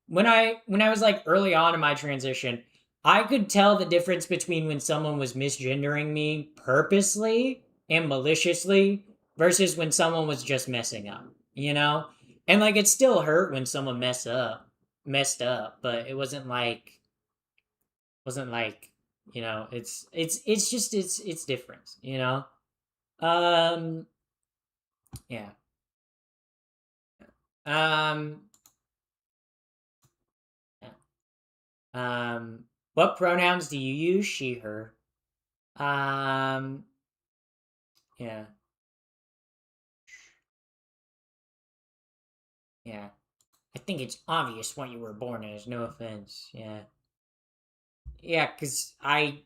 when I was like early on in my transition, I could tell the difference between when someone was misgendering me purposely and maliciously versus when someone was just messing up, you know? And like it still hurt when someone messed up, but it wasn't like, you know, it's just it's different, you know? Um yeah. Um yeah. What pronouns do you use? She, her. Um, yeah, yeah. I think it's obvious what you were born as. No offense. Yeah, yeah. Cause I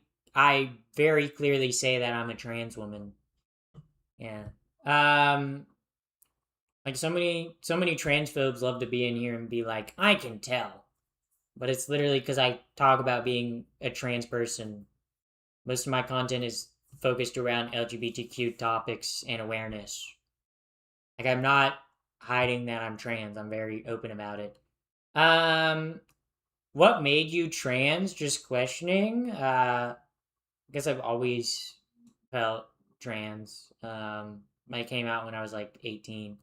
very clearly say that I'm a trans woman. Yeah. Um, like so many transphobes love to be in here and be like, I can tell, but it's literally because I talk about being a trans person. Most of my content is focused around LGBTQ topics and awareness. Like I'm not hiding that I'm trans. I'm very open about it. Um, what made you trans? Just questioning. I guess I've always felt trans. I came out when I was like 18.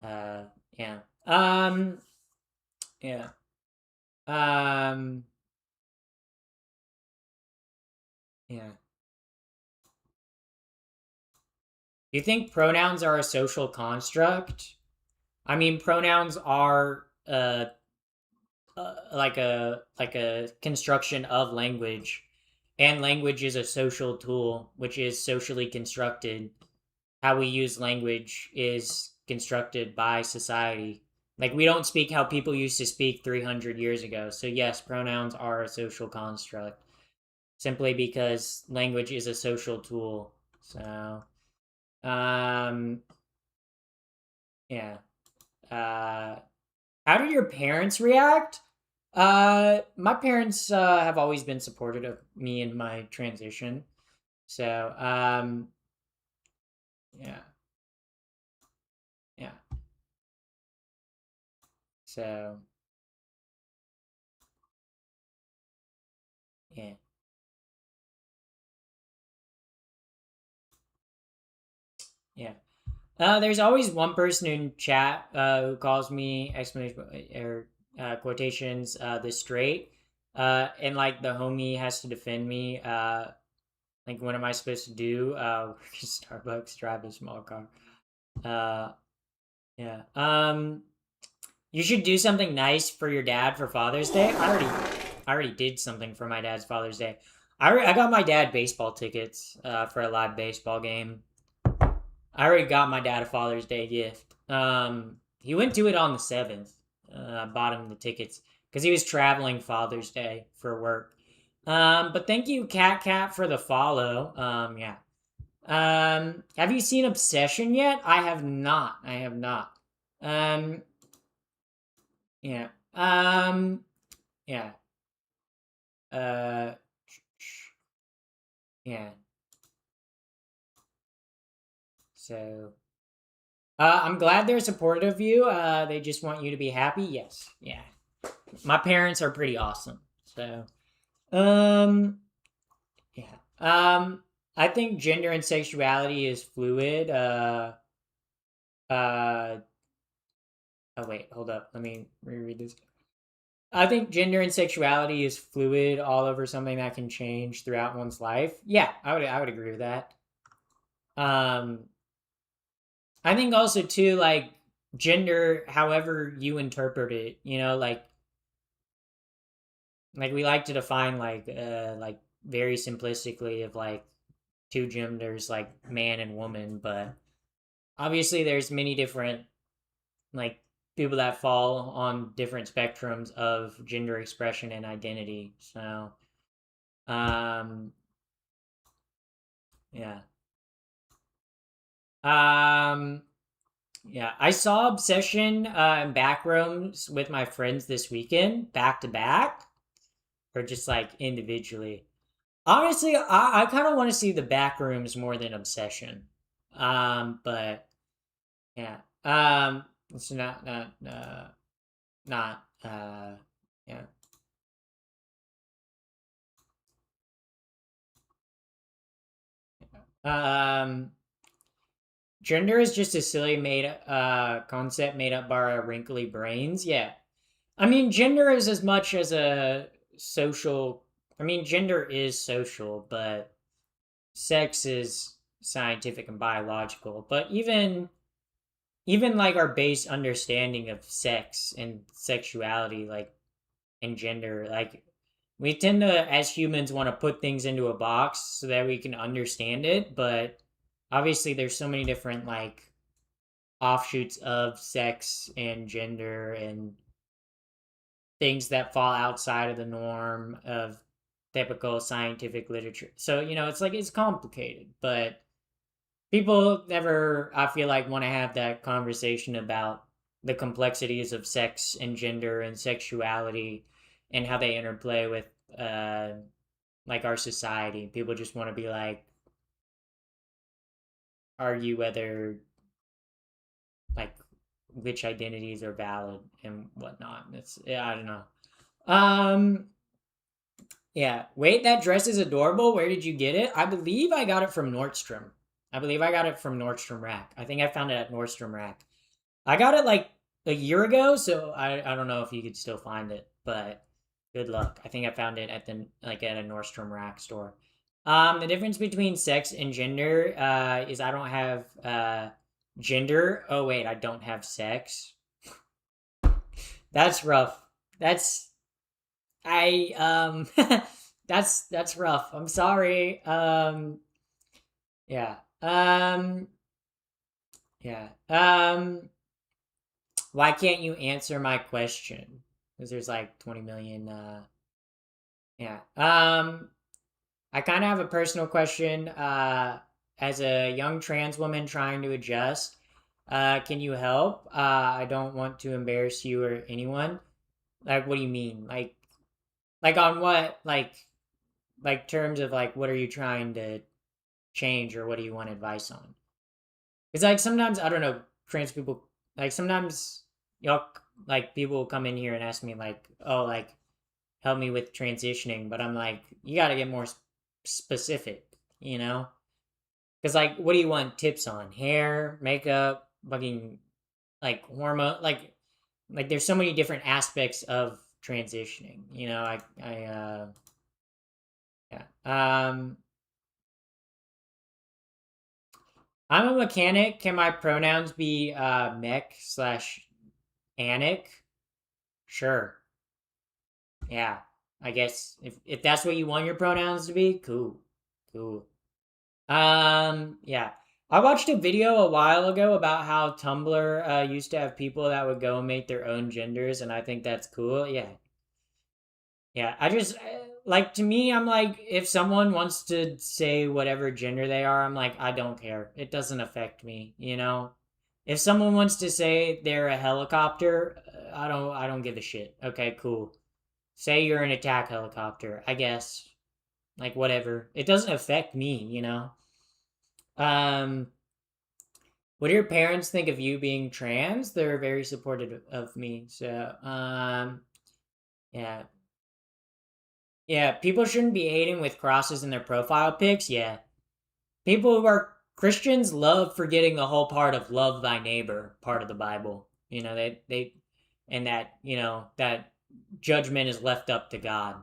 Uh, yeah. Yeah. Um, yeah. Do you think pronouns are a social construct? I mean, pronouns are like a construction of language, and language is a social tool which is socially constructed. How we use language is constructed by society. Like we don't speak how people used to speak 300 years ago. So yes, pronouns are a social construct simply because language is a social tool. So um yeah. uh How did your parents react? My parents have always been supportive of me in my transition. So, yeah, yeah. So, yeah, yeah. There's always one person in chat who calls me explanation or quotations the straight, and like the homie has to defend me. Like, what am I supposed to do? Work at Starbucks, drive a small car. Uh, yeah. You should do something nice for your dad for Father's Day. I already did something for my dad's Father's Day. I got my dad baseball tickets for a live baseball game. I already got my dad a Father's Day gift. He went to it on the 7th. I bought him the tickets because he was traveling Father's Day for work. But thank you, Cat, for the follow. Yeah. Have you seen Obsession yet? I have not. I have not. Um, yeah. Yeah. Uh, yeah. So, I'm glad they're supportive of you. They just want you to be happy. Yes. Yeah. My parents are pretty awesome. So, um, yeah. I think gender and sexuality is fluid. Uh, oh wait, hold up. Let me reread this. I think gender and sexuality is fluid all over something that can change throughout one's life. Yeah, I would agree with that. Um, I think also too like gender however you interpret it, you know, like we like to define like very simplistically of like two genders like man and woman, but obviously there's many different like people that fall on different spectrums of gender expression and identity. So um yeah. Um yeah, I saw Obsession in Backrooms with my friends this weekend, back to back, or just like individually. Honestly, I kind of want to see the Backrooms more than Obsession. But yeah, it's not yeah. Um, Gender is just a silly made concept made up by our wrinkly brains. Yeah, I mean, gender is as much as a social. I mean, gender is social, but sex is scientific and biological. But even like our base understanding of sex and sexuality, like and gender, like we tend to as humans want to put things into a box so that we can understand it. But obviously, there's so many different like offshoots of sex and gender and things that fall outside of the norm of typical scientific literature. So, you know, it's like it's complicated, but people never, I feel like, want to have that conversation about the complexities of sex and gender and sexuality and how they interplay with uh like our society. People just want to be like argue whether like which identities are valid and whatnot. It's yeah, I don't know. Um, yeah. Wait, that dress is adorable. Where did you get it? I believe I got it from Nordstrom. I believe I got it from Nordstrom Rack. I think I found it at Nordstrom Rack. I got it like a year ago, so I don't know if you could still find it, but good luck. I think I found it at the like at a Nordstrom Rack store. The difference between sex and gender is I don't have gender. Oh wait, I don't have sex. That's rough. That's I that's rough. I'm sorry. Yeah. Yeah. Why can't you answer my question? Because there's like 20 million yeah. I kind of have a personal question as a young trans woman trying to adjust. Can you help? I don't want to embarrass you or anyone. Like what do you mean? Like on what like terms of like what are you trying to change or what do you want advice on? It's like sometimes I don't know trans people like sometimes y'all like people will come in here and ask me like oh like help me with transitioning, but I'm like you got to get more specific, you know? Because like what do you want tips on? Hair, makeup, fucking like hormone like there's so many different aspects of transitioning, you know? I yeah. I'm a mechanic. Can my pronouns be mech slash anic? Sure. Yeah. I guess if that's what you want your pronouns to be, cool. Cool. Yeah. I watched a video a while ago about how Tumblr used to have people that would go and make their own genders, and I think that's cool. Yeah. Yeah, I just like to me, I'm like, if someone wants to say whatever gender they are, I'm like, I don't care. It doesn't affect me, you know. If someone wants to say they're a helicopter, I don't give a shit. Okay, cool. Say you're an attack helicopter, I guess. Like whatever. It doesn't affect me, you know. Um, what do your parents think of you being trans? They're very supportive of me. So, yeah, yeah, people shouldn't be hating with crosses in their profile pics. Yeah. People who are Christians love forgetting the whole part of love thy neighbor part of the Bible. You know, they and that, you know, that judgment is left up to God.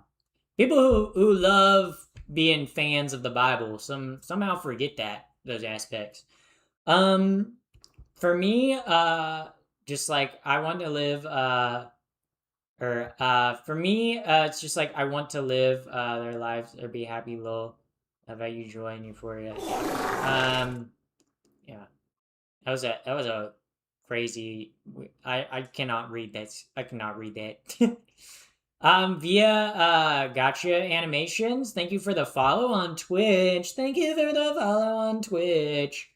People who love being fans of the Bible somehow forget that those aspects. Um for me, just like I want to live or for me it's just like I want to live their lives or be happy, lol. How about you, joy and euphoria? Yeah. Yeah. That was a crazy. I cannot read that. I cannot read that. Via Gotcha Animations, thank you for the follow on Twitch. Thank you for the follow on Twitch.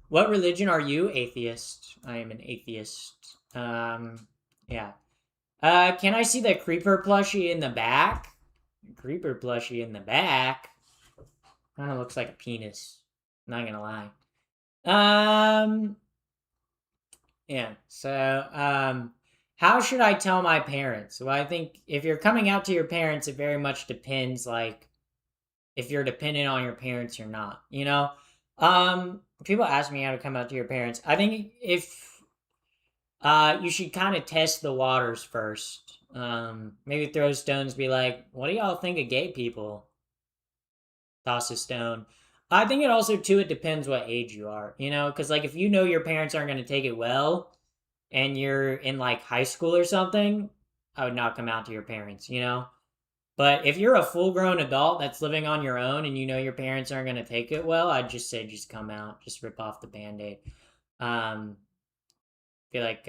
What religion are you? Atheist. I am an atheist. Yeah. Can I see the creeper plushie in the back? Creeper plushie in the back. Kind of looks like a penis. Not gonna lie. Yeah. So, how should I tell my parents? Well, I think if you're coming out to your parents, it very much depends, like, if you're dependent on your parents or not, you know? People ask me how to come out to your parents. I think if, you should kind of test the waters first. Maybe throw stones, be like, what do y'all think of gay people? Toss a stone. I think it also, too, it depends what age you are, you know? Because, like, if you know your parents aren't going to take it well, and you're in like high school or something, I would not come out to your parents, you know? But if you're a full grown adult that's living on your own and you know your parents aren't going to take it well, I'd just say just come out, just rip off the band aid. Feel like,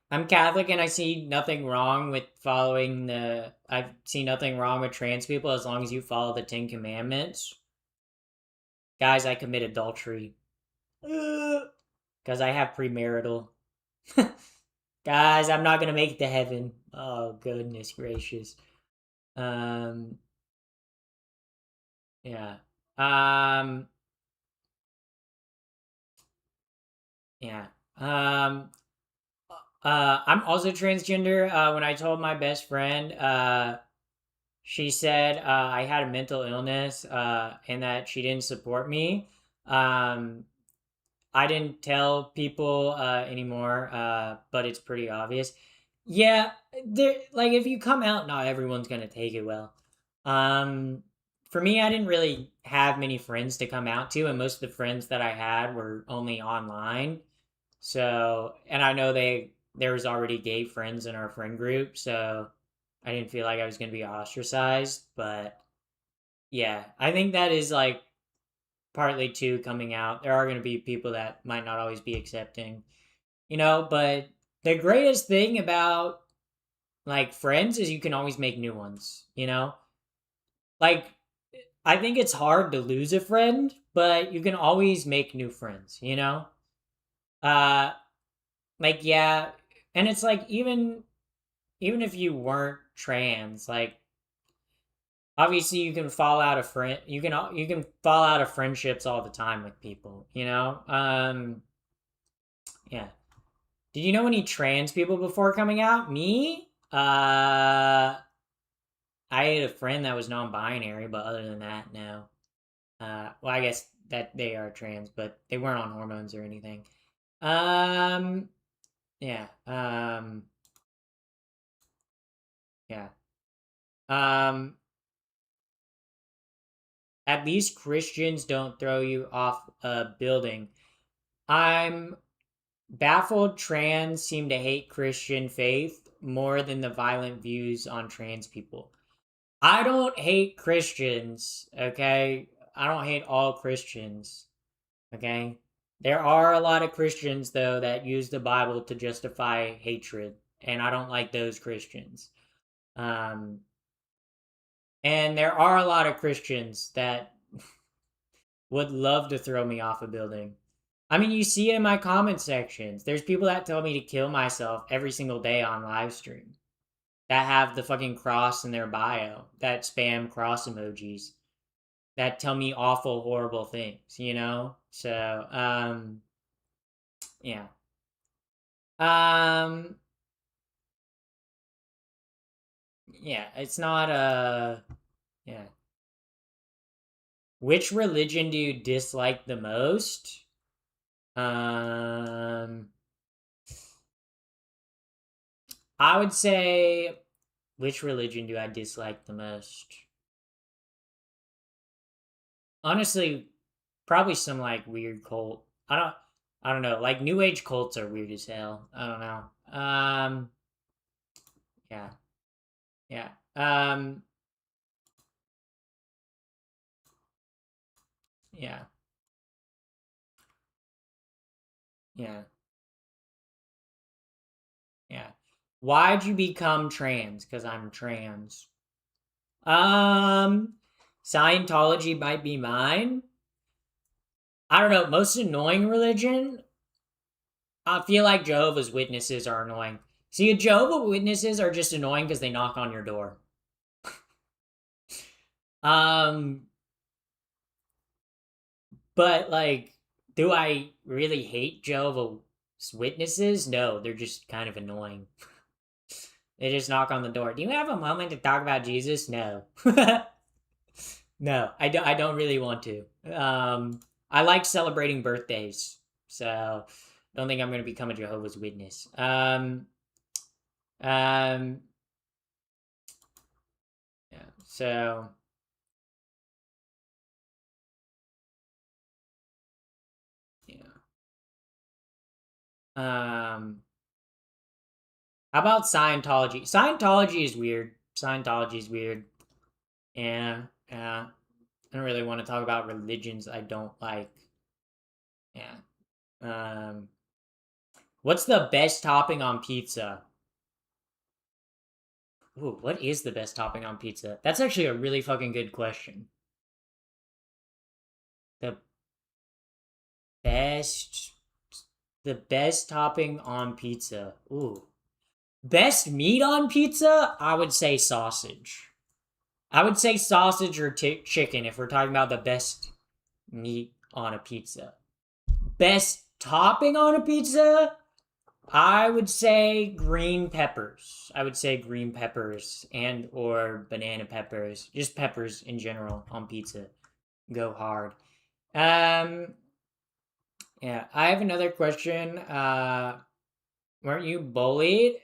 I'm Catholic and I see nothing wrong with I see nothing wrong with trans people as long as you follow the 10 Commandments. Guys, I commit adultery. Because I have premarital. Guys, I'm not gonna make it to heaven. Oh goodness gracious. Um yeah. Um yeah. Um I'm also transgender. When I told my best friend, she said I had a mental illness and that she didn't support me. Um I didn't tell people anymore, but it's pretty obvious. Yeah, there. Like if you come out, not everyone's gonna take it well. Um, for me, I didn't really have many friends to come out to, and most of the friends that I had were only online. So, and I know there was already gay friends in our friend group, so I didn't feel like I was gonna be ostracized. But yeah, I think that is like partly too coming out. There are going to be people that might not always be accepting, you know, but the greatest thing about like friends is you can always make new ones, you know? Like I think it's hard to lose a friend, but you can always make new friends, you know? Uh like yeah, and it's like even if you weren't trans, like obviously you can fall out of you can fall out of friendships all the time with people, you know? Yeah. Did you know any trans people before coming out? Me? I had a friend that was non-binary, but other than that, no. Well, I guess that they are trans, but they weren't on hormones or anything. Um, yeah. Yeah. Um, at least Christians don't throw you off a building. I'm baffled trans seem to hate Christian faith more than the violent views on trans people. I don't hate Christians, okay? I don't hate all Christians, okay? There are a lot of Christians, though, that use the Bible to justify hatred, and I don't like those Christians. Um, and there are a lot of Christians that would love to throw me off a building. I mean, you see it in my comment sections. There's people that tell me to kill myself every single day on live stream that have the fucking cross in their bio, that spam cross emojis, that tell me awful, horrible things, you know? So, yeah. Um, yeah, it's not yeah. Which religion do you dislike the most? Um, I would say, which religion do I dislike the most? Honestly, probably some like weird cult. I don't. I don't know. Like new age cults are weird as hell. I don't know. Yeah. Yeah. Yeah. Yeah. Yeah. Why'd you become trans? Because I'm trans. Um, Scientology might be mine. I don't know. Most annoying religion. I feel like Jehovah's Witnesses are annoying. See, Jehovah's Witnesses are just annoying because they knock on your door. Um, but like, do I really hate Jehovah's Witnesses? No, they're just kind of annoying. They just knock on the door. Do you have a moment to talk about Jesus? No. No, I don't. I don't really want to. I like celebrating birthdays, so don't think I'm going to become a Jehovah's Witness. Um, yeah. So yeah. Um, how about Scientology? Scientology is weird. Scientology is weird. Yeah. Yeah. I don't really want to talk about religions I don't like. Yeah. Um, what's the best topping on pizza? Ooh, what is the best topping on pizza? That's actually a really fucking good question. The best the best topping on pizza. Ooh. Best meat on pizza? I would say sausage. I would say sausage or chicken if we're talking about the best meat on a pizza. Best topping on a pizza? I would say green peppers. I would say green peppers and or banana peppers. Just peppers in general on pizza. Go hard. Um yeah, I have another question. Weren't you bullied?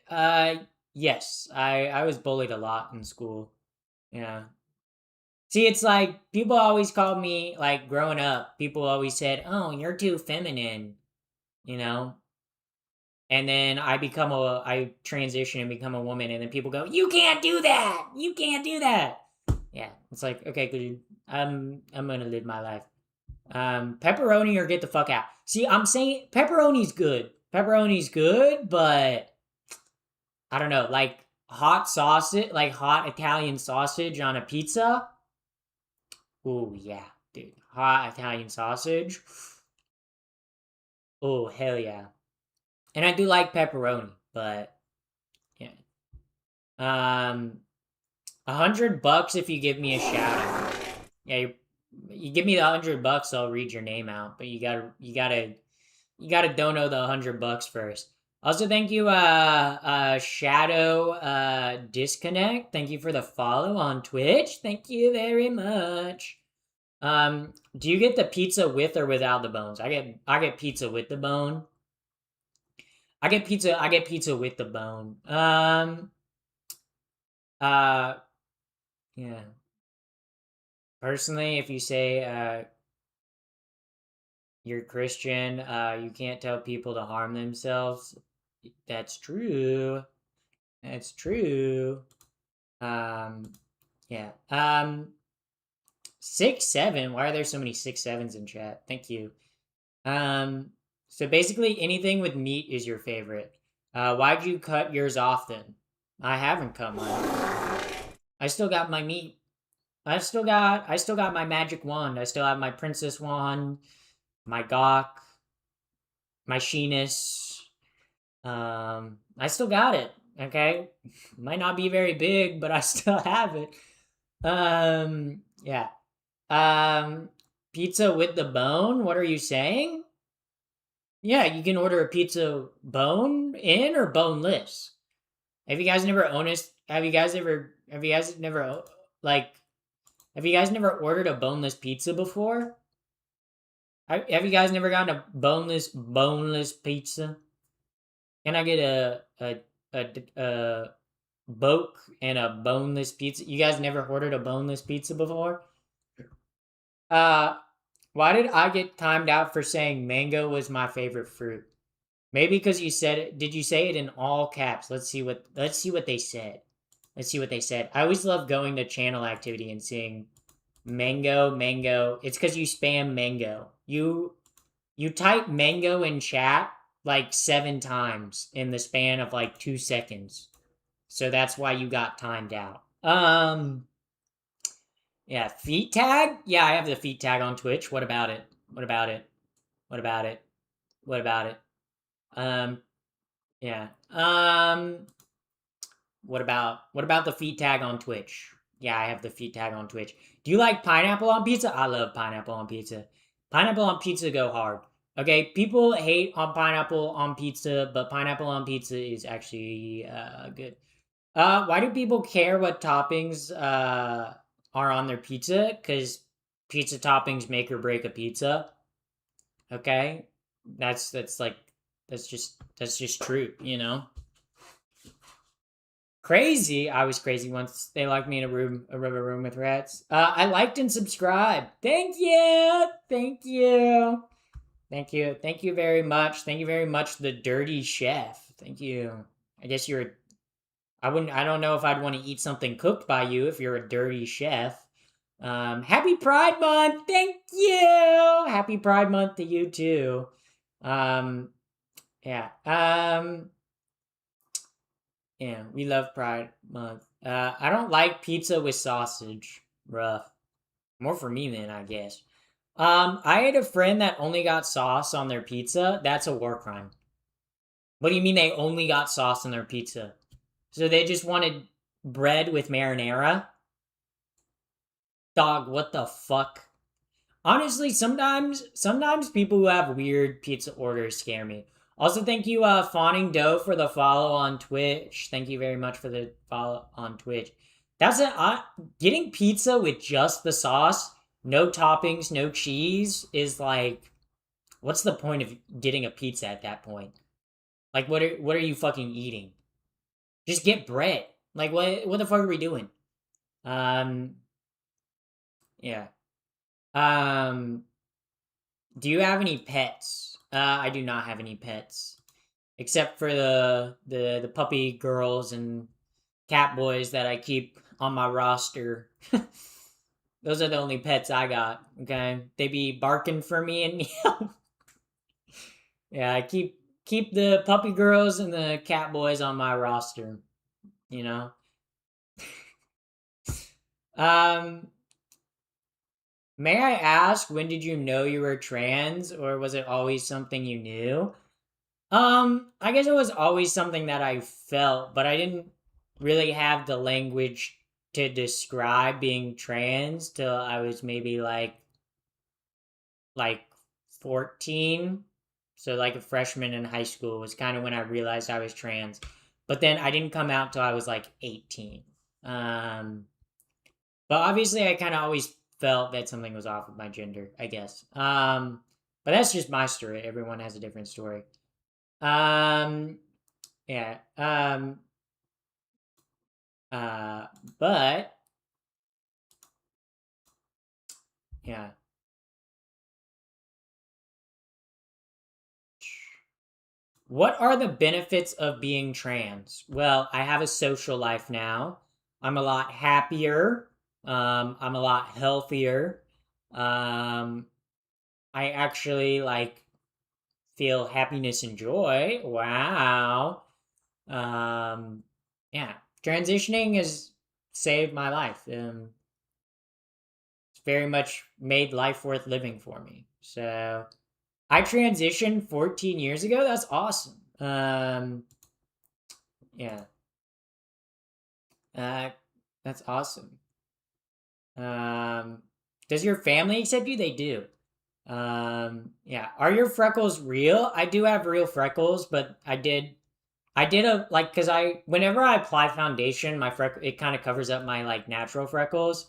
Yes. I was bullied a lot in school. Yeah. See, it's like people always called me like growing up, people always said, "Oh, you're too feminine," you know? And then I transition and become a woman, and then people go, "You can't do that. You can't do that." Yeah, it's like, okay, good. I'm gonna live my life. Pepperoni or get the fuck out. See, I'm saying pepperoni's good. Pepperoni's good, but I don't know, like hot sausage, like hot Italian sausage on a pizza. Oh yeah, dude, hot Italian sausage. Oh hell yeah, and I do like pepperoni, but yeah. 100 bucks if you give me a shout out. Yeah, you give me the 100 bucks, I'll read your name out. But you gotta dono the 100 bucks first. Also, thank you, Shadow Disconnect. Thank you for the follow on Twitch. Thank you very much. Do you get the pizza with or without the bones? I get pizza with the bone. I get pizza with the bone. Uh yeah. Personally, if you say you're Christian, you can't tell people to harm themselves. That's true. That's true. Um, yeah. 6-7. Why are there so many 6-7s in chat? Thank you. Um, so basically, anything with meat is your favorite. Why'd you cut yours off then? I haven't cut mine. I still got my meat. I still got my magic wand. I still have my princess wand, my gawk, my sheenus. I still got it. Okay, might not be very big, but I still have it. Yeah. Um, pizza with the bone. What are you saying? Yeah, you can order a pizza bone in or boneless. Have you guys never honest? Have you guys ever? Have you guys never like? Have you guys never ordered a boneless pizza before? Have you guys never gotten a boneless pizza? Can I get a boke and a boneless pizza? You guys never ordered a boneless pizza before? Uh, Why did I get timed out for saying mango was my favorite fruit? Maybe because you said it. Did you say it in all caps? Let's see what they said. Let's see what they said. I always love going to channel activity and seeing mango, mango. It's because you spam mango. You type mango in chat like 7 times in the span of like 2 seconds. So that's why you got timed out. Yeah, feet tag? Yeah, I have the feet tag on Twitch. What about it? What about it? What about it? What about it? Um, yeah. What about the feet tag on Twitch? Yeah, I have the feet tag on Twitch. Do you like pineapple on pizza? I love pineapple on pizza. Pineapple on pizza go hard. Okay, people hate on pineapple on pizza, but pineapple on pizza is actually good. Why do people care what toppings are on their pizza? Because pizza toppings make or break a pizza. Okay, that's just true. Crazy. I was crazy once. They locked me in a rubber room with rats. I liked and subscribed. Thank you. Thank you. Thank you. Thank you very much. Thank you very much, the dirty chef. Thank you. I guess you're. I don't know if I'd want to eat something cooked by you if you're a dirty chef. Happy Pride Month. Thank you. Happy Pride Month to you too. Yeah. Yeah, we love Pride Month. I don't like pizza with sausage. Rough. More for me then, I guess. I had a friend that only got sauce on their pizza. That's a war crime. What do you mean they only got sauce on their pizza? So they just wanted bread with marinara? Dog, what the fuck? Honestly, sometimes people who have weird pizza orders scare me. Also, thank you, Fawning Doe, for the follow on Twitch. Thank you very much for the follow on Twitch. That's it. Getting pizza with just the sauce, no toppings, no cheese, is like, what's the point of getting a pizza at that point? Like, what are you fucking eating? Just get bread. Like, what the fuck are we doing? Um, yeah. Um, Do you have any pets? I do not have any pets, except for the puppy girls and cat boys that I keep on my roster. Those are the only pets I got. Okay, they be barking for me and meow. Yeah, I keep the puppy girls and the cat boys on my roster. You know. Um, may I ask, when did you know you were trans, or was it always something you knew? I guess it was always something that I felt, but I didn't really have the language to describe being trans till I was maybe like 14. So like a freshman in high school was kind of when I realized I was trans. But then I didn't come out till I was like 18. Um, but obviously I kind of always felt that something was off with my gender, I guess. But that's just my story. Everyone has a different story. Um, yeah. Uh, but yeah. What are the benefits of being trans? Well, I have a social life now. I'm a lot happier. I'm a lot healthier. Um, I actually like feel happiness and joy. Wow. Um, yeah. Transitioning has saved my life. It's very much made life worth living for me. So I transitioned 14 years ago. That's awesome. Yeah. Uh, that's awesome. Um, does your family accept you? They do. Yeah. Are your freckles real? I do have real freckles, but I did a like because whenever I apply foundation, my it kind of covers up my like natural freckles.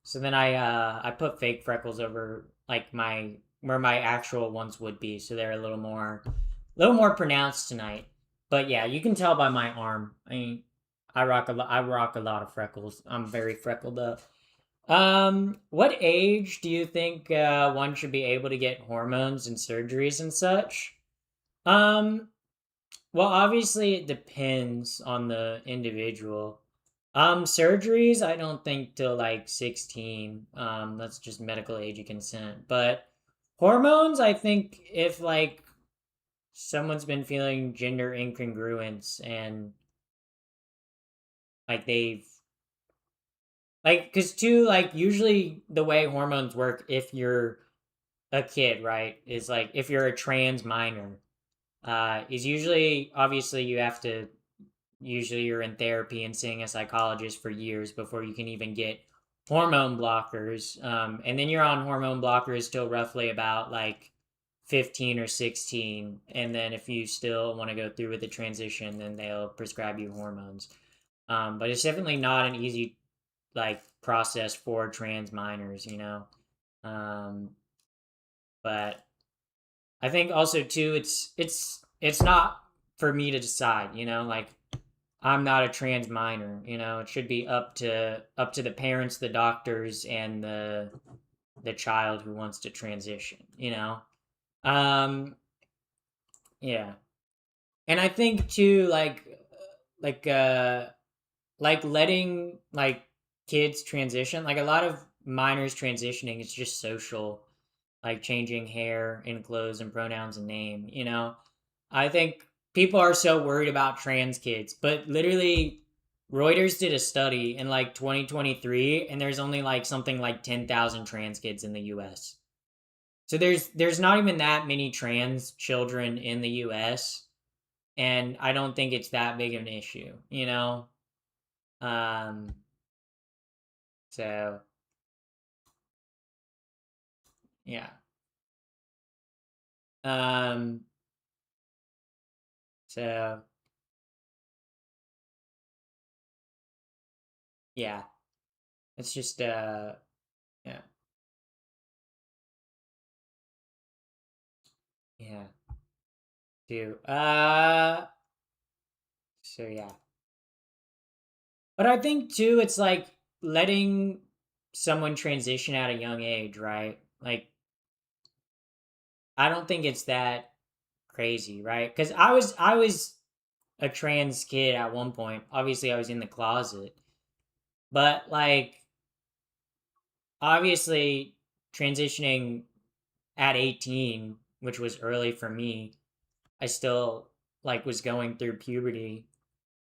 So then I put fake freckles over like my where my actual ones would be, so they're a little more pronounced tonight. But yeah, you can tell by my arm. I mean, I rock a lot of freckles. I'm very freckled up. What age do you think one should be able to get hormones and surgeries and such? Um, well, obviously it depends on the individual. Surgeries, I don't think till like 16. That's just medical age of consent. But hormones, I think if like someone's been feeling gender incongruence and like they've like because too like usually the way hormones work if you're a kid, right, is like if you're a trans minor, is usually obviously you have to usually you're in therapy and seeing a psychologist for years before you can even get hormone blockers. And then you're on hormone blockers till roughly about like 15 or 16. And then if you still want to go through with the transition, then they'll prescribe you hormones. But it's definitely not an easy like process for trans minors, you know. Um, but I think also too, it's not for me to decide, you know, like I'm not a trans minor, you know. It should be up to the parents, the doctors, and the child who wants to transition, you know. Um, yeah, and I think too, like like letting like kids transition, like a lot of minors transitioning, it's just social, like changing hair and clothes and pronouns and name, you know. I think people are so worried about trans kids, but literally Reuters did a study in like 2023 and there's only like something like 10,000 trans kids in the US. So there's not even that many trans children in the US, and I don't think it's that big of an issue, you know? Um so yeah. Um so yeah. It's just yeah. Yeah. Too. So yeah. But I think too, it's like letting someone transition at a young age, right? Like, I don't think it's that crazy, right? Because I was a trans kid at one point. Obviously, I was in the closet, but like, obviously, transitioning at 18, which was early for me, I still like was going through puberty.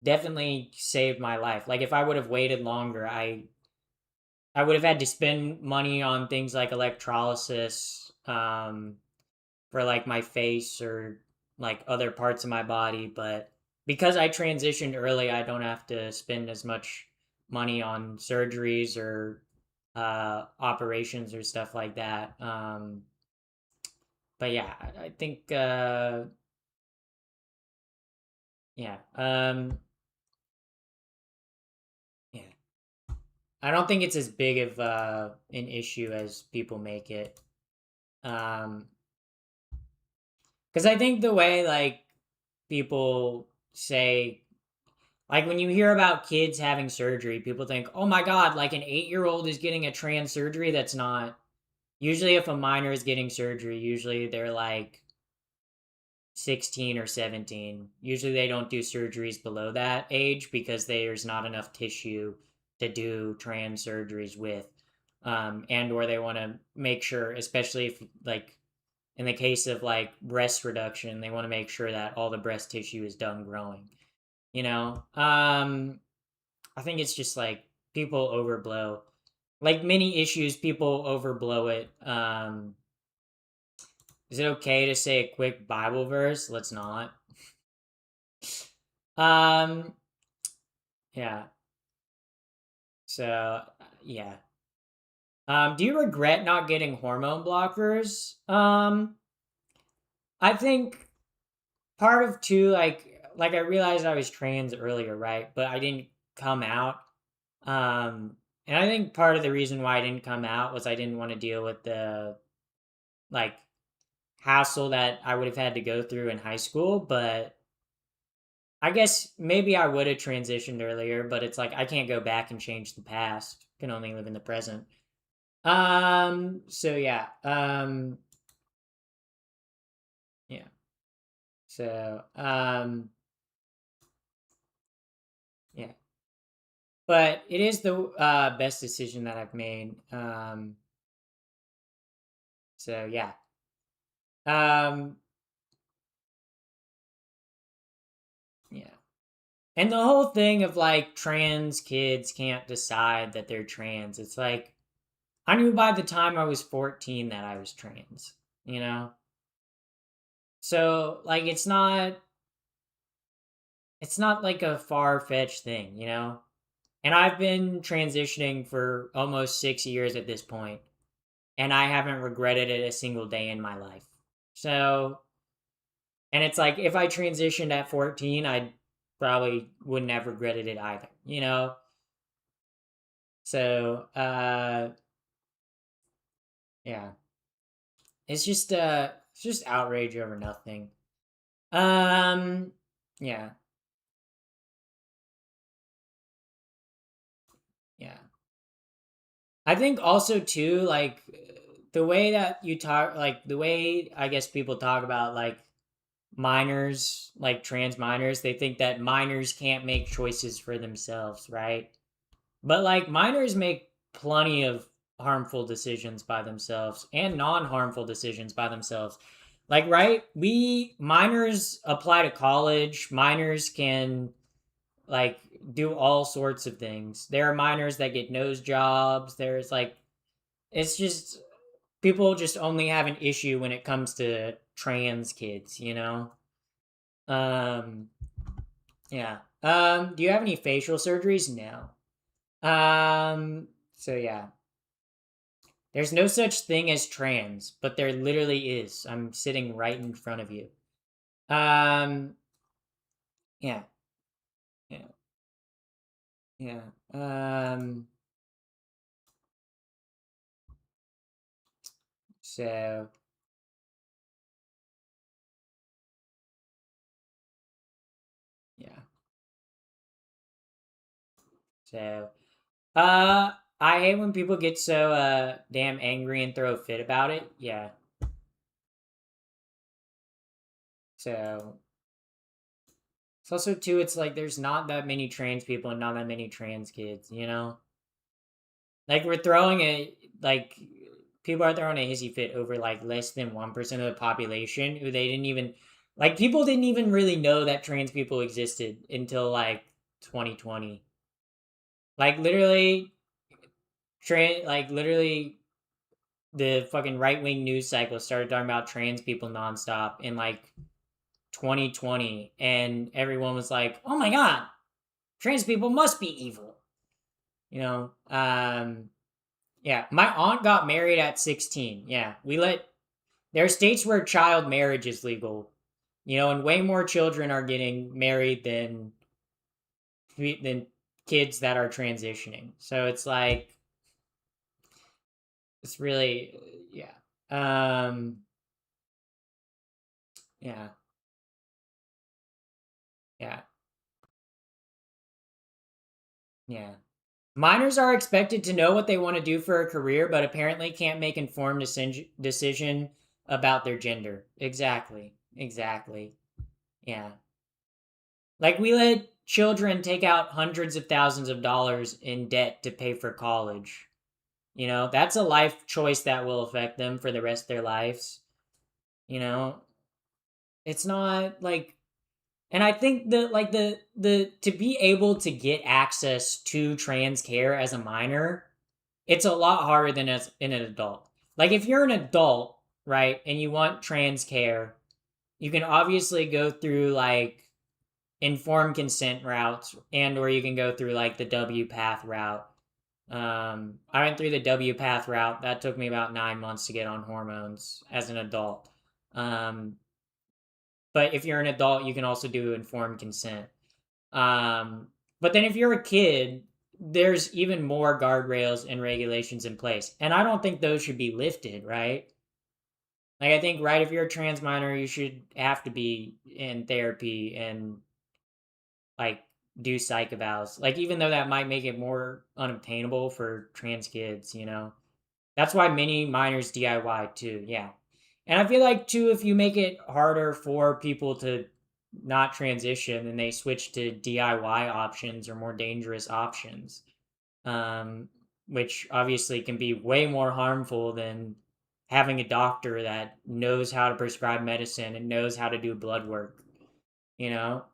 Definitely saved my life. Like, if I would have waited longer, I would have had to spend money on things like electrolysis, for like my face or like other parts of my body. But because I transitioned early, I don't have to spend as much money on surgeries or operations or stuff like that. But yeah, I think yeah, yeah. I don't think it's as big of an issue as people make it. Um, because I think the way like people say, like when you hear about kids having surgery, people think, oh my god, like an 8-year-old is getting a trans surgery. That's not usually if a minor is getting surgery, usually they're like 16 or 17. Usually they don't do surgeries below that age because there's not enough tissue to do trans surgeries with. And or they want to make sure, especially if like in the case of like breast reduction, they want to make sure that all the breast tissue is done growing, you know. I think it's just like people overblow, like many issues, people overblow it. Is it okay to say a quick Bible verse? Let's not. um yeah. So yeah. Do you regret not getting hormone blockers? I think part of too, like I realized I was trans earlier, right? But I didn't come out. And I think part of the reason why I didn't come out was I didn't want to deal with the like hassle that I would have had to go through in high school. But I guess maybe I would have transitioned earlier, but it's like I can't go back and change the past can only live in the present. So yeah. Yeah. So yeah. But it is the best decision that I've made. So yeah. Um yeah. And the whole thing of like trans kids can't decide that they're trans. It's like I knew by the time I was 14 that I was trans, you know? So like it's not like a far-fetched thing, you know? And I've been transitioning for almost 6 years at this point, and I haven't regretted it a single day in my life. So, and it's like if I transitioned at 14, I probably wouldn't have regretted it either, you know? So, yeah. It's just outrage over nothing. Um yeah. Yeah. I think also too like the way that you talk like the way I guess people talk about like minors, like trans minors, they think that minors can't make choices for themselves, right? But like minors make plenty of harmful decisions by themselves and non-harmful decisions by themselves. Like right, we minors apply to college, minors can like do all sorts of things. There are minors that get nose jobs. There's like it's just people just only have an issue when it comes to trans kids, you know? Um yeah. Do you have any facial surgeries? No. So yeah. There's no such thing as trans, but there literally is. I'm sitting right in front of you. Um yeah. Yeah. Yeah. So yeah. So I hate when people get so damn angry and throw a fit about it. Yeah. So it's also too it's like there's not that many trans people and not that many trans kids, you know? Like we're throwing a like people are throwing a hissy fit over like less than 1% of the population who they didn't even like people didn't even really know that trans people existed until like 2020. Like literally literally the fucking right wing news cycle started talking about trans people nonstop in like 2020, and everyone was like, "Oh my god, trans people must be evil," you know. Yeah, my aunt got married at 16. Yeah, there are states where child marriage is legal, you know, and way more children are getting married than kids that are transitioning. So it's like it's really yeah. Yeah. Yeah. Yeah. Minors are expected to know what they want to do for a career, but apparently can't make informed decision about their gender. Exactly. Exactly. Yeah. Like we let children take out hundreds of thousands of dollars in debt to pay for college. You know, that's a life choice that will affect them for the rest of their lives. You know, it's not like and I think that like the to be able to get access to trans care as a minor, it's a lot harder than as in an adult. Like if you're an adult, right, and you want trans care, you can obviously go through like informed consent routes and or you can go through like the W path route. I went through the W path route. That took me about 9 months to get on hormones as an adult. Um, but if you're an adult, you can also do informed consent. Um, but then if you're a kid, there's even more guardrails and regulations in place. And I don't think those should be lifted, right? Like I think right if you're a trans minor, you should have to be in therapy and like do psych evals. Like, even though that might make it more unobtainable for trans kids, you know? That's why many minors DIY too, yeah. And I feel like too, if you make it harder for people to not transition, then they switch to DIY options or more dangerous options, um, which obviously can be way more harmful than having a doctor that knows how to prescribe medicine and knows how to do blood work. You know,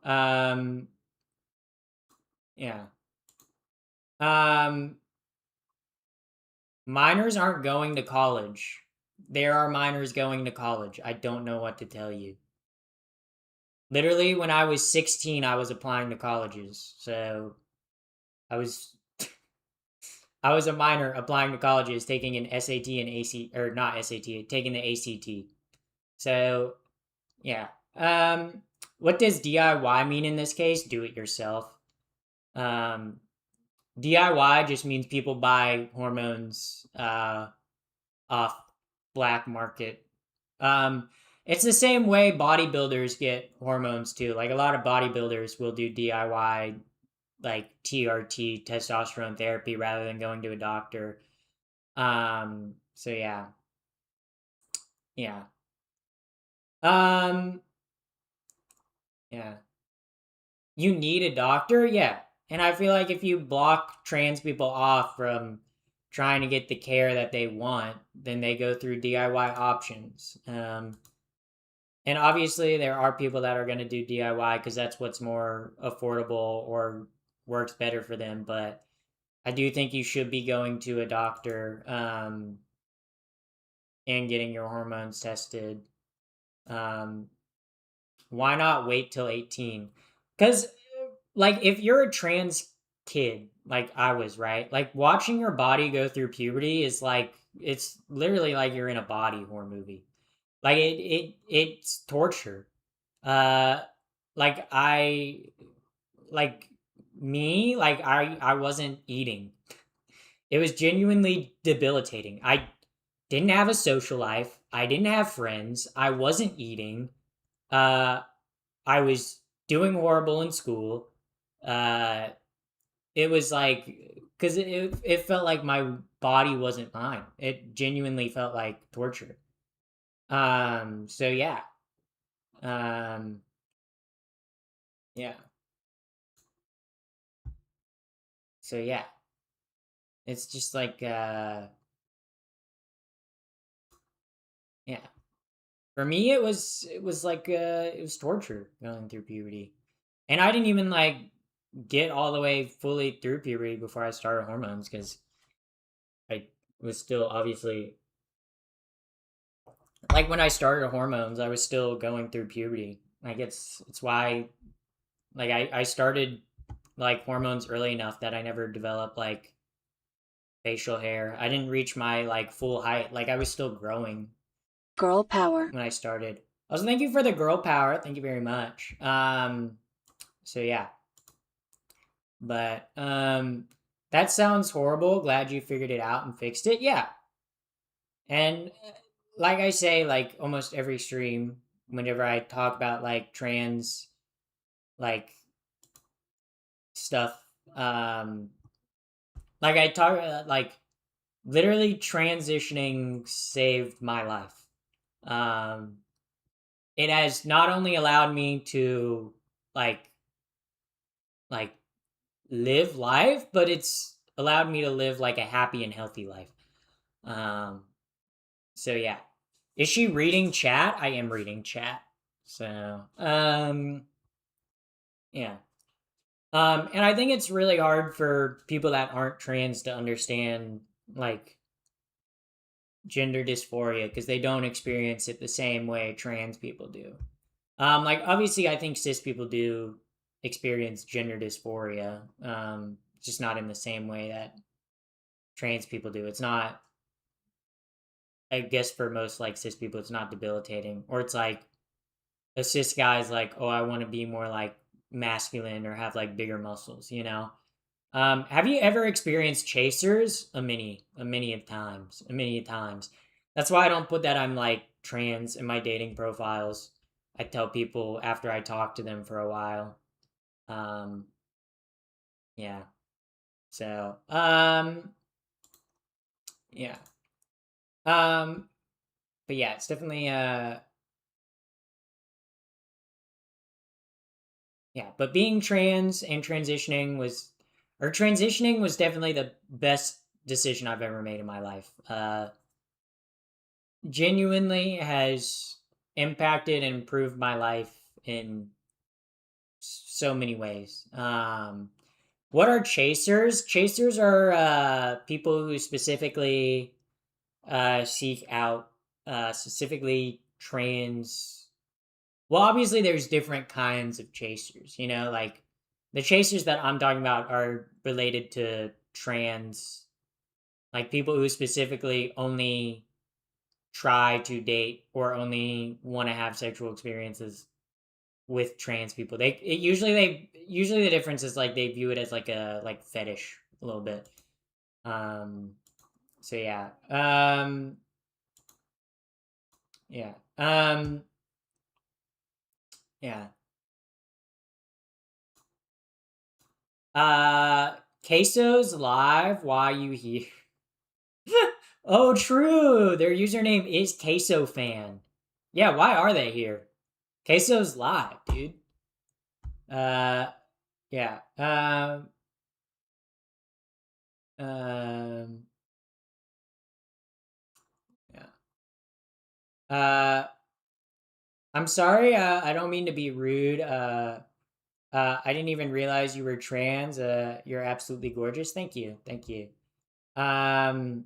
yeah. Um, Minors aren't going to college. There are minors going to college. I don't know what to tell you. Literally, when I was 16, I was applying to colleges. So I was I was a minor applying to colleges, taking an SAT and AC, or not SAT, taking the ACT. So yeah. What does DIY mean in this case? Do it yourself. Um, DIY just means people buy hormones off black market. Um, it's the same way bodybuilders get hormones too. Like, a lot of bodybuilders will do DIY, like TRT, testosterone therapy, rather than going to a doctor. So yeah, yeah, um, yeah. You need a doctor, yeah. And I feel like if you block trans people off from trying to get the care that they want, then they go through DIY options. And obviously, there are people that are going to do DIY because that's what's more affordable or works better for them. But I do think you should be going to a doctor, and getting your hormones tested. Um, why not wait till 18? Because, like, if you're a trans kid, like I was, right? Like, watching your body go through puberty is like, it's literally like you're in a body horror movie. Like, it's torture. Uh, like I, like me, like I wasn't eating. It was genuinely debilitating. I didn't have a social life. I didn't have friends. I wasn't eating. Uh, I was doing horrible in school. Uh, it was like, because it felt like my body wasn't mine. It genuinely felt like torture. So yeah. Um, yeah. So yeah. It's just like, yeah. For me, it was like, it was torture going through puberty, and I didn't even like get all the way fully through puberty before I started hormones, because I was still obviously, like, when I started hormones, I was still going through puberty. Like, it's why, like, I started like hormones early enough that I never developed like facial hair. I didn't reach my like full height. Like, I was still growing Girl power. when I started. Also, thank you for the girl power. Thank you very much. So yeah. But that sounds horrible. Glad you figured it out and fixed it. Yeah. And like I say, like almost every stream, whenever I talk about like trans like stuff, like I talk like literally transitioning saved my life. Um it has not only allowed me to like like live life, but it's allowed me to live like a happy and healthy life. Um, so yeah. Is she reading chat? I am reading chat. So, yeah. And I think it's really hard for people that aren't trans to understand like gender dysphoria because they don't experience it the same way trans people do. Like, obviously I think cis people do experience gender dysphoria. Just not in the same way that trans people do. It's not, I guess for most like cis people, it's not debilitating. Or it's like a cis guy's like, oh, I want to be more like masculine or have like bigger muscles, you know? Have you ever experienced chasers? A many times. That's why I don't put that I'm like trans in my dating profiles. I tell people after I talk to them for a while. Um, Yeah. So, yeah. But yeah, it's definitely yeah, but being trans and transitioning was definitely the best decision I've ever made in my life. Genuinely has impacted and improved my life in so many ways. What are chasers? Chasers are people who specifically seek out specifically trans. Well, obviously, there's different kinds of chasers. Like the chasers that I'm talking about are related to trans, like people who specifically only try to date or only want to have sexual experiences with trans people. Usually the difference is like they view it as like a like fetish a little bit. Um, so yeah. Yeah. Yeah. Queso's live. Why you here? Oh, true. Their username is Queso fan. Yeah, why are they here? Queso's live, dude. Uh, yeah. Um, yeah. I'm sorry. I don't mean to be rude. I didn't even realize you were trans. You're absolutely gorgeous. Thank you. Thank you. Um,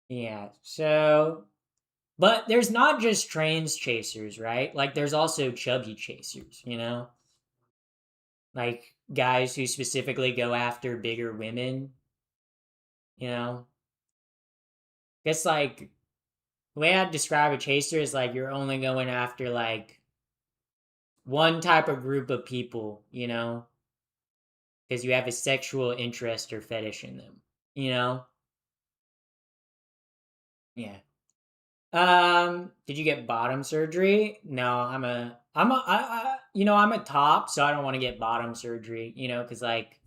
yeah. So, but there's not just trans chasers, right? Like, there's also chubby chasers. Like guys who specifically go after bigger women. You know, Guess like the way I'd describe a chaser is like you're only going after like one type of group of people. Because you have a sexual interest or fetish in them. You know? Yeah. Did you get bottom surgery? No, I'm a top, so I don't want to get bottom surgery, because like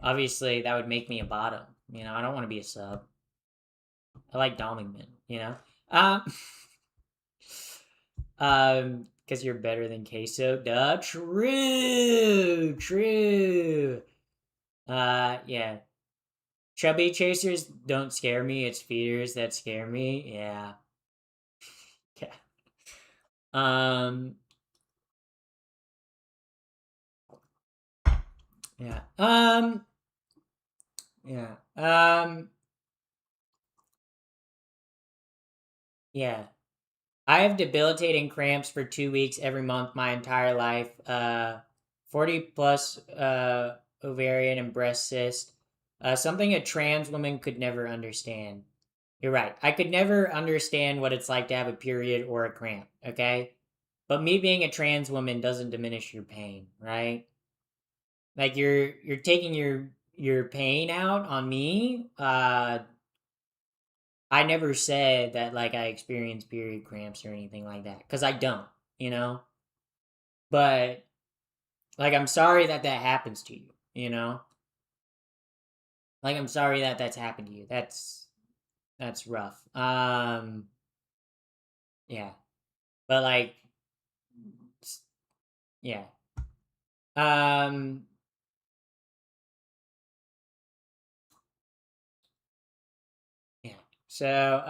obviously that would make me a bottom. I don't want to be a sub. I like doming men. Um, because you're better than queso. Duh, true, true. Yeah. Chubby chasers don't scare me. It's feeders that scare me. Yeah. Yeah. Um. Yeah. Yeah. Yeah. I have debilitating cramps for 2 weeks every month my entire life. 40 plus ovarian and breast cyst. Something a trans woman could never understand. You're right. I could never understand what it's like to have a period or a cramp, okay? But me being a trans woman doesn't diminish your pain, right? Like you're taking your pain out on me. I never said that like I experienced period cramps or anything like that cuz I don't, you know? But like I'm sorry that that happens to you. Like I'm sorry that that's happened to you. That's rough. Yeah. But like yeah. Um yeah. So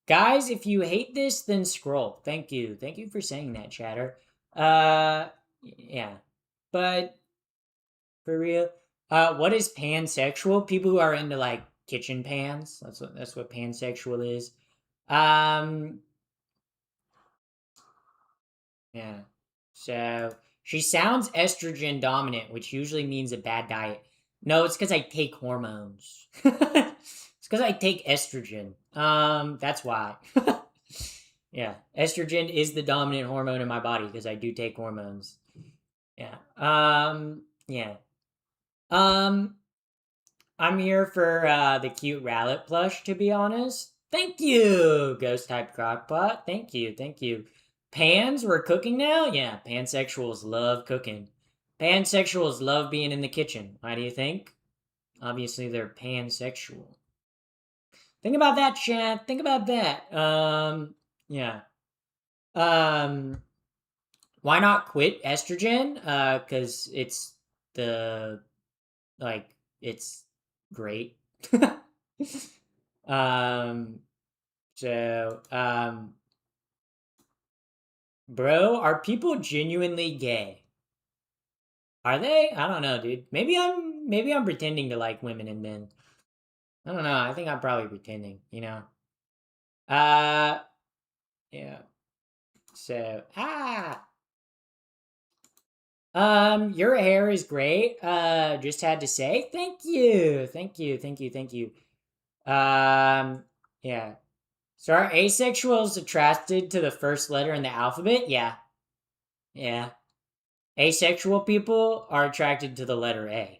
guys, if you hate this then scroll. Thank you. Thank you for saying that, chatter. Yeah. But for real. What is pansexual? People who are into like kitchen pans. That's what pansexual is. Um yeah. So she sounds estrogen dominant, which usually means a bad diet. No, it's because I take hormones. It's because I take estrogen. That's why. Yeah, estrogen is the dominant hormone in my body because I do take hormones. Yeah. Yeah. Um. I'm here for the cute Rowlet plush, to be honest. Thank you, Ghost Type Crockpot. Thank you, thank you. Pans, we're cooking now? Yeah, pansexuals love cooking. Pansexuals love being in the kitchen. Why do you think? Obviously, they're pansexual. Think about that, chat. Think about that. Yeah. Um, why not quit estrogen? Because it's the like it's great. um, so bro, are people genuinely gay? Are they? I don't know, dude. Maybe I'm pretending to like women and men. I don't know. I think I'm probably pretending, you know. Uh yeah. So your hair is great. Just had to say thank you. Thank you. Thank you. Thank you. Yeah. So are asexuals attracted to the first letter in the alphabet? Yeah. Yeah. Asexual people are attracted to the letter A.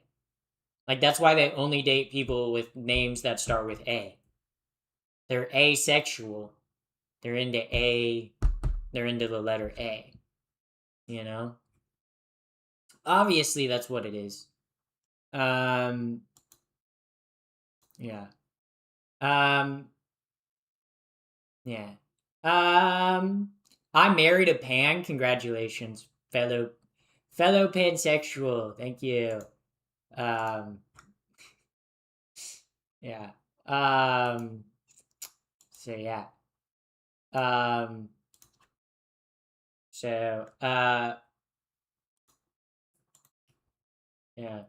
Like that's why they only date people with names that start with A. They're asexual. They're into A. They're into the letter A. You know? Obviously that's what it is. Um yeah. Um yeah. I married a pan. Congratulations, fellow pansexual. Thank you. Um yeah. Um so yeah. Um so yeah.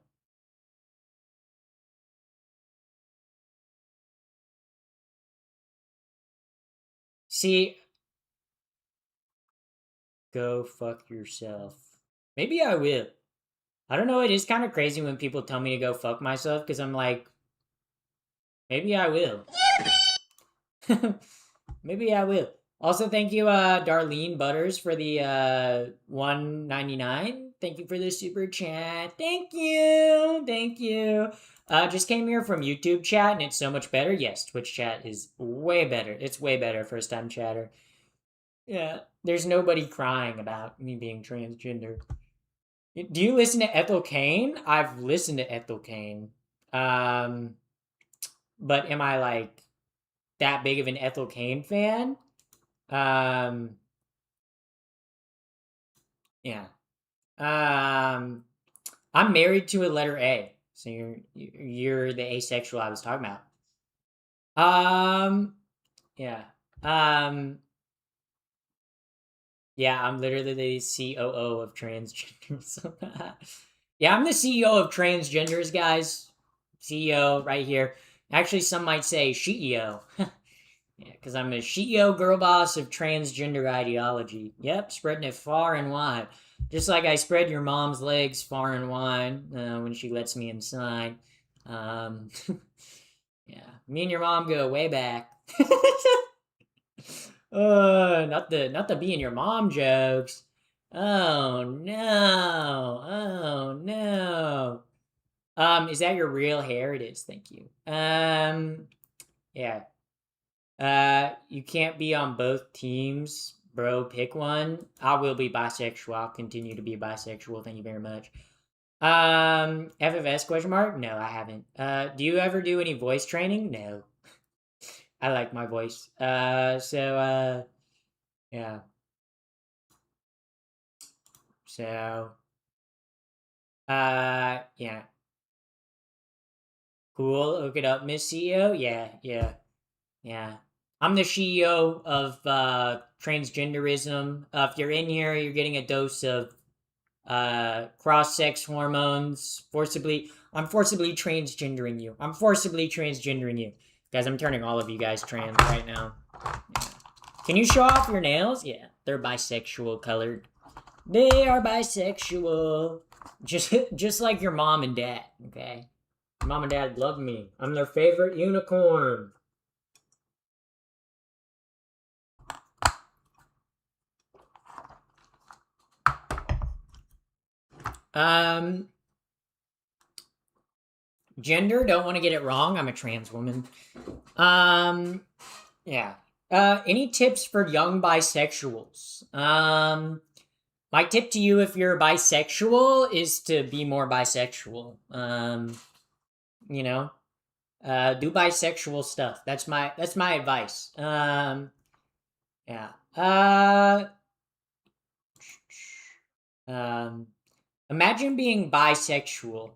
See, go fuck yourself. Maybe I will. I don't know, it is kind of crazy when people tell me to go fuck myself because I'm like, maybe I will. Maybe I will. Also, thank you, Darlene Butters, for the 199. Thank you for the super chat. Thank you. Thank you. Just came here from YouTube chat and it's so much better. Yes, Twitch chat is way better. It's way better, first time chatter. Yeah, there's nobody crying about me being transgender. Do you listen to Ethel Kane? I've listened to Ethel Kane. Um, but am I like that big of an Ethel Kane fan? Um, yeah. Um, I'm married to a letter A, so you're the asexual I was talking about. Um, yeah. Um, yeah. I'm literally the COO of transgenders. Yeah, I'm the CEO of transgenders, guys. CEO right here. Actually, some might say CEO. Yeah, because I'm a CEO girl boss of transgender ideology. Yep, spreading it far and wide. Just like I spread your mom's legs far and wide when she lets me inside. Um, yeah, me and your mom go way back. Not the being your mom jokes. Oh no! Oh no! Is that your real hair? It is. Thank you. Yeah. You can't be on both teams, bro. Pick one. I will be bisexual. I'll continue to be bisexual. Thank you very much. FFS question mark? No, I haven't. Do you ever do any voice training? No. I like my voice. Yeah. So, yeah. Cool. Look it up, Miss CEO. Yeah, yeah, yeah. I'm the CEO of transgenderism. If you're in here, you're getting a dose of cross-sex hormones. I'm forcibly transgendering you. I'm forcibly transgendering you. Guys, I'm turning all of you guys trans right now. Yeah. Can you show off your nails? Yeah, they're bisexual colored. They are bisexual. Just like your mom and dad, okay? Mom and dad love me. I'm their favorite unicorn. Um, Gender, don't want to get it wrong. I'm a trans woman. Yeah. Any tips for young bisexuals? My tip to you if you're bisexual is to be more bisexual. You know, do bisexual stuff. That's my advice. Yeah. Um, Imagine being bisexual.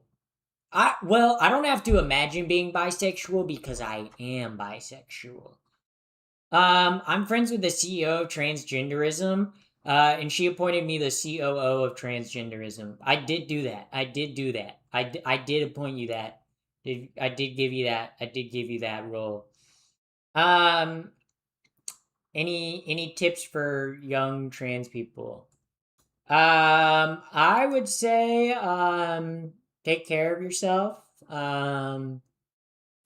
I don't have to imagine being bisexual because I am bisexual. I'm friends with the CEO of transgenderism, and she appointed me the COO of transgenderism. I did do that. I did do that. I did appoint you that. I did give you that. I did give you that role. Um, any tips for young trans people? I would say take care of yourself. If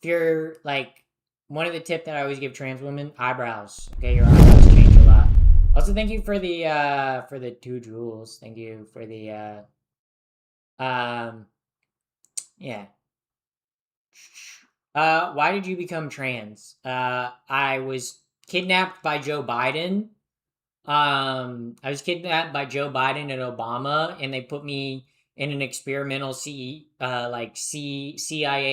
you're like one of the tip that I always give trans women, eyebrows. Okay, your eyebrows change a lot. Also, thank you for the 2 jewels. Thank you for the um yeah. Why did you become trans? I was kidnapped by Joe Biden. I was kidnapped by Joe Biden and Obama, and they put me in an experimental CIA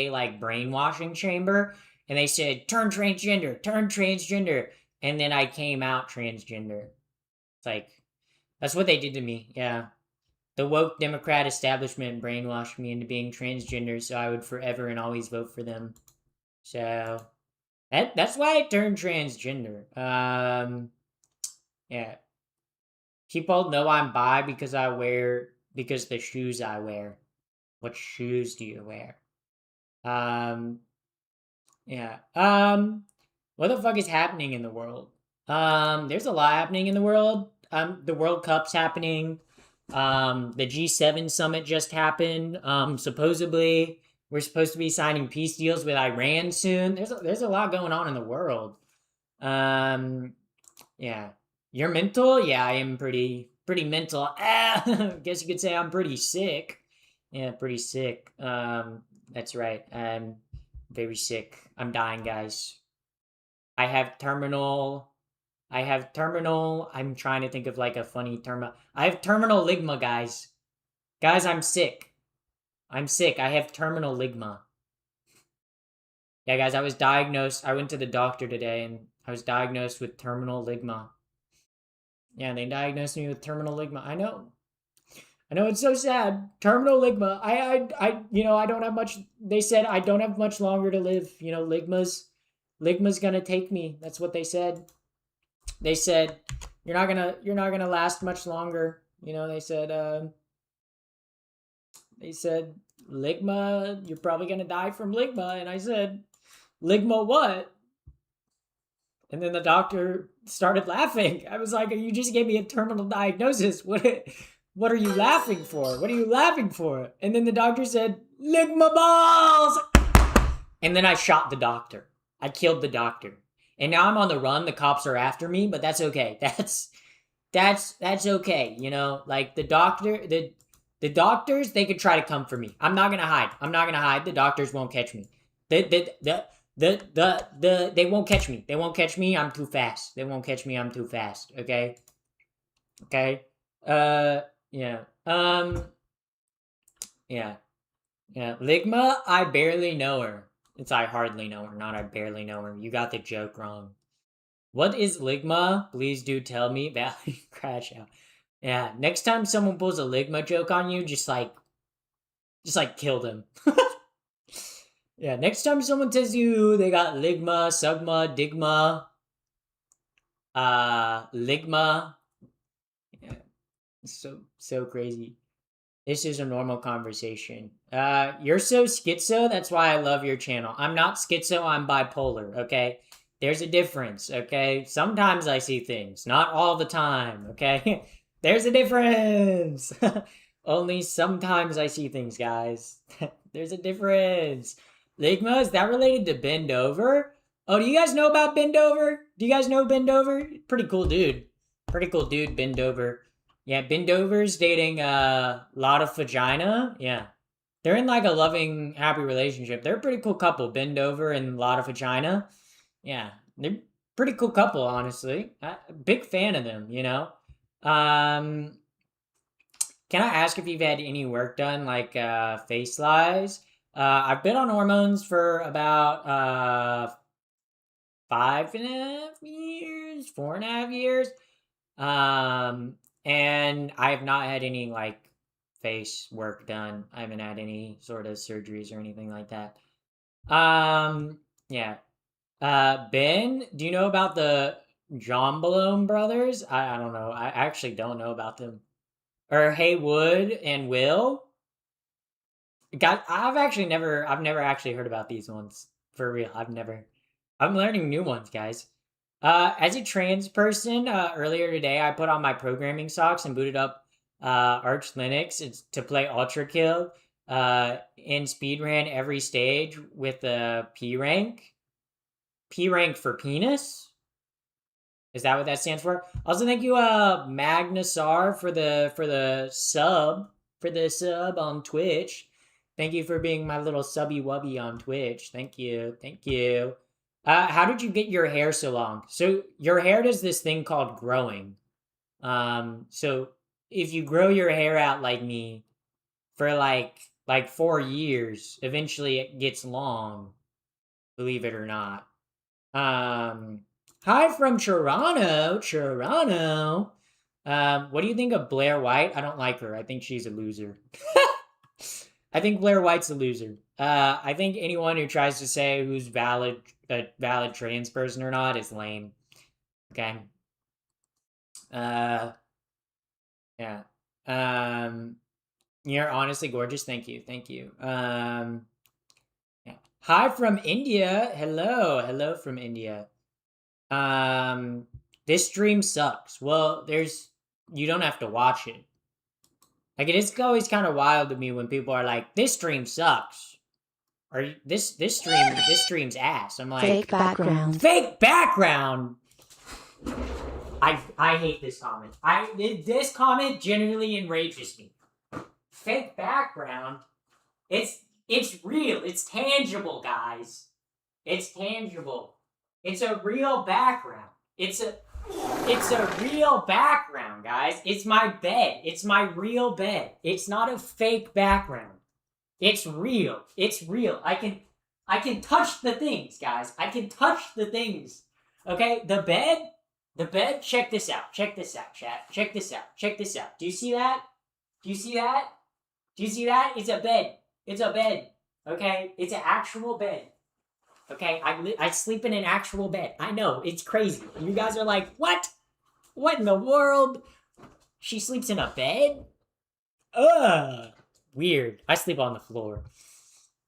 like brainwashing chamber, and they said turn transgender, and then I came out transgender. It's like that's what they did to me. Yeah, the woke Democrat establishment brainwashed me into being transgender, so I would forever and always vote for them. So that's why I turned transgender. Yeah. People know I'm bi because the shoes I wear. What shoes do you wear? Um, yeah. What the fuck is happening in the world? There's a lot happening in the world. The World Cup's happening. The G7 summit just happened. Supposedly we're supposed to be signing peace deals with Iran soon. There's a lot going on in the world. Um, yeah. You're mental? Yeah, I am pretty mental. Guess you could say I'm pretty sick. Yeah, pretty sick. That's right. I'm very sick. I'm dying, guys. I have terminal. I have terminal. I'm trying to think of like a funny term. I have terminal ligma, guys. Guys, I'm sick. I'm sick. I have terminal ligma. Yeah, guys, I was diagnosed. I went to the doctor today and I was diagnosed with terminal ligma. Yeah, they diagnosed me with terminal ligma. I know. I know it's so sad. Terminal ligma. I don't have much. They said I don't have much longer to live. Ligma's gonna take me. That's what they said. They said you're not gonna last much longer. They said ligma. You're probably gonna die from ligma. And I said, ligma what? And then the doctor started laughing. I was like, you just gave me a terminal diagnosis. What are you laughing for? What are you laughing for? And then the doctor said, lick my balls. And then I shot the doctor. I killed the doctor. And now I'm on the run. The cops are after me, but that's okay. That's okay. Like the doctors, they could try to come for me. I'm not gonna hide. The doctors won't catch me. They won't catch me. They won't catch me. I'm too fast. They won't catch me. I'm too fast. Okay. Okay. Yeah. Yeah. Yeah. Ligma, I barely know her. It's I hardly know her, not I barely know her. You got the joke wrong. What is Ligma? Please do tell me. Valley crash out. Yeah. Next time someone pulls a Ligma joke on you, just kill them. Yeah, next time someone tells you they got ligma, sugma, digma, ligma. Yeah, so crazy. This is a normal conversation. You're so schizo, that's why I love your channel. I'm not schizo, I'm bipolar, okay? There's a difference, okay? Sometimes I see things, not all the time, okay? There's a difference. Only sometimes I see things, guys. There's a difference. Ligma, is that related to Bend Over? Oh, do you guys know about Bend Over? Do you guys know Bend Over? Pretty cool dude. Pretty cool dude, Bend Over. Yeah, Bend Over's dating Lot of Vagina. Yeah. They're in like a loving, happy relationship. They're a pretty cool couple, Bend Over and Lot of Vagina. Yeah. They're pretty cool couple, honestly. Big fan of them, Um Can I ask if you've had any work done, like face lies? I've been on hormones for about 5.5 years, 4.5 years. And I have not had any like face work done. I haven't had any sort of surgeries or anything like that. Yeah. Ben, do you know about the John Balone brothers? I don't know. I actually don't know about them. Or Haywood and Will. God, I've never actually heard about these ones for real. I'm learning new ones, guys. As a trans person, earlier today I put on my programming socks and booted up Arch Linux to play Ultra Kill and speedran every stage with a P rank. P rank for penis. Is that what that stands for? Also, thank you, Magnusar, for the sub on Twitch. Thank you for being my little subby wubby on Twitch. Thank you, thank you. How did you get your hair so long? So your hair does this thing called growing. So if you grow your hair out like me for like 4 years, eventually it gets long. Believe it or not. Hi from Toronto, Toronto. What do you think of Blair White? I don't like her. I think she's a loser. I think Blair White's a loser. I think anyone who tries to say who's a valid trans person or not is lame. Okay. Uh, yeah. Um, you're honestly gorgeous. Thank you. Thank you. Yeah. Hi from India. Hello. Hello from India. This stream sucks. Well, you don't have to watch it. Like, it is always kind of wild to me when people are like, this stream sucks. Or this stream's ass. I'm like, Fake background. Fake background. I hate this comment. This comment genuinely enrages me. Fake background. It's real. It's tangible, guys. It's tangible. It's a real background. It's a real background, guys. It's my bed. It's my real bed. It's not a fake background. It's real. It's real. I can touch the things, guys. I can touch the things. Okay? The bed, check this out. Check this out, chat. Check this out. Check this out. Do you see that? Do you see that? Do you see that? It's a bed. It's a bed. Okay? It's an actual bed. Okay, I sleep in an actual bed. I know, it's crazy. You guys are like, what? What in the world? She sleeps in a bed? Ugh. Weird. I sleep on the floor.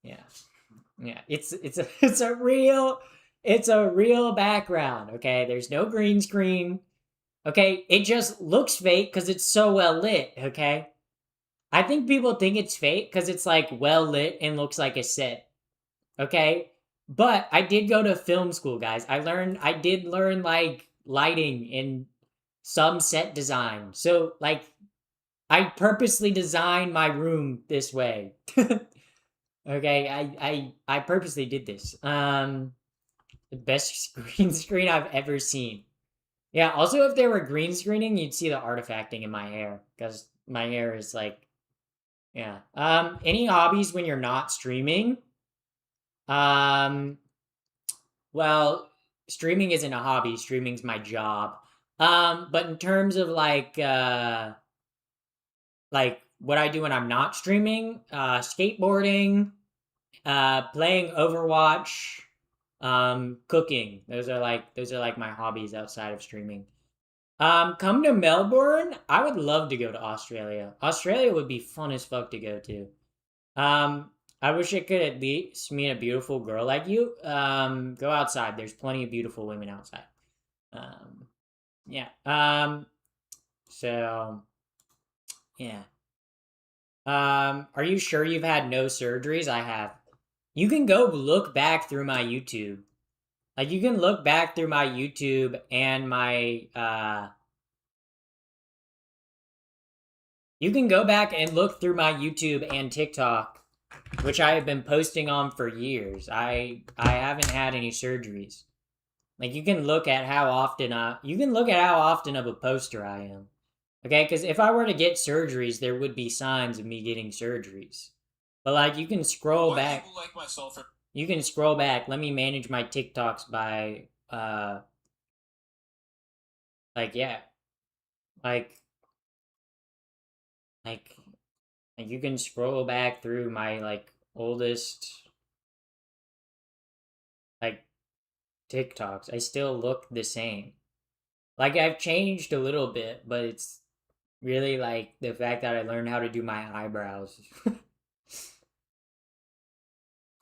Yeah. Yeah, it's a real background, okay? There's no green screen. Okay? It just looks fake because it's so well lit, okay? I think people think it's fake because it's like well lit and looks like a set. Okay? But I did go to film school, guys. I did learn like lighting and some set design. So like I purposely designed my room this way. Okay, I purposely did this. The best green screen I've ever seen. Yeah, also if there were green screening, you'd see the artifacting in my hair because my hair is like yeah. Any hobbies when you're not streaming? Well, streaming isn't a hobby, streaming's my job. But in terms of like what I do when I'm not streaming, skateboarding, playing Overwatch, cooking. Those are like my hobbies outside of streaming. Come to Melbourne. I would love to go to Australia. Australia would be fun as fuck to go to. I wish I could at least meet a beautiful girl like you. Go outside. There's plenty of beautiful women outside. Yeah. So, yeah. Are you sure you've had no surgeries? I have. You can go look back through my YouTube. Like, you can look back through my YouTube and my, you can go back and look through my YouTube and TikTok, which I have been posting on for years. I haven't had any surgeries. Like, you can look at how often of a poster I am. Okay, because if I were to get surgeries, there would be signs of me getting surgeries. But like, you can scroll back. Like myself You can scroll back. Let me manage my TikToks by like yeah, like like like you can scroll back through my like oldest like TikToks. I still look the same. Like I've changed a little bit, but it's really like the fact that I learned how to do my eyebrows.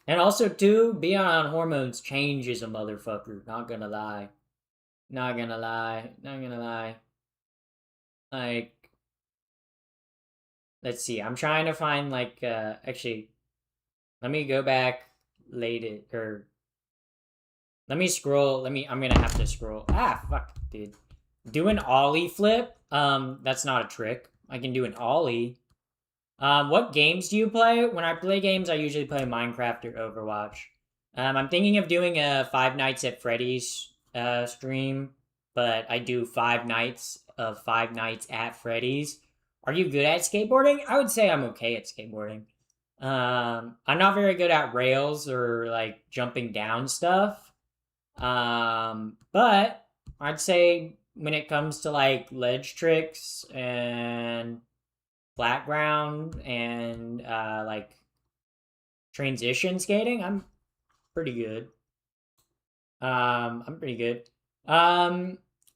And also too, being on hormones changes a motherfucker. Not gonna lie. Not gonna lie. Not gonna lie. Like, let's see. I'm trying to find like actually let me go back later or let me scroll. I'm gonna have to scroll. Ah fuck, dude. Do an ollie flip. That's not a trick. I can do an ollie. What games do you play? When I play games, I usually play Minecraft or Overwatch. I'm thinking of doing a Five Nights at Freddy's stream, but I do 5 nights of Five Nights at Freddy's. Are you good at skateboarding? I would say I'm okay at skateboarding. I'm not very good at rails or like jumping down stuff. But I'd say when it comes to like ledge tricks and flat ground and like transition skating, I'm pretty good. I'm pretty good.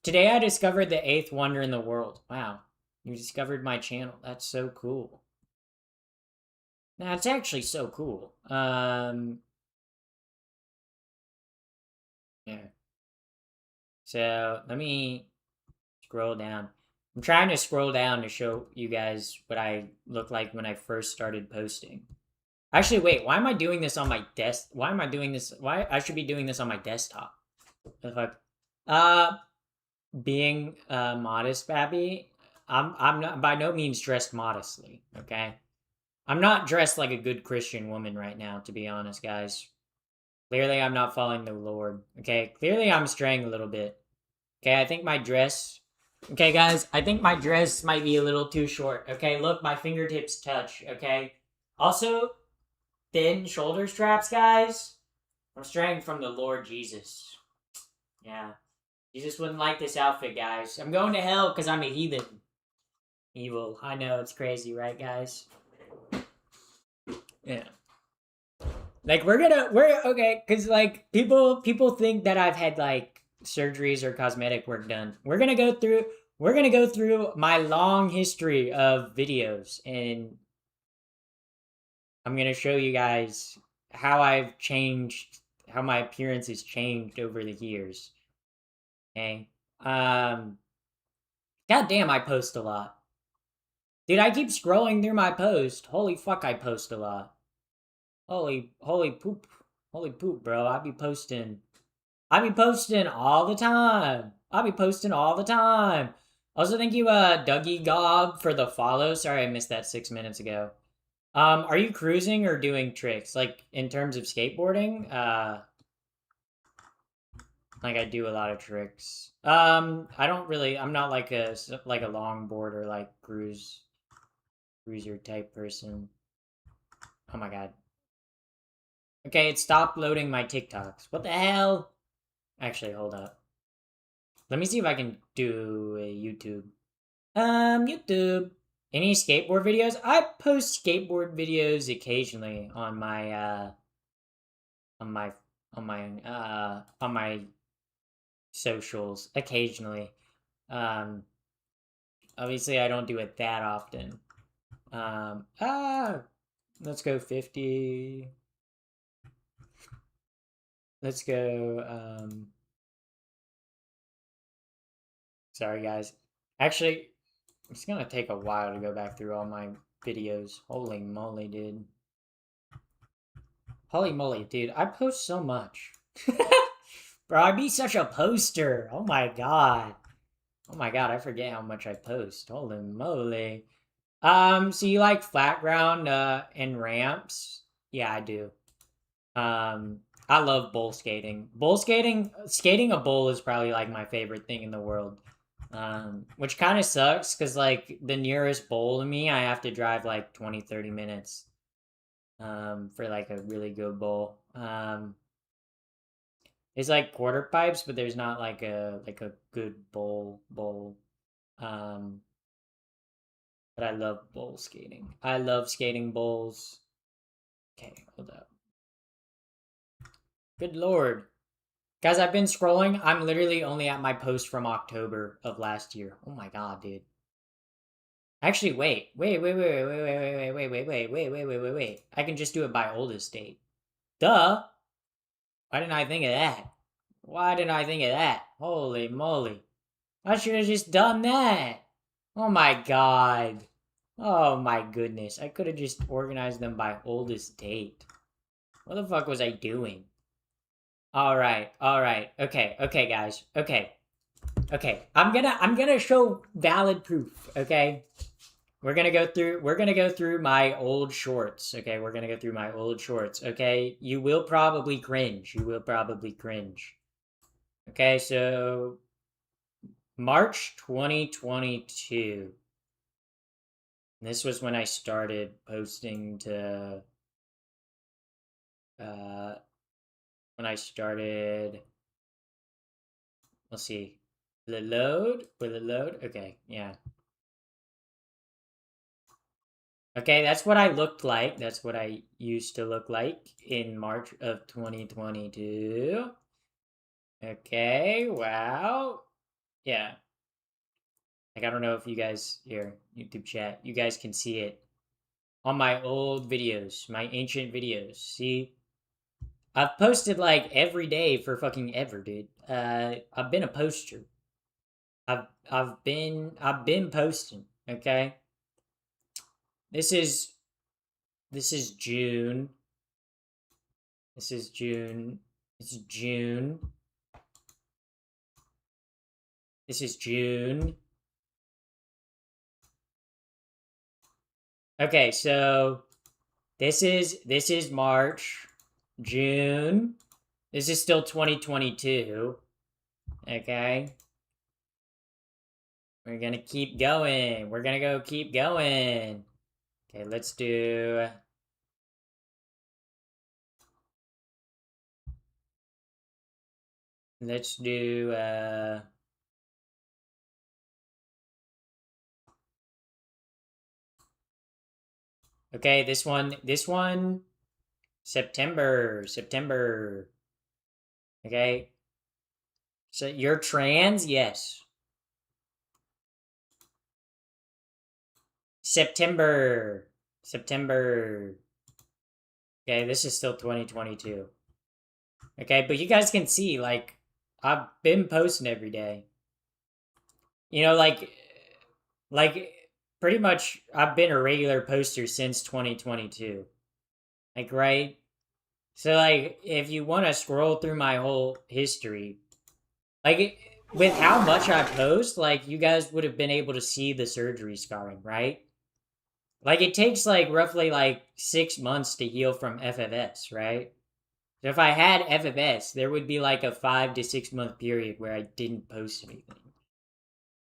Today I discovered the eighth wonder in the world. Wow, you discovered my channel. That's so cool. That's actually so cool. Yeah. So let me scroll down. I'm trying to scroll down to show you guys what I look like when I first started posting. Actually, wait, why am I doing this on my desk? Why am I doing this? Why I should be doing this on my desktop? The fuck? Being modest, Babby. I'm not by no means dressed modestly, okay? I'm not dressed like a good Christian woman right now, to be honest, guys. Clearly I'm not following the Lord. Okay, clearly I'm straying a little bit. Okay, I think my dress. Okay, guys, I think my dress might be a little too short. Okay, look, my fingertips touch. Okay. Also, thin shoulder straps, guys. I'm straying from the Lord Jesus. Yeah. Jesus wouldn't like this outfit, guys. I'm going to hell because I'm a heathen. Evil. I know, it's crazy, right, guys? Yeah. Like we're okay, cause like people think that I've had like surgeries or cosmetic work done. We're gonna go through my long history of videos, and I'm gonna show you guys how I've changed, how my appearance has changed over the years. Okay. God damn, I post a lot. Dude, I keep scrolling through my post. Holy fuck, I post a lot. Holy poop. Holy poop, bro. I be posting all the time. I be posting all the time. Also, thank you, Dougie Gob, for the follow. Sorry I missed that 6 minutes ago. Are you cruising or doing tricks? Like, in terms of skateboarding? Like, I do a lot of tricks. I don't really, I'm not like a longboard or like cruiser type person. Oh my god. Okay, it stopped loading my TikToks. What the hell? Actually, hold up. Let me see if I can do a YouTube. YouTube. Any skateboard videos? I post skateboard videos occasionally on my on my on my socials. Occasionally. Um Obviously I don't do it that often. Let's go 50. Let's go sorry guys. Actually, it's gonna take a while to go back through all my videos. Holy moly, dude. Holy moly, dude. I post so much. Bro, I'd be such a poster. Oh my god. Oh my god, I forget how much I post. Holy moly. So you like flat ground and ramps? Yeah, I do. I love bowl skating. Skating a bowl is probably like my favorite thing in the world. Which kind of sucks because like the nearest bowl to me, I have to drive like 20-30 minutes for like a really good bowl. It's like quarter pipes, but there's not like a good bowl. Um, but I love bowl skating. I love skating bowls. Okay, hold up. Good lord. Guys, I've been scrolling. I'm literally only at my post from October of last year. Oh my god, dude. Actually, wait. I can just do it by oldest date. Duh. Why didn't I think of that? Why didn't I think of that? Holy moly. I should have just done that. Oh my god. Oh my goodness. I could have just organized them by oldest date. What the fuck was I doing? Alright. Okay, guys. Okay. I'm gonna show valid proof, okay? We're gonna go through my old shorts, okay? We're gonna go through my old shorts, okay? You will probably cringe. Okay, so March 2022. This was when I started posting to uh when I started, let's see. Will it load? Okay, yeah. Okay, that's what I looked like. That's what I used to look like in March of 2022. Okay, wow. Yeah. Like, I don't know if you guys, here, YouTube chat, you guys can see it on my old videos, my ancient videos. See? I've posted like every day for fucking ever, dude. I've been a poster. I've been posting, okay? This is this is June. This is June. This is June. This is June. Okay, so this is March, June. This is still 2022. Okay. We're gonna keep going. We're gonna go keep going. Okay, let's do let's do okay, this one September. Okay. So you're trans? Yes. September. Okay, this is still 2022. Okay, but you guys can see, like, I've been posting every day. You know, like pretty much I've been a regular poster since 2022. Like, right? So, like, if you want to scroll through my whole history, like, with how much I post, like, you guys would have been able to see the surgery scarring, right? Like, it takes, like, roughly, like, 6 months to heal from FFS, right? So if I had FFS, there would be, like, a 5 to 6 month period where I didn't post anything.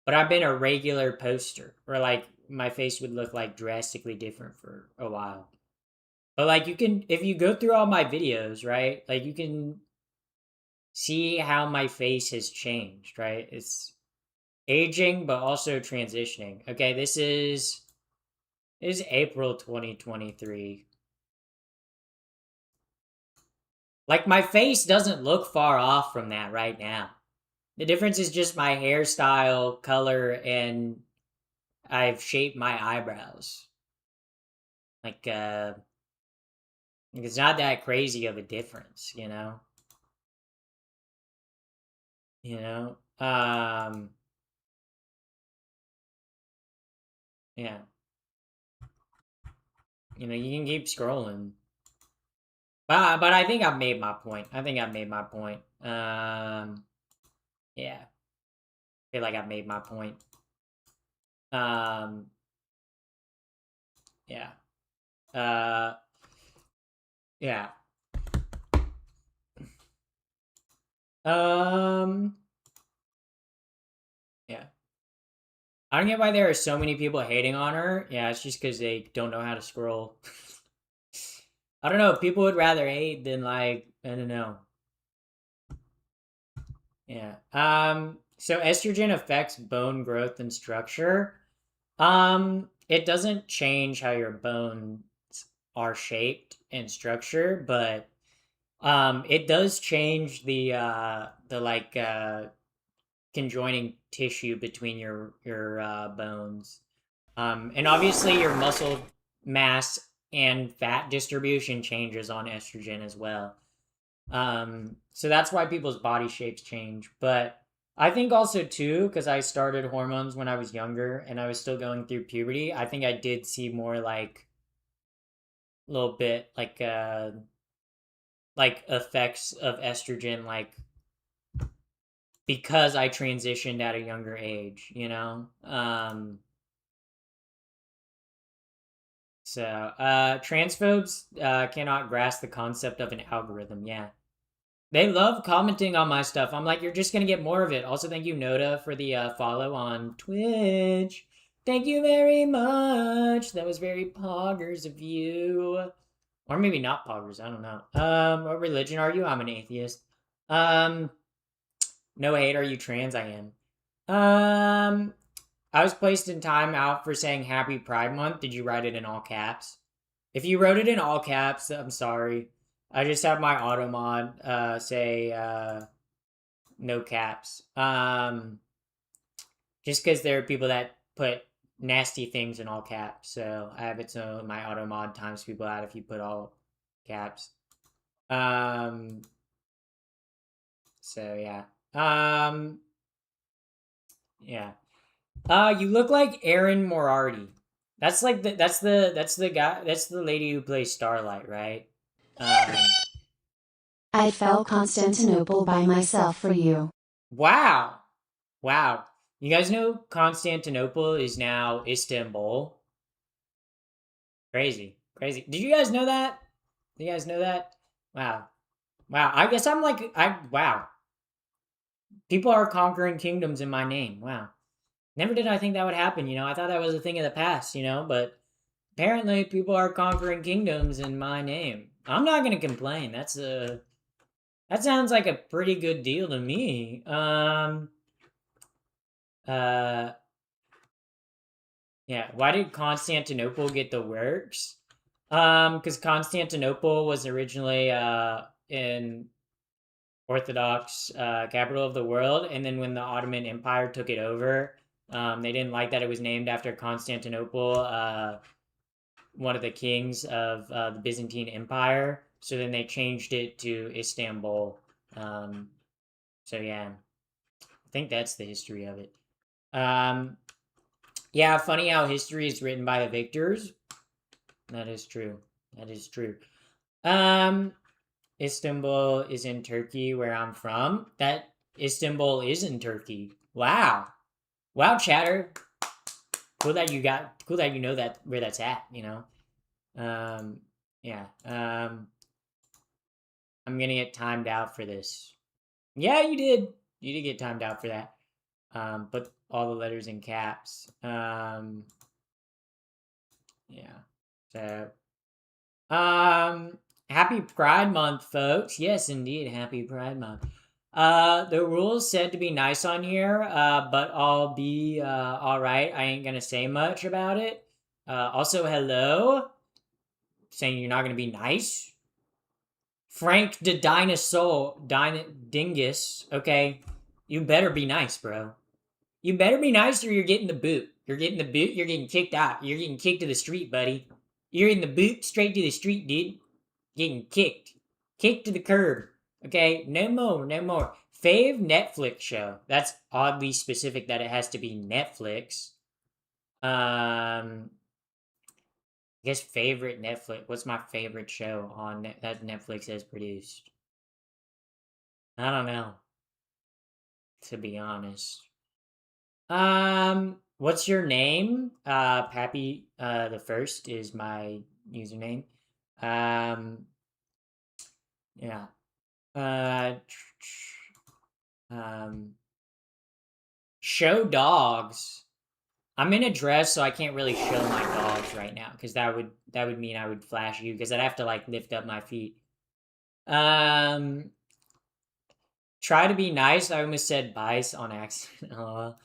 But I've been a regular poster, where, like, my face would look, like, drastically different for a while. But, like, you can, if you go through all my videos, right? Like, you can see how my face has changed, right? It's aging, but also transitioning. Okay, this is April 2023. Like, my face doesn't look far off from that right now. The difference is just my hairstyle, color, and I've shaped my eyebrows. Like, it's not that crazy of a difference, you know? You know? Yeah. You know, you can keep scrolling. But I think I've made my point. Yeah. I feel like I've made my point. Um, yeah. Uh, yeah. Um, yeah. I don't get why there are so many people hating on her. Yeah, it's just because they don't know how to scroll. I don't know. People would rather hate than like, I don't know. Yeah. So estrogen affects bone growth and structure. It doesn't change how your bones are shaped and structure, but it does change the like conjoining tissue between your bones. And obviously your muscle mass and fat distribution changes on estrogen as well. So that's why people's body shapes change. But I think also too, because I started hormones when I was younger and I was still going through puberty, I think I did see more like a little bit like effects of estrogen like because I transitioned at a younger age, you know? Transphobes cannot grasp the concept of an algorithm. Yeah. They love commenting on my stuff. I'm like, you're just gonna get more of it. Also, thank you, Noda, for the follow on Twitch. Thank you very much. That was very poggers of you. Or maybe not poggers, I don't know. What religion are you? I'm an atheist. Um, no hate, are you trans? I am. Um, I was placed in timeout for saying Happy Pride Month. Did you write it in all caps? If you wrote it in all caps, I'm sorry. I just have my auto mod say no caps. Just because there are people that put nasty things in all caps, so I have it so my auto mod times people out if you put all caps. Um, so yeah. Yeah. You look like Aaron Moriarty. That's like the guy that's the lady who plays Starlight, right? I fell Constantinople by myself for you. Wow. Wow. You guys know Constantinople is now Istanbul? Crazy. Crazy. Did you guys know that? Did you guys know that? Wow. Wow. I guess I'm like wow. People are conquering kingdoms in my name. Wow. Never did I think that would happen, you know. I thought that was a thing of the past, you know, but apparently people are conquering kingdoms in my name. I'm not going to complain. That sounds like a pretty good deal to me. Uh Yeah, why did Constantinople get the works? Because Constantinople was originally in Orthodox capital of the world, and then when the Ottoman Empire took it over, they didn't like that it was named after Constantinople, one of the kings of the Byzantine Empire. So then they changed it to Istanbul. Um, so yeah, I think that's the history of it. Um, yeah, funny how history is written by the victors. That is true. That is true. Um, Istanbul is in Turkey, where I'm from. That Istanbul is in Turkey. Wow. Wow, chatter. Cool that you know that where that's at, you know. Yeah. I'm gonna get timed out for this. Yeah, you did. You did get timed out for that. Put all the letters in caps. Yeah. So happy Pride Month, folks. Yes, indeed, happy Pride Month. The rules said to be nice on here, but I'll be all right. I ain't gonna say much about it. Also, hello, saying you're not gonna be nice. Frank the dinosaur, dingus. Okay, you better be nice, bro. You better be nice, or you're getting the boot. You're getting the boot. You're getting kicked out. You're getting kicked to the street, buddy. You're in the boot straight to the street, dude. Getting kicked. Kicked to the curb. Okay? No more. No more. Fave Netflix show. That's oddly specific that it has to be Netflix. I guess favorite Netflix. What's my favorite show on that Netflix has produced? I don't know, to be honest. What's your name? Pappy, the first is my username. Um, yeah. Uh, um, show dogs. I'm in a dress, so I can't really show my dogs right now, because that would mean I would flash you, because I'd have to like lift up my feet. Um, Try to be nice. I almost said bice on accident.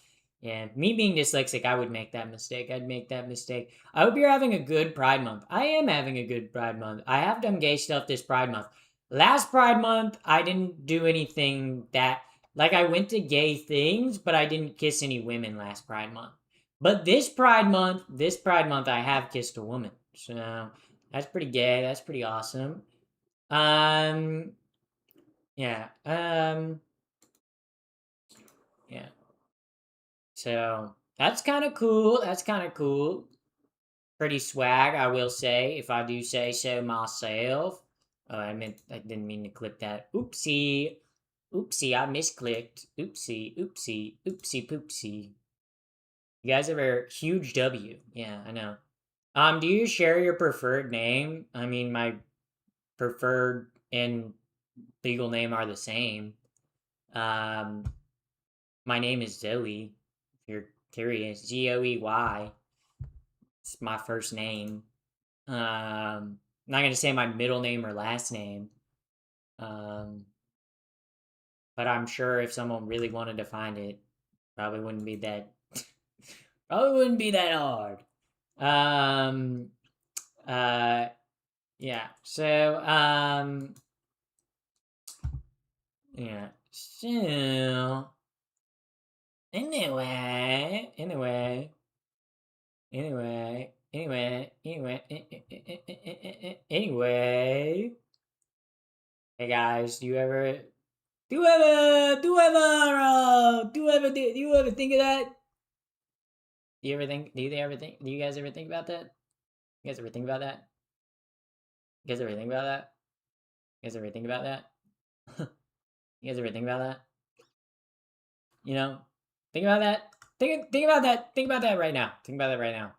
Yeah, me being dyslexic, I would make that mistake. I'd make that mistake. I hope you're having a good Pride Month. I am having a good Pride Month. I have done gay stuff this Pride Month. Last Pride Month, I didn't do anything that, like, I went to gay things, but I didn't kiss any women last Pride Month. But this Pride Month, I have kissed a woman. So that's pretty gay. That's pretty awesome. Um, yeah. Yeah. So that's kind of cool. That's kind of cool. Pretty swag, I will say, if I do say so myself. Oh, I didn't mean to click that. Oopsie. Oopsie, I misclicked. Oopsie, oopsie, oopsie poopsie. You guys ever huge W? Yeah, I know. Do you share your preferred name? I mean, my preferred and legal name are the same. Um, my name is Zoe. If you're curious, Zoey. It's my first name. I'm not gonna say my middle name or last name. Um, but I'm sure if someone really wanted to find it, probably wouldn't be that probably wouldn't be that hard. Um uh yeah. So yeah. So anyway. Hey guys, do you ever think of that? Do you guys ever think about that? You guys ever think about that? You guys ever think about that? You guys ever think about that? You guys ever think about that? You know? Think about that. Think about that. Think about that right now. Think about that right now.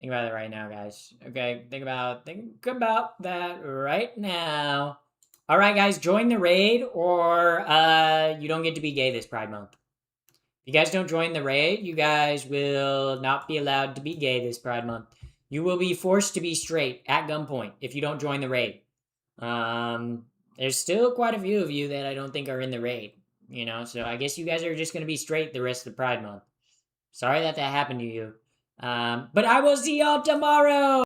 Think about it right now, guys. Okay, think about that right now. All right, guys, join the raid, or you don't get to be gay this Pride Month. If you guys don't join the raid, you guys will not be allowed to be gay this Pride Month. You will be forced to be straight at gunpoint if you don't join the raid. There's still quite a few of you that I don't think are in the raid, so I guess you guys are just going to be straight the rest of the Pride Month. Sorry that happened to you. But I will see y'all tomorrow.